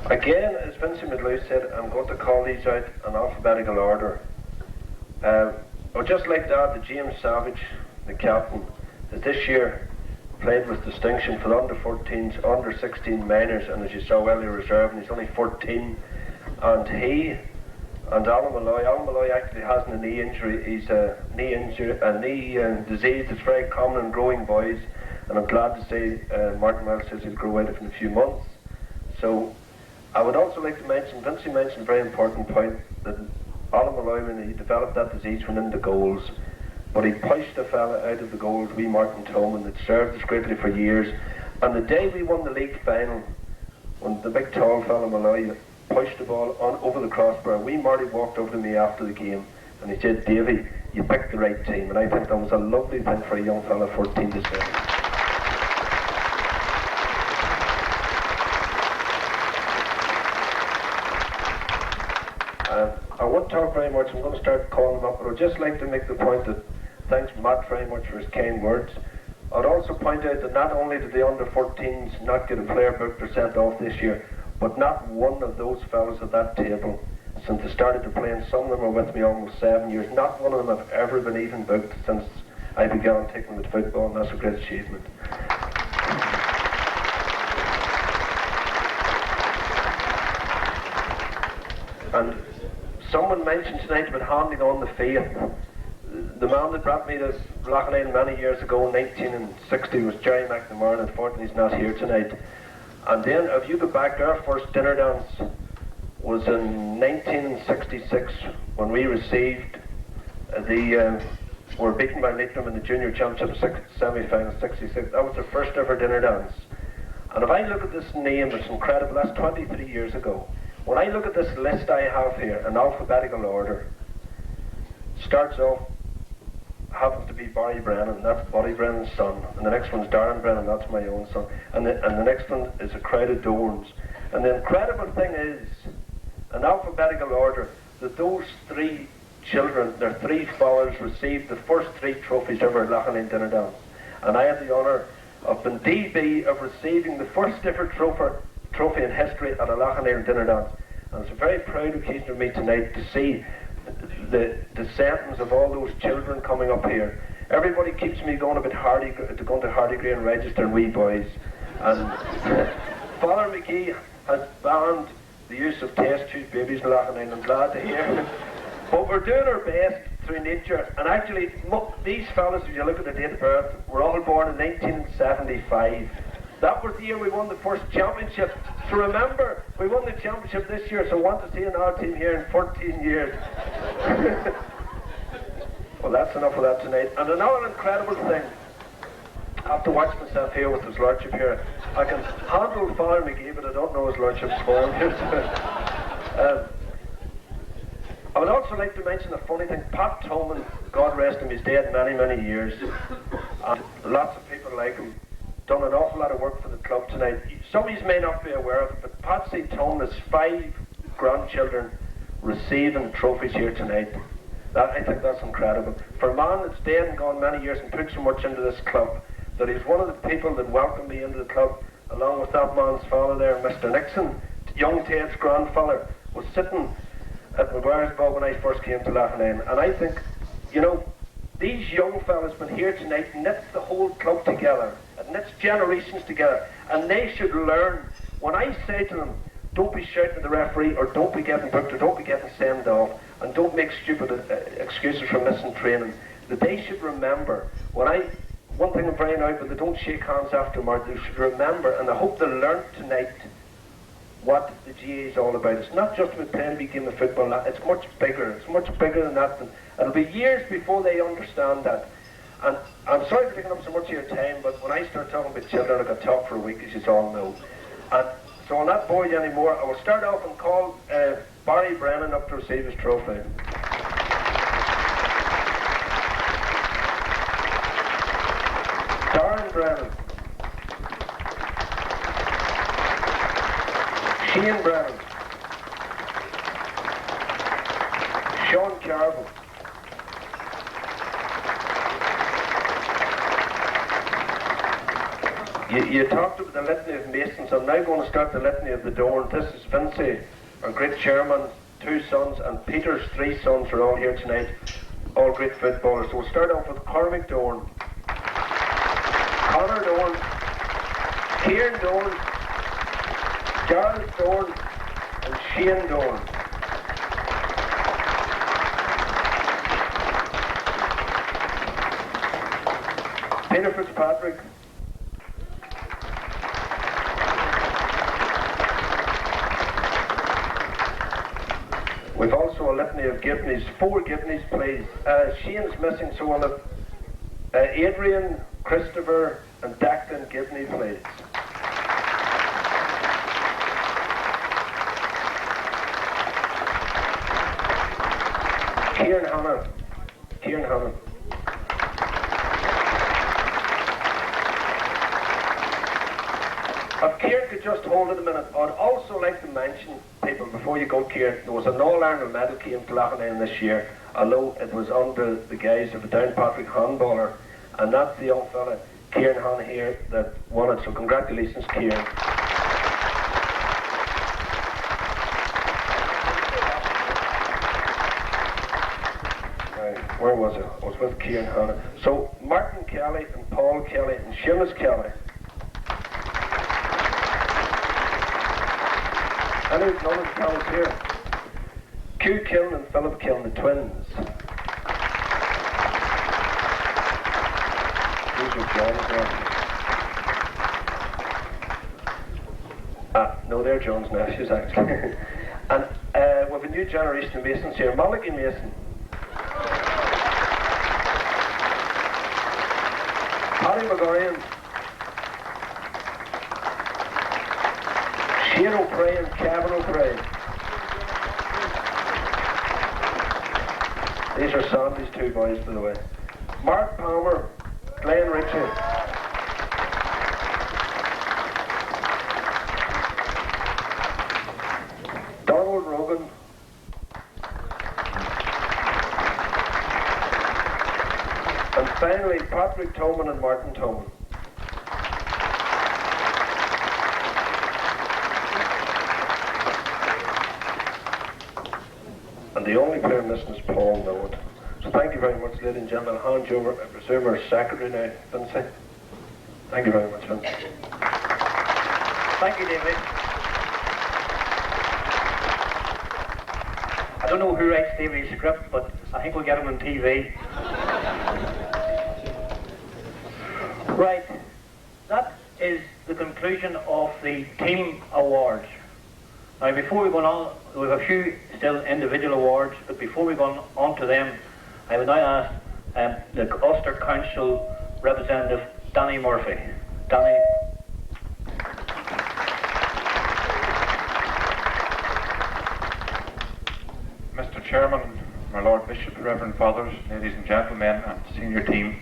Again, as Vincent McLeod said, I'm going to call these out in alphabetical order. I would just like to add that James Savage, the captain, that this year played with distinction for the under-14s, under-16 minors, and as you saw earlier, reserve, and he's only 14. And he and Alan Malloy actually has a knee injury. He's a knee disease that's very common in growing boys, and I'm glad to say Martin Wells says he'll grow out of it in a few months. So I would also like to mention, Vincey mentioned a very important point, that Alan Malloy, when he developed that disease, went into goals, but he pushed a fella out of the goals, wee Martin Toman, that served us greatly for years. And the day we won the league final, when the big tall fella Malloy pushed the ball on over the crossbar, wee Marty walked over to me after the game and he said, "Davy, you picked the right team." And I think that was a lovely thing for a young fella 14 to say. I won't talk very much, I'm going to start calling them up, but I'd just like to make the point that thanks Matt very much for his kind words. I'd also point out that not only did the under-14s not get a player booked or sent off this year, but not one of those fellas at that table, since they started to play, and some of them are with me almost 7 years, not one of them have ever been even booked since I began taking with football, and that's a great achievement. And someone mentioned tonight about handing on the faith. The man that brought me to Loughinisland many years ago, 1960, was Jerry McNamara, and unfortunately he's not here tonight. And then, if you go back, our first dinner dance was in 1966, when we received were beaten by Leitrim in the Junior Championship semi-final 66. That was their first ever dinner dance. And if I look at this name, it's incredible, that's 23 years ago. When I look at this list I have here in alphabetical order, starts off happens to be Barry Brennan, that's Buddy Brennan's son, and the next one's Darren Brennan, that's my own son, and the next one is a crowd of Dorns. And the incredible thing is, in alphabetical order, that those 3 children, their 3 fathers, received the first 3 trophies ever at Loughinisland dinner dance. And I had the honour of being DB of receiving the first ever trophy in history at a Loughinisland dinner dance. And it's a very proud occasion for me tonight to see the descendants of all those children coming up here. Everybody keeps me going a bit hardy to go to Hardy Green Register and wee boys. And Father McGee has banned the use of test tube babies in Loughinisland. I'm glad to hear. But we're doing our best through nature. And actually, these fellas, if you look at the date of birth, were all born in 1975. That was the year we won the first championship. So remember, we won the championship this year, so I want to see another team here in 14 years. Well, that's enough of that tonight. And another incredible thing, I have to watch myself here with his lordship here. I can handle Father McGee, but I don't know his lordship's form. I would also like to mention a funny thing. Pat Tolman, God rest him, he's dead many, many years. And lots of people like him. Done an awful lot of work for the club tonight. Some of you may not be aware of it, but Patsy Tolman has 5 grandchildren receiving trophies here tonight. I think that's incredible. For a man that's dead and gone many years and put so much into this club, that he's one of the people that welcomed me into the club, along with that man's father there, Mr. Nixon. Young Ted's grandfather was sitting at McGuire's Bog when I first came to Loughinisland. And I think, you know, these young fellas been here tonight, knit the whole club together, it knits generations together, and they should learn. When I say to them, don't be shouting at the referee, or don't be getting booked, or don't be getting sent off, and don't make stupid excuses for missing training, that they should remember, one thing I'm very annoyed, but they don't shake hands after mark, they should remember, and I hope they learn tonight what the GAA is all about. It's not just about playing a big game of football, it's much bigger. It's much bigger than that. And it'll be years before they understand that. And I'm sorry for taking up so much of your time, but when I start talking about children, I could talk for a week, as you all know. And so I'll not bore you anymore. I will start off and call Barry Brennan up to receive his trophy. Darren Brennan. Shane Brennan, Sean Carvin, you talked about the litany of Masons. I'm now going to start the litany of the Dorn. This is Vincy, our great chairman, 2 sons, and Peter's 3 sons are all here tonight, all great footballers. So we'll start off with Cormac Dorn, Conor Dorn, Kieran Dorn, Charles Dorn and Shane Dorn. Peter Fitzpatrick. We've also a litany of Gibneys, 4 Gibneys please. Shane's missing, so on Adrian, Christopher and Declan Gibney please. Kieran Hanna. If Kieran could just hold it a minute, I'd also like to mention, people, before you go, Kieran, there was an All-Ireland medal came to Loughinisland this year, although it was under the guise of a Downpatrick handballer, and that's the young fella, Kieran Hanna here, that won it, so congratulations, Kieran. Where was it? I was with Kieran Hanna. So Martin Kelly and Paul Kelly and Seamus Kelly. Any of the Kellys here? Q Kiln and Philip Kiln, the twins. These are John's nephews. No, they're John's nephews actually. And we have a new generation of Masons here. Malachi Mason. Paddy McGorian, Shane O'Prey and Kevin O'Prey. These are Sandy's 2 boys, by the way. Mark Palmer, Glenn Ritchie. Donald Rogan. And finally, Patrick Toman and Martin Toman. And the only player missing is Paul Millwood. So thank you very much, ladies and gentlemen. I'll hand you over, I presume, our secretary now, Vince. Thank you very much, Vince. Thank you, David. I don't know who writes David's script, but I think we'll get him on TV. Right, that is the conclusion of the team awards. Now, before we go on, we have a few still individual awards, but before we go on to them, I would now ask the Ulster Council representative, Danny Murphy. Danny. Mr. Chairman, my Lord Bishop, Reverend Fathers, ladies and gentlemen, and senior team,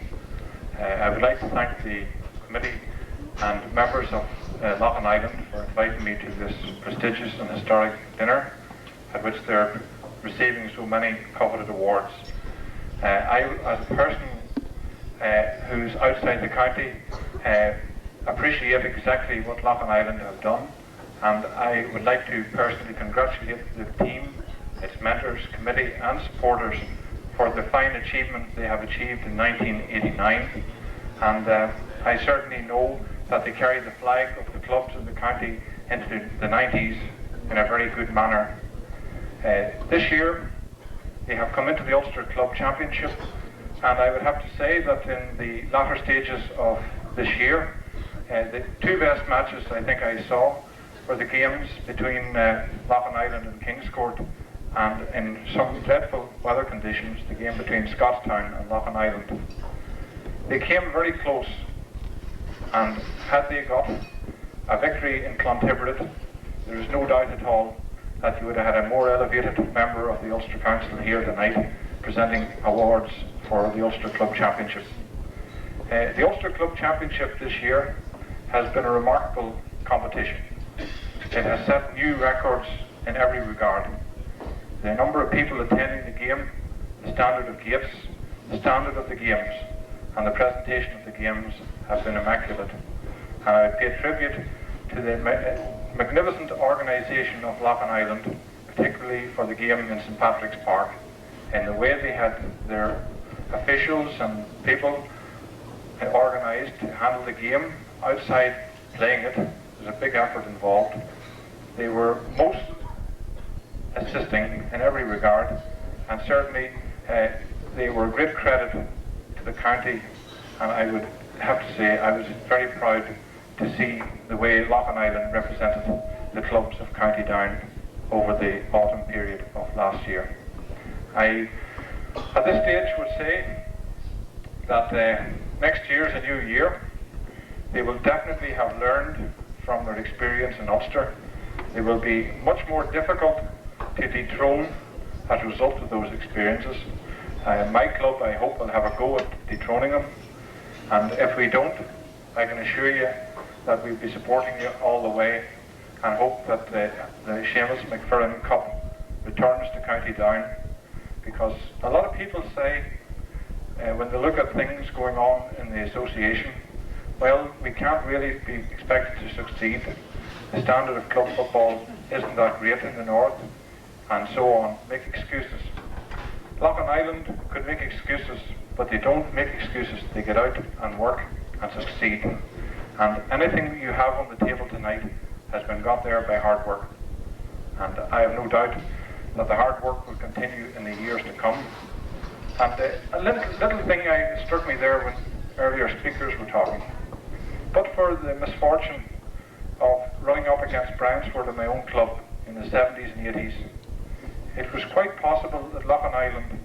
I would like to thank the committee and members of Loughinisland for inviting me to this prestigious and historic dinner at which they're receiving so many coveted awards. I, as a person who's outside the county, appreciate exactly what Loughinisland have done, and I would like to personally congratulate the team, its mentors, committee and supporters for the fine achievements they have achieved in 1989, and I certainly know that they carried the flag of the clubs in the county into the 90s in a very good manner. This year they have come into the Ulster Club Championship, and I would have to say that in the latter stages of this year, the two best matches I think I saw were the games between Loughinisland and Kingscourt, and in some dreadful weather conditions, the game between Scottstown and Loughinisland. They came very close, and had they got a victory in Clontiberit, there is no doubt at all that you would have had a more elevated member of the Ulster Council here tonight presenting awards for the Ulster Club Championship. The Ulster Club Championship this year has been a remarkable competition. It has set new records in every regard. The number of people attending the game, the standard of gates, the standard of the games, and the presentation of the games have been immaculate. And I pay tribute to the magnificent organisation of Loughinisland, particularly for the game in St Patrick's Park, in the way they had their officials and people organised to handle the game outside playing it. There's a big effort involved. They were most assisting in every regard, and certainly they were a great credit to the county, and I would have to say I was very proud to see the way Loughinisland represented the clubs of County Down over the autumn period of last year. I, at this stage, would say that next year is a new year. They will definitely have learned from their experience in Ulster. They will be much more difficult to dethrone as a result of those experiences. My club, I hope, will have a go at dethroning them, and if we don't, I can assure you that we'll be supporting you all the way, and hope that the Seamus McFerrin Cup returns to County Down, because a lot of people say, when they look at things going on in the association, well, we can't really be expected to succeed. The standard of club football isn't that great in the north, and so on. Make excuses. Loughinisland could make excuses, but they don't make excuses. They get out and work and succeed. And anything you have on the table tonight has been got there by hard work. And I have no doubt that the hard work will continue in the years to come. And a little thing struck me there when earlier speakers were talking. But for the misfortune of running up against Bryansford in my own club in the 70s and 80s, it was quite possible that Loughinisland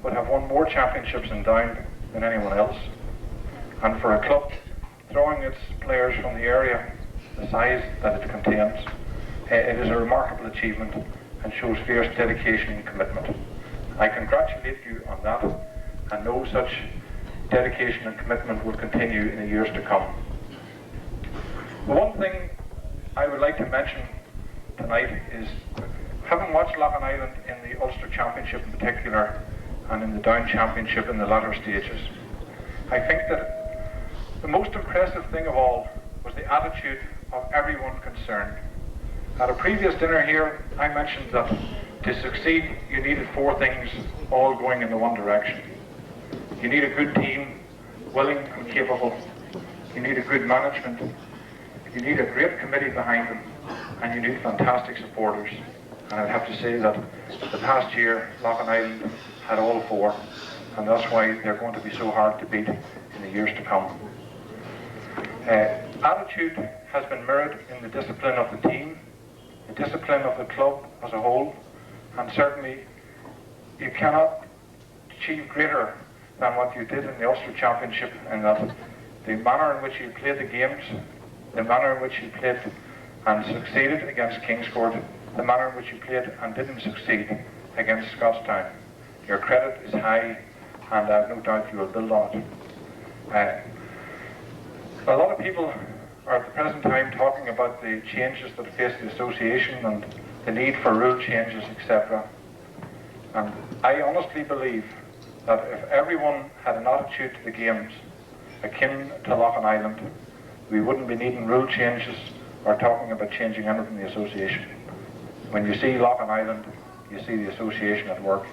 would have won more championships in Down than anyone else. And for a club throwing its players from the area, the size that it contains, it is a remarkable achievement and shows fierce dedication and commitment. I congratulate you on that, and no such dedication and commitment will continue in the years to come. The one thing I would like to mention tonight is, having watched Loughinisland in the Ulster Championship in particular, and in the Down Championship in the latter stages, I think that the most impressive thing of all was the attitude of everyone concerned. At a previous dinner here, I mentioned that to succeed, you needed 4 things, all going in the one direction. You need a good team, willing and capable. You need a good management. You need a great committee behind them, and you need fantastic supporters. And I'd have to say that the past year, Loughinisland had all 4, and that's why they're going to be so hard to beat in the years to come. Attitude has been mirrored in the discipline of the team, the discipline of the club as a whole, and certainly you cannot achieve greater than what you did in the Ulster Championship, in that the manner in which you played the games, the manner in which you played and succeeded against Kingscourt, the manner in which you played and didn't succeed against Scottstown. Your credit is high, and I have no doubt you will build on it. A lot of people are at the present time talking about the changes that face the association and the need for rule changes, etc. And I honestly believe that if everyone had an attitude to the games akin to Loughinisland, we wouldn't be needing rule changes or talking about changing anything in the association. When you see Loughinisland, you see the association at work,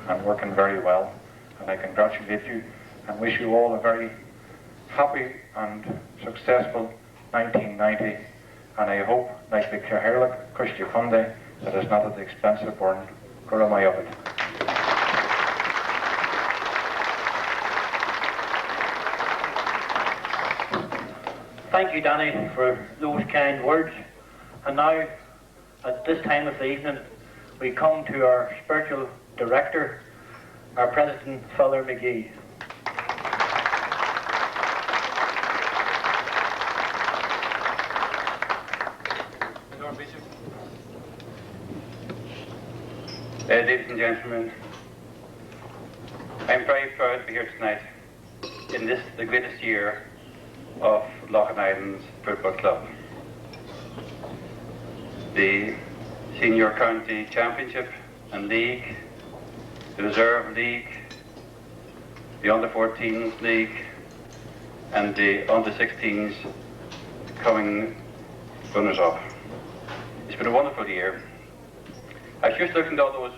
and working very well. And I congratulate you and wish you all a very happy and successful 1990. And I hope, like the Caherlic Christy Funde, that it's not at the expense of Burn. Gura of it. Thank you, Danny, for those kind words. And now, at this time of the evening, we come to our spiritual director, our President, Father McGee. Lord Bishop. Ladies and gentlemen, I'm very proud to be here tonight in this, the greatest year of Loughinisland's Football Club. The Senior County Championship and League, the Reserve League, the Under-14s League, and the Under-16s coming runners-up. It's been a wonderful year. I was just looking at all those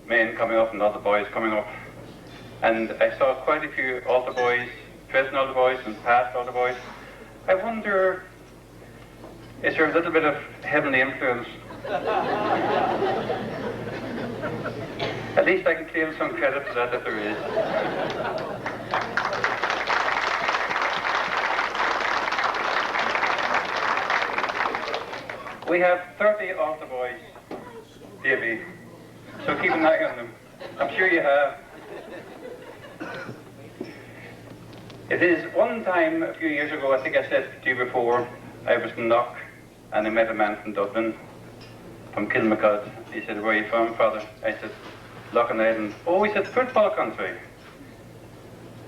men coming up and all the boys coming up, and I saw quite a few altar boys, present altar boys and past altar boys. I wonder, is there a little bit of heavenly influence? At least I can claim some credit for that if there is. We have 30 altar boys, Davy, so keep an eye on them. I'm sure you have. It is one time a few years ago, I think I said to you before, I was in Knock and I met a man from Dublin, from Kilmacud. He said, "Where are you from, Father?" I said, "Loughinisland." "Oh," he said, "football country."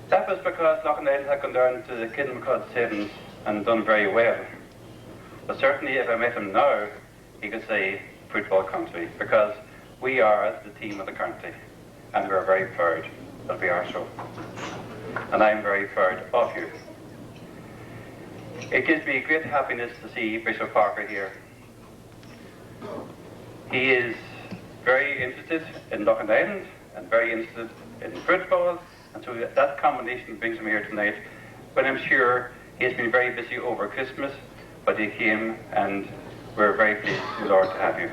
That was because Loughinisland had gone down to the Kilmacud Sevens and done very well. But certainly if I met him now, he could say football country, because we are the team of the county, and we're very proud that we are so. And I'm very proud of you. It gives me great happiness to see Bishop Parker here. He is very interested in Loughinisland and very interested in football, and so that combination brings him here tonight. But I'm sure he has been very busy over Christmas, but he came, and we're very pleased, Lord, to have you.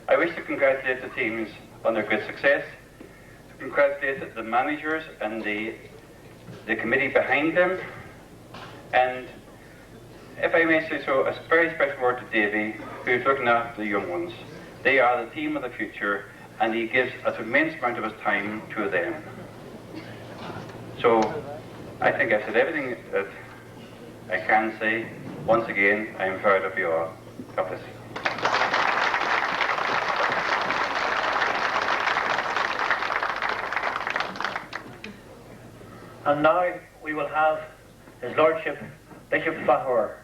I wish to congratulate the teams on their great success, to congratulate the managers and the committee behind them, and if I may say so, a very special word to Davy, who's looking after the young ones. They are the team of the future, and he gives an immense amount of his time to them. So, I think I've said everything that I can say. Once again, I am proud of you all. God bless you. And now we will have His Lordship, Bishop Fahor.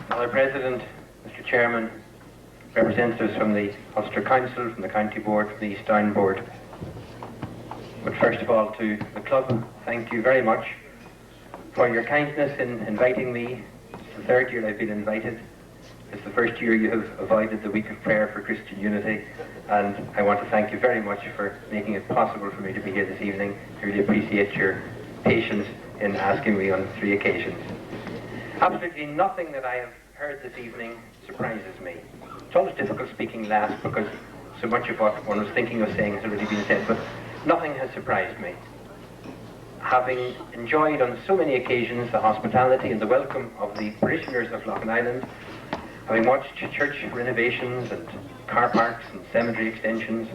Mr. President, Mr. Chairman, representatives from the Ulster Council, from the County Board, from the East Down Board. But first of all, to the club, thank you very much for your kindness in inviting me. It's the third year I've been invited. It's the first year you have avoided the week of prayer for Christian unity, and I want to thank you very much for making it possible for me to be here this evening. I really appreciate your patience in asking me on 3 occasions. Absolutely nothing that I have heard this evening surprises me. It's always difficult speaking last because so much of what one was thinking of saying has already been said, but nothing has surprised me. Having enjoyed on so many occasions the hospitality and the welcome of the parishioners of Loughinisland, having watched church renovations and car parks and cemetery extensions,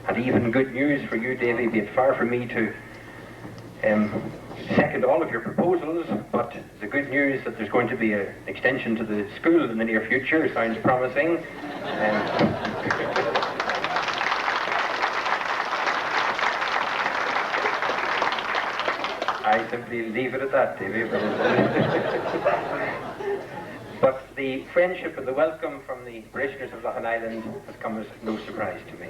and even good news for you, Davy, be it far from me to second all of your proposals, but the good news that there's going to be an extension to the school in the near future sounds promising. I simply leave it at that, Davy. But the friendship and the welcome from the parishioners of Loughinisland has come as no surprise to me.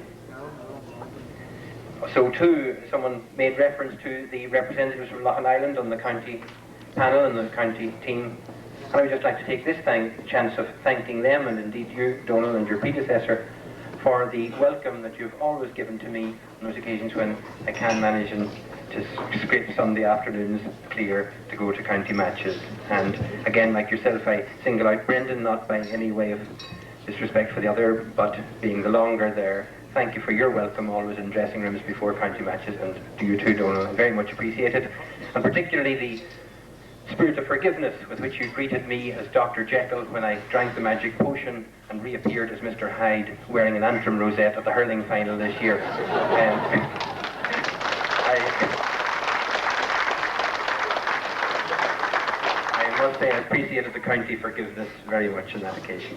So too, someone made reference to the representatives from Loughinisland on the county panel and the county team. And I would just like to take this chance of thanking them, and indeed you, Donal, and your predecessor, for the welcome that you've always given to me on those occasions when I can manage to scrape Sunday afternoons clear to go to county matches. And again, like yourself, I single out Brendan, not by any way of disrespect for the other, but being the longer there. Thank you for your welcome always in dressing rooms before county matches, and to you too, Donal, very much appreciated. And particularly the spirit of forgiveness with which you greeted me as Dr. Jekyll when I drank the magic potion and reappeared as Mr. Hyde wearing an Antrim rosette at the hurling final this year. I must say I appreciated the county forgiveness very much on that occasion.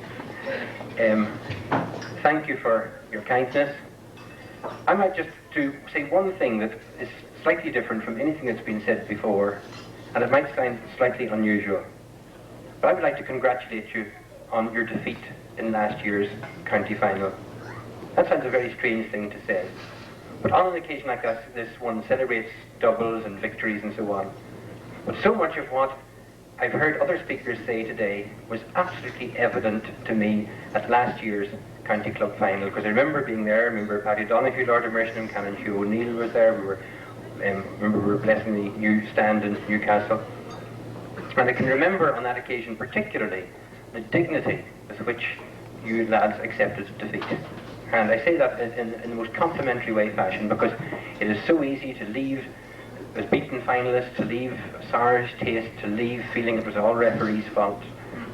Thank you for your kindness. I might just to say one thing that is slightly different from anything that's been said before, and it might sound slightly unusual. But I would like to congratulate you on your defeat in last year's county final. That sounds a very strange thing to say. But on an occasion like this one celebrates doubles and victories and so on. But so much of what I've heard other speakers say today was absolutely evident to me at last year's county club final, because I remember being there. I remember Paddy Donoghue, Lord of Mersham, and Canon Hugh O'Neill was there. Remember we were blessing the new stand in Newcastle. And I can remember on that occasion particularly the dignity with which you lads accepted defeat. And I say that in the most complimentary way fashion, because it is so easy to leave as beaten finalists, to leave a sour taste, to leave feeling it was all referees' fault.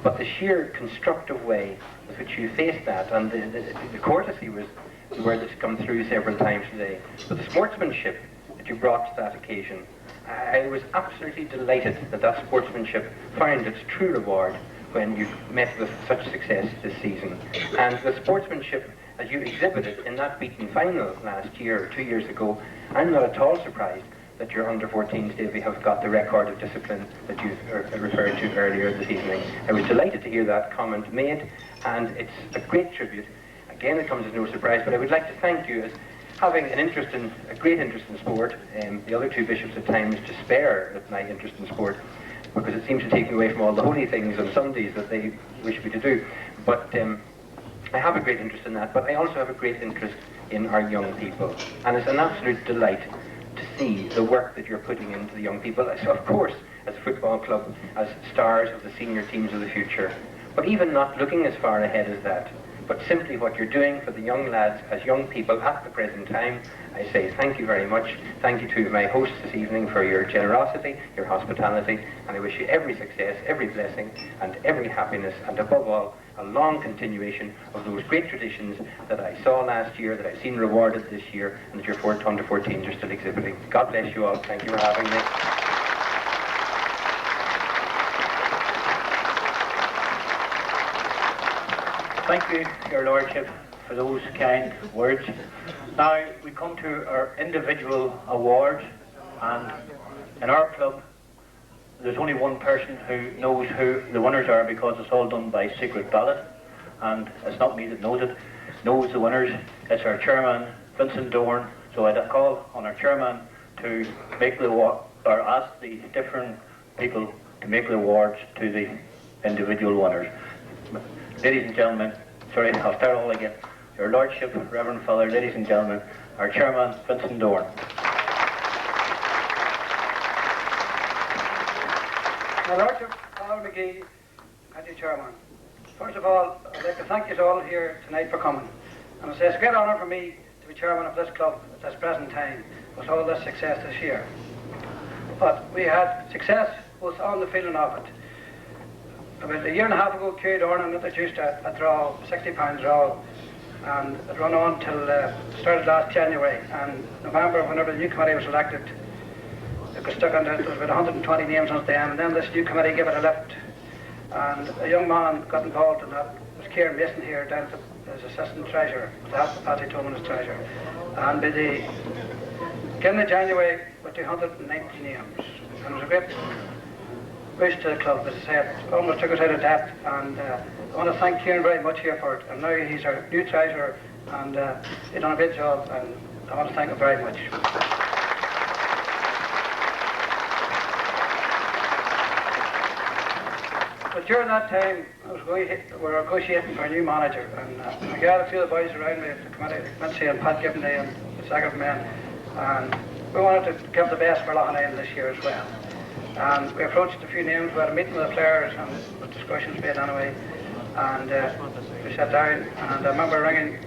But the sheer constructive way with which you faced that, and the courtesy was the word that's come through several times today, but the sportsmanship that you brought to that occasion, I was absolutely delighted that that sportsmanship found its true reward when you met with such success this season. And the sportsmanship as you exhibited in that beaten final last year or 2 years ago, I'm not at all surprised that your under-14s, Davy, have got the record of discipline that you referred to earlier this evening. I was delighted to hear that comment made, and it's a great tribute. Again, it comes as no surprise, but I would like to thank you as having a great interest in sport. The other two bishops at times despair at my interest in sport, because it seems to take me away from all the holy things on Sundays that they wish me to do. But I have a great interest in that, but I also have a great interest in our young people. And it's an absolute delight to see the work that you're putting into the young people. So of course, as a football club, as stars of the senior teams of the future. But even not looking as far ahead as that, but simply what you're doing for the young lads as young people at the present time, I say thank you very much. Thank you to my hosts this evening for your generosity, your hospitality, and I wish you every success, every blessing, and every happiness, and above all, a long continuation of those great traditions that I saw last year, that I've seen rewarded this year, and that your under 14s are still exhibiting. God bless you all. Thank you for having me. Thank you, Your Lordship, for those kind words. Now we come to our individual awards, and in our club there's only one person who knows who the winners are because it's all done by secret ballot, and it's not me that knows it. Knows the winners. It's our chairman, Vincent Dorn. So I'd call on our chairman to make the award, or ask the different people to make the awards to the individual winners. Ladies and gentlemen, sorry, I'll start all again. Your Lordship, Reverend Father, ladies and gentlemen, our chairman, Vincent Dorn. My Lordship, Father McGee, and the chairman. First of all, I'd like to thank you all here tonight for coming. And I say it's a great honour for me to be chairman of this club at this present time with all this success this year. But we had success both on the field and off it. About a year and a half ago, Kerry Dornan introduced a draw, £60 draw, and it ran on till started last January. And November, whenever the new committee was elected, it got stuck on it. There was about 120 names on the end, and then this new committee gave it a lift. And a young man got involved in that. It was Kieran Mason here, down as assistant treasurer, to help Patsy Tolman as treasurer. And by the beginning of January, with 290 names. And it was a great boost to the club. As I said, it almost took us out of debt. And I want to thank Kieran very much here for it. And now he's our new treasurer, and he's done a great job, and I want to thank him very much. But during that time, we were negotiating for a new manager, and I got a few of the boys around me at the committee, Quincy and Pat Gibney and the second men, and we wanted to give the best for Loughinisland this year as well. And we approached a few names. We had a meeting with the players, and the discussions made anyway, and we sat down, and I remember ringing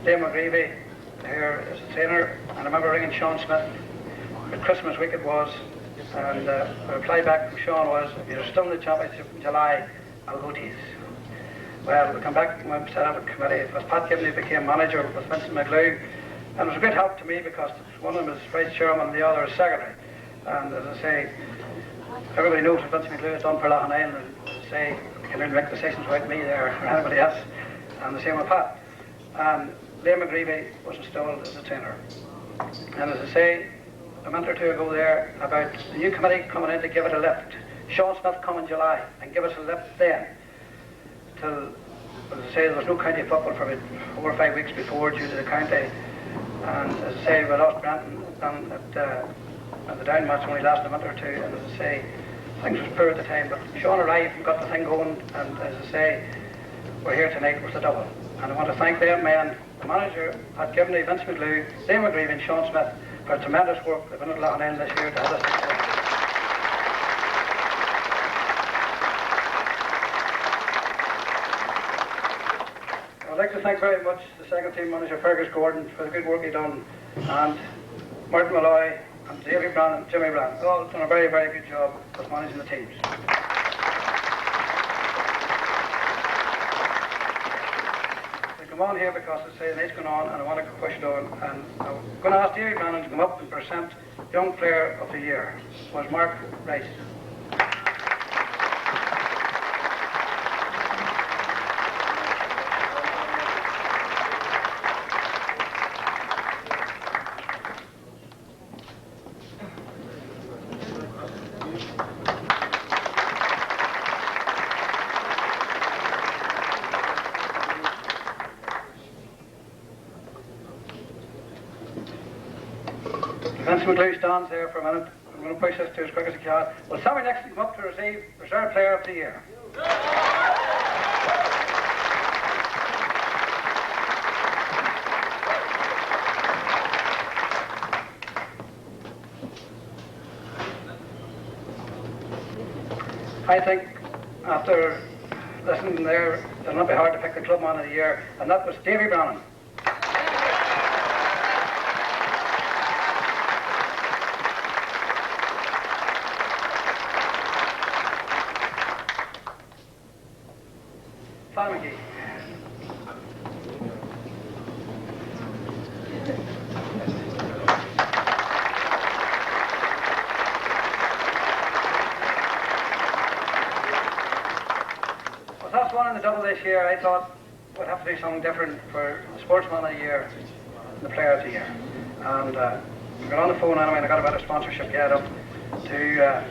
Liam McGreevy here as a trainer, and I remember ringing Sean Smith. At Christmas week it was. And the reply back from Sean was, if you're still in the championship in July, I'll go to you. Well, we come back and we set up a committee. It was Pat Gibney who became manager with Vincent McLeod. And it was a great help to me because one of them is vice chairman and the other is secretary. And as I say, everybody knows what Vincent McLeod has done for Loughinisland, and say, you can only make decisions about me there or anybody else. And the same with Pat. And Liam McGreevy was installed as a trainer. And as I say, a month or two ago there about the new committee coming in to give it a lift. Sean Smith come in July and give us a lift then. Till, as I say, there was no county football for about 4 or 5 weeks before due to the county. And as I say, we lost Brenton at the down match only lasted a month or two. And as I say, things was poor at the time. But Sean arrived and got the thing going. And as I say, we're here tonight with the double. And I want to thank them men, the manager, Pat Gibney, Vince McLeod, Liam McGreevy and Sean Smith, for tremendous work they've done at Loughinisland this year to have us success. I'd like to thank very much the second team manager Fergus Gordon for the good work he done, and Martin Malloy and Davy Brown and Jimmy Brown. They've all done a very, very good job of managing the teams. Come on here because I say the night's going on and I want to push it on, and I'm going to ask Davy Brannan to come up and present Young Player of the Year. Was Mark Rice. Vincent McLeod stands there for a minute. I'm going to push this to as quick as I can. Will Sammy Nixon come up to receive Reserve Player of the Year? I think after listening there, it'll not be hard to pick the Club Man of the Year, and that was Davy Brannan. This year I thought we'll have to do something different for the Sportsman of the Year, the Player of the Year. And we got on the phone anyway, and I got a bit of sponsorship get up to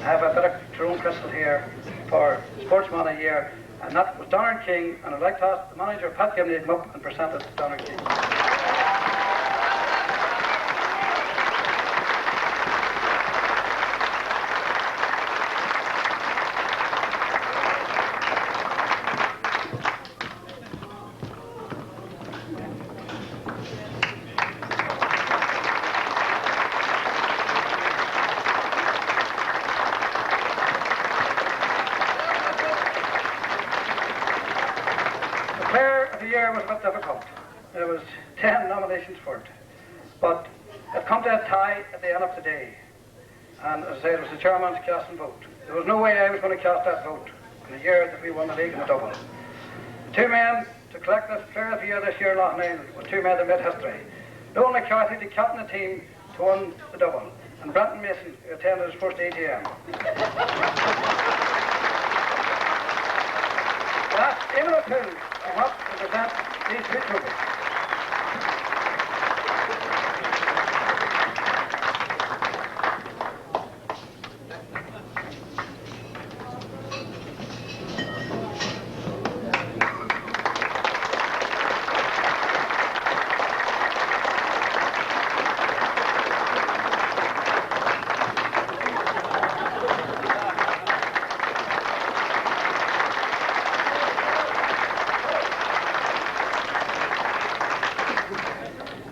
have a bit of Tyrone Crystal here for Sportsman of the Year, and that was Donald King, and I'd like to ask the manager, Pat Gimley, to come up and present it to Donald King. Was a bit difficult. There was 10 nominations for it, but it come to a tie at the end of the day, and as I said, it was the chairman's cast and vote. There was no way I was going to cast that vote in the year that we won the league in the double. Two men to collect this Player of the Year this year in Loughinisland were two men that made history. Noel McCarthy, the captain of the team, to win the double, and Brenton Mason, who attended his first AGM. Eamon O'Toole came up to present these two trophies.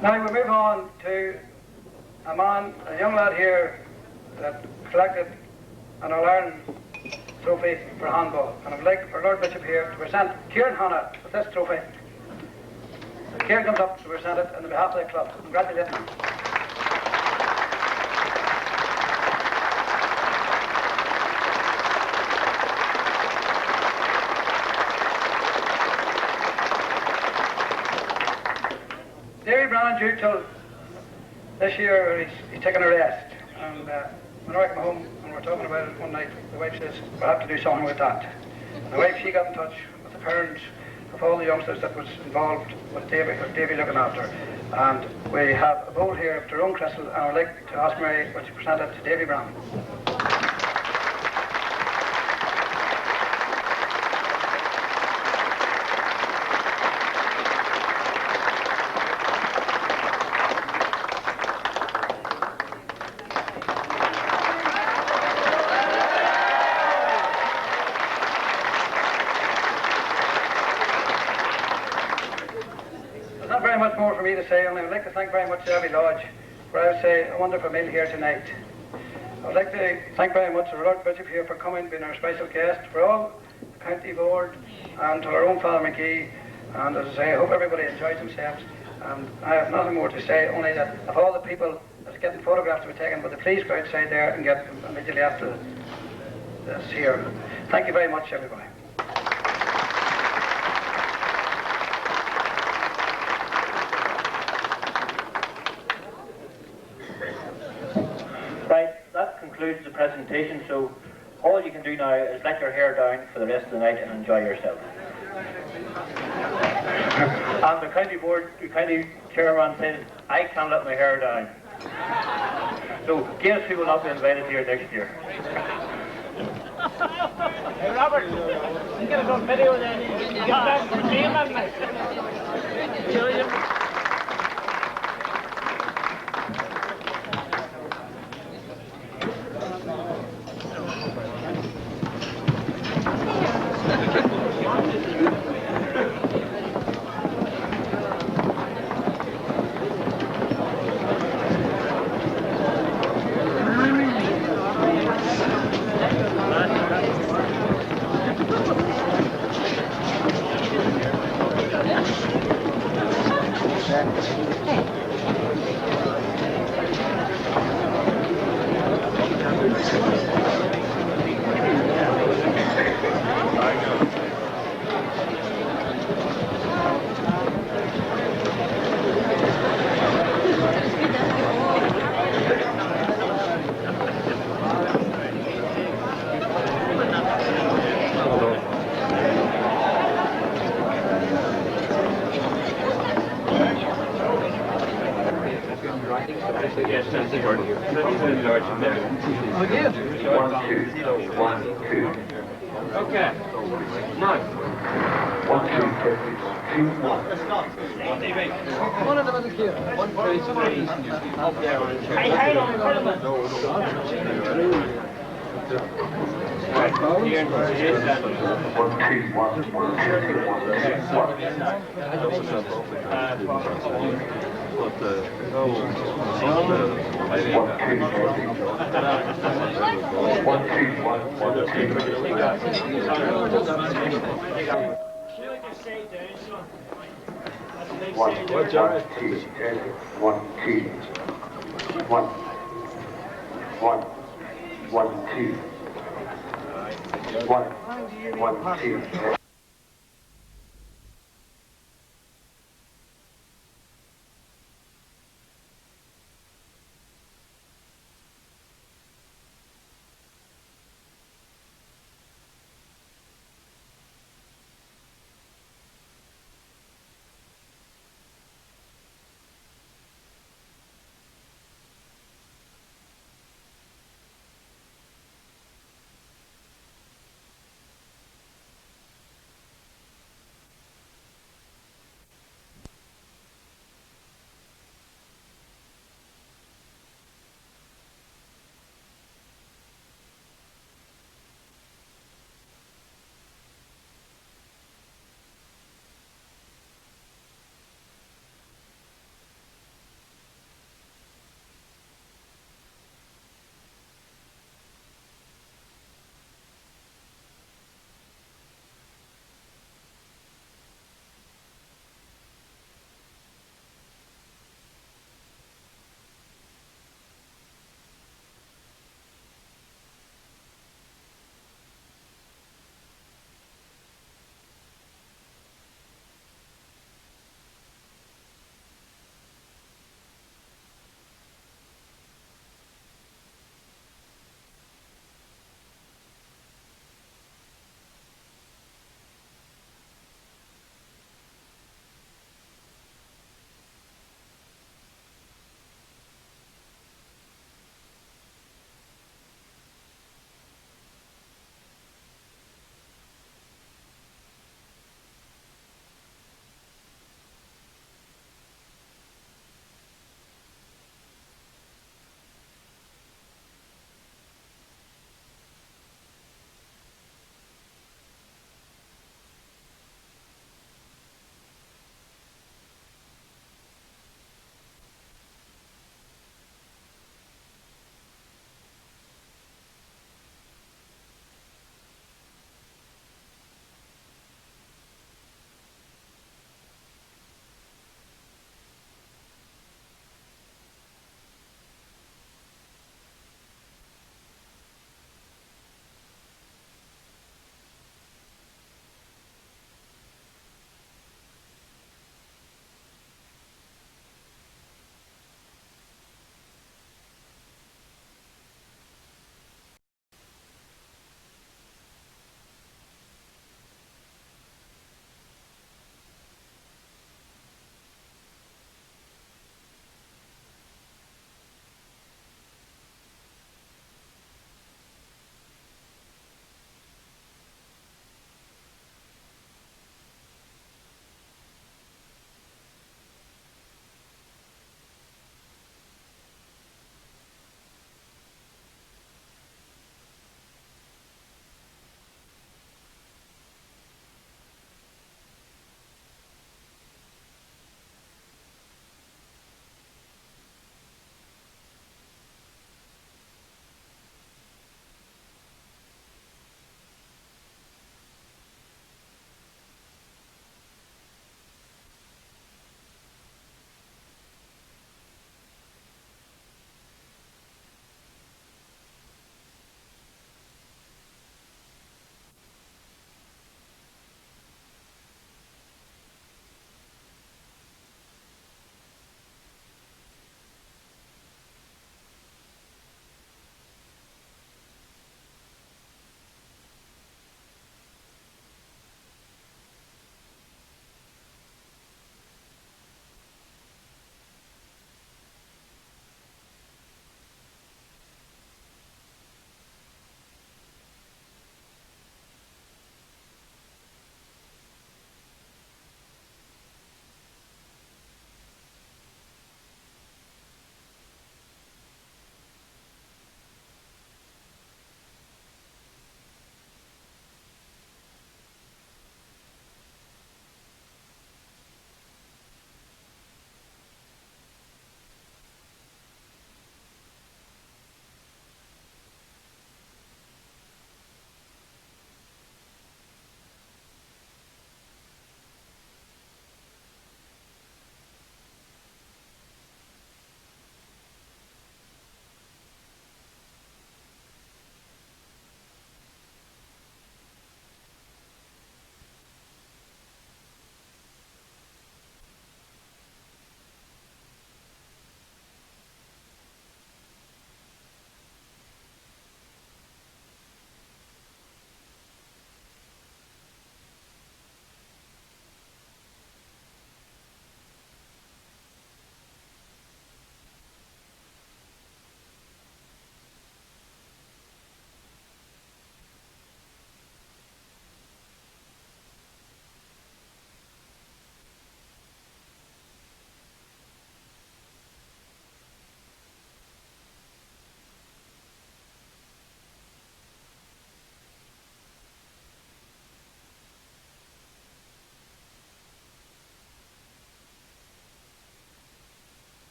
Now we move on to a young lad here that collected an All-Ireland trophy for handball, and I'd like for Lord Bishop here to present Kieran Hanna with this trophy. Kieran comes up to present it on behalf of the club. Congratulations. Davy Brannan due till this year he's taking a rest, and when I come home and we're talking about it one night, the wife says we'll have to do something with that. And the wife, she got in touch with the parents of all the youngsters that was involved with Davy looking after, and we have a bowl here of Tyrone Crystal, and I'd like to ask Mary will she present it to Davy Brannan. Not very much more for me to say, only I would like to thank very much Abbey Lodge for, I would say, a wonderful meal here tonight. I would like to thank very much the Lord Bishop here for coming, being our special guest, for all the county board, and to our own Father McGee, and as I say, I hope everybody enjoys themselves. And I have nothing more to say, only that of all the people that's getting photographs to be taken, but please go outside there and get them immediately after this here. Thank you very much, everybody. Right, that concludes the presentation, so all you can do now is let your hair down for the rest of the night and enjoy yourself. And the county chairman said, I can't let my hair down. So guess who will not be invited here next year? Hey Robert, you get a good video then. You get back to the game that night. Okay. Now. 1, 2, 2, 1. One of them is here. 1, 2, 3. Up there. Hang on, in front of them. Right, here and here. 1, 2, 1, 1, 2, 1.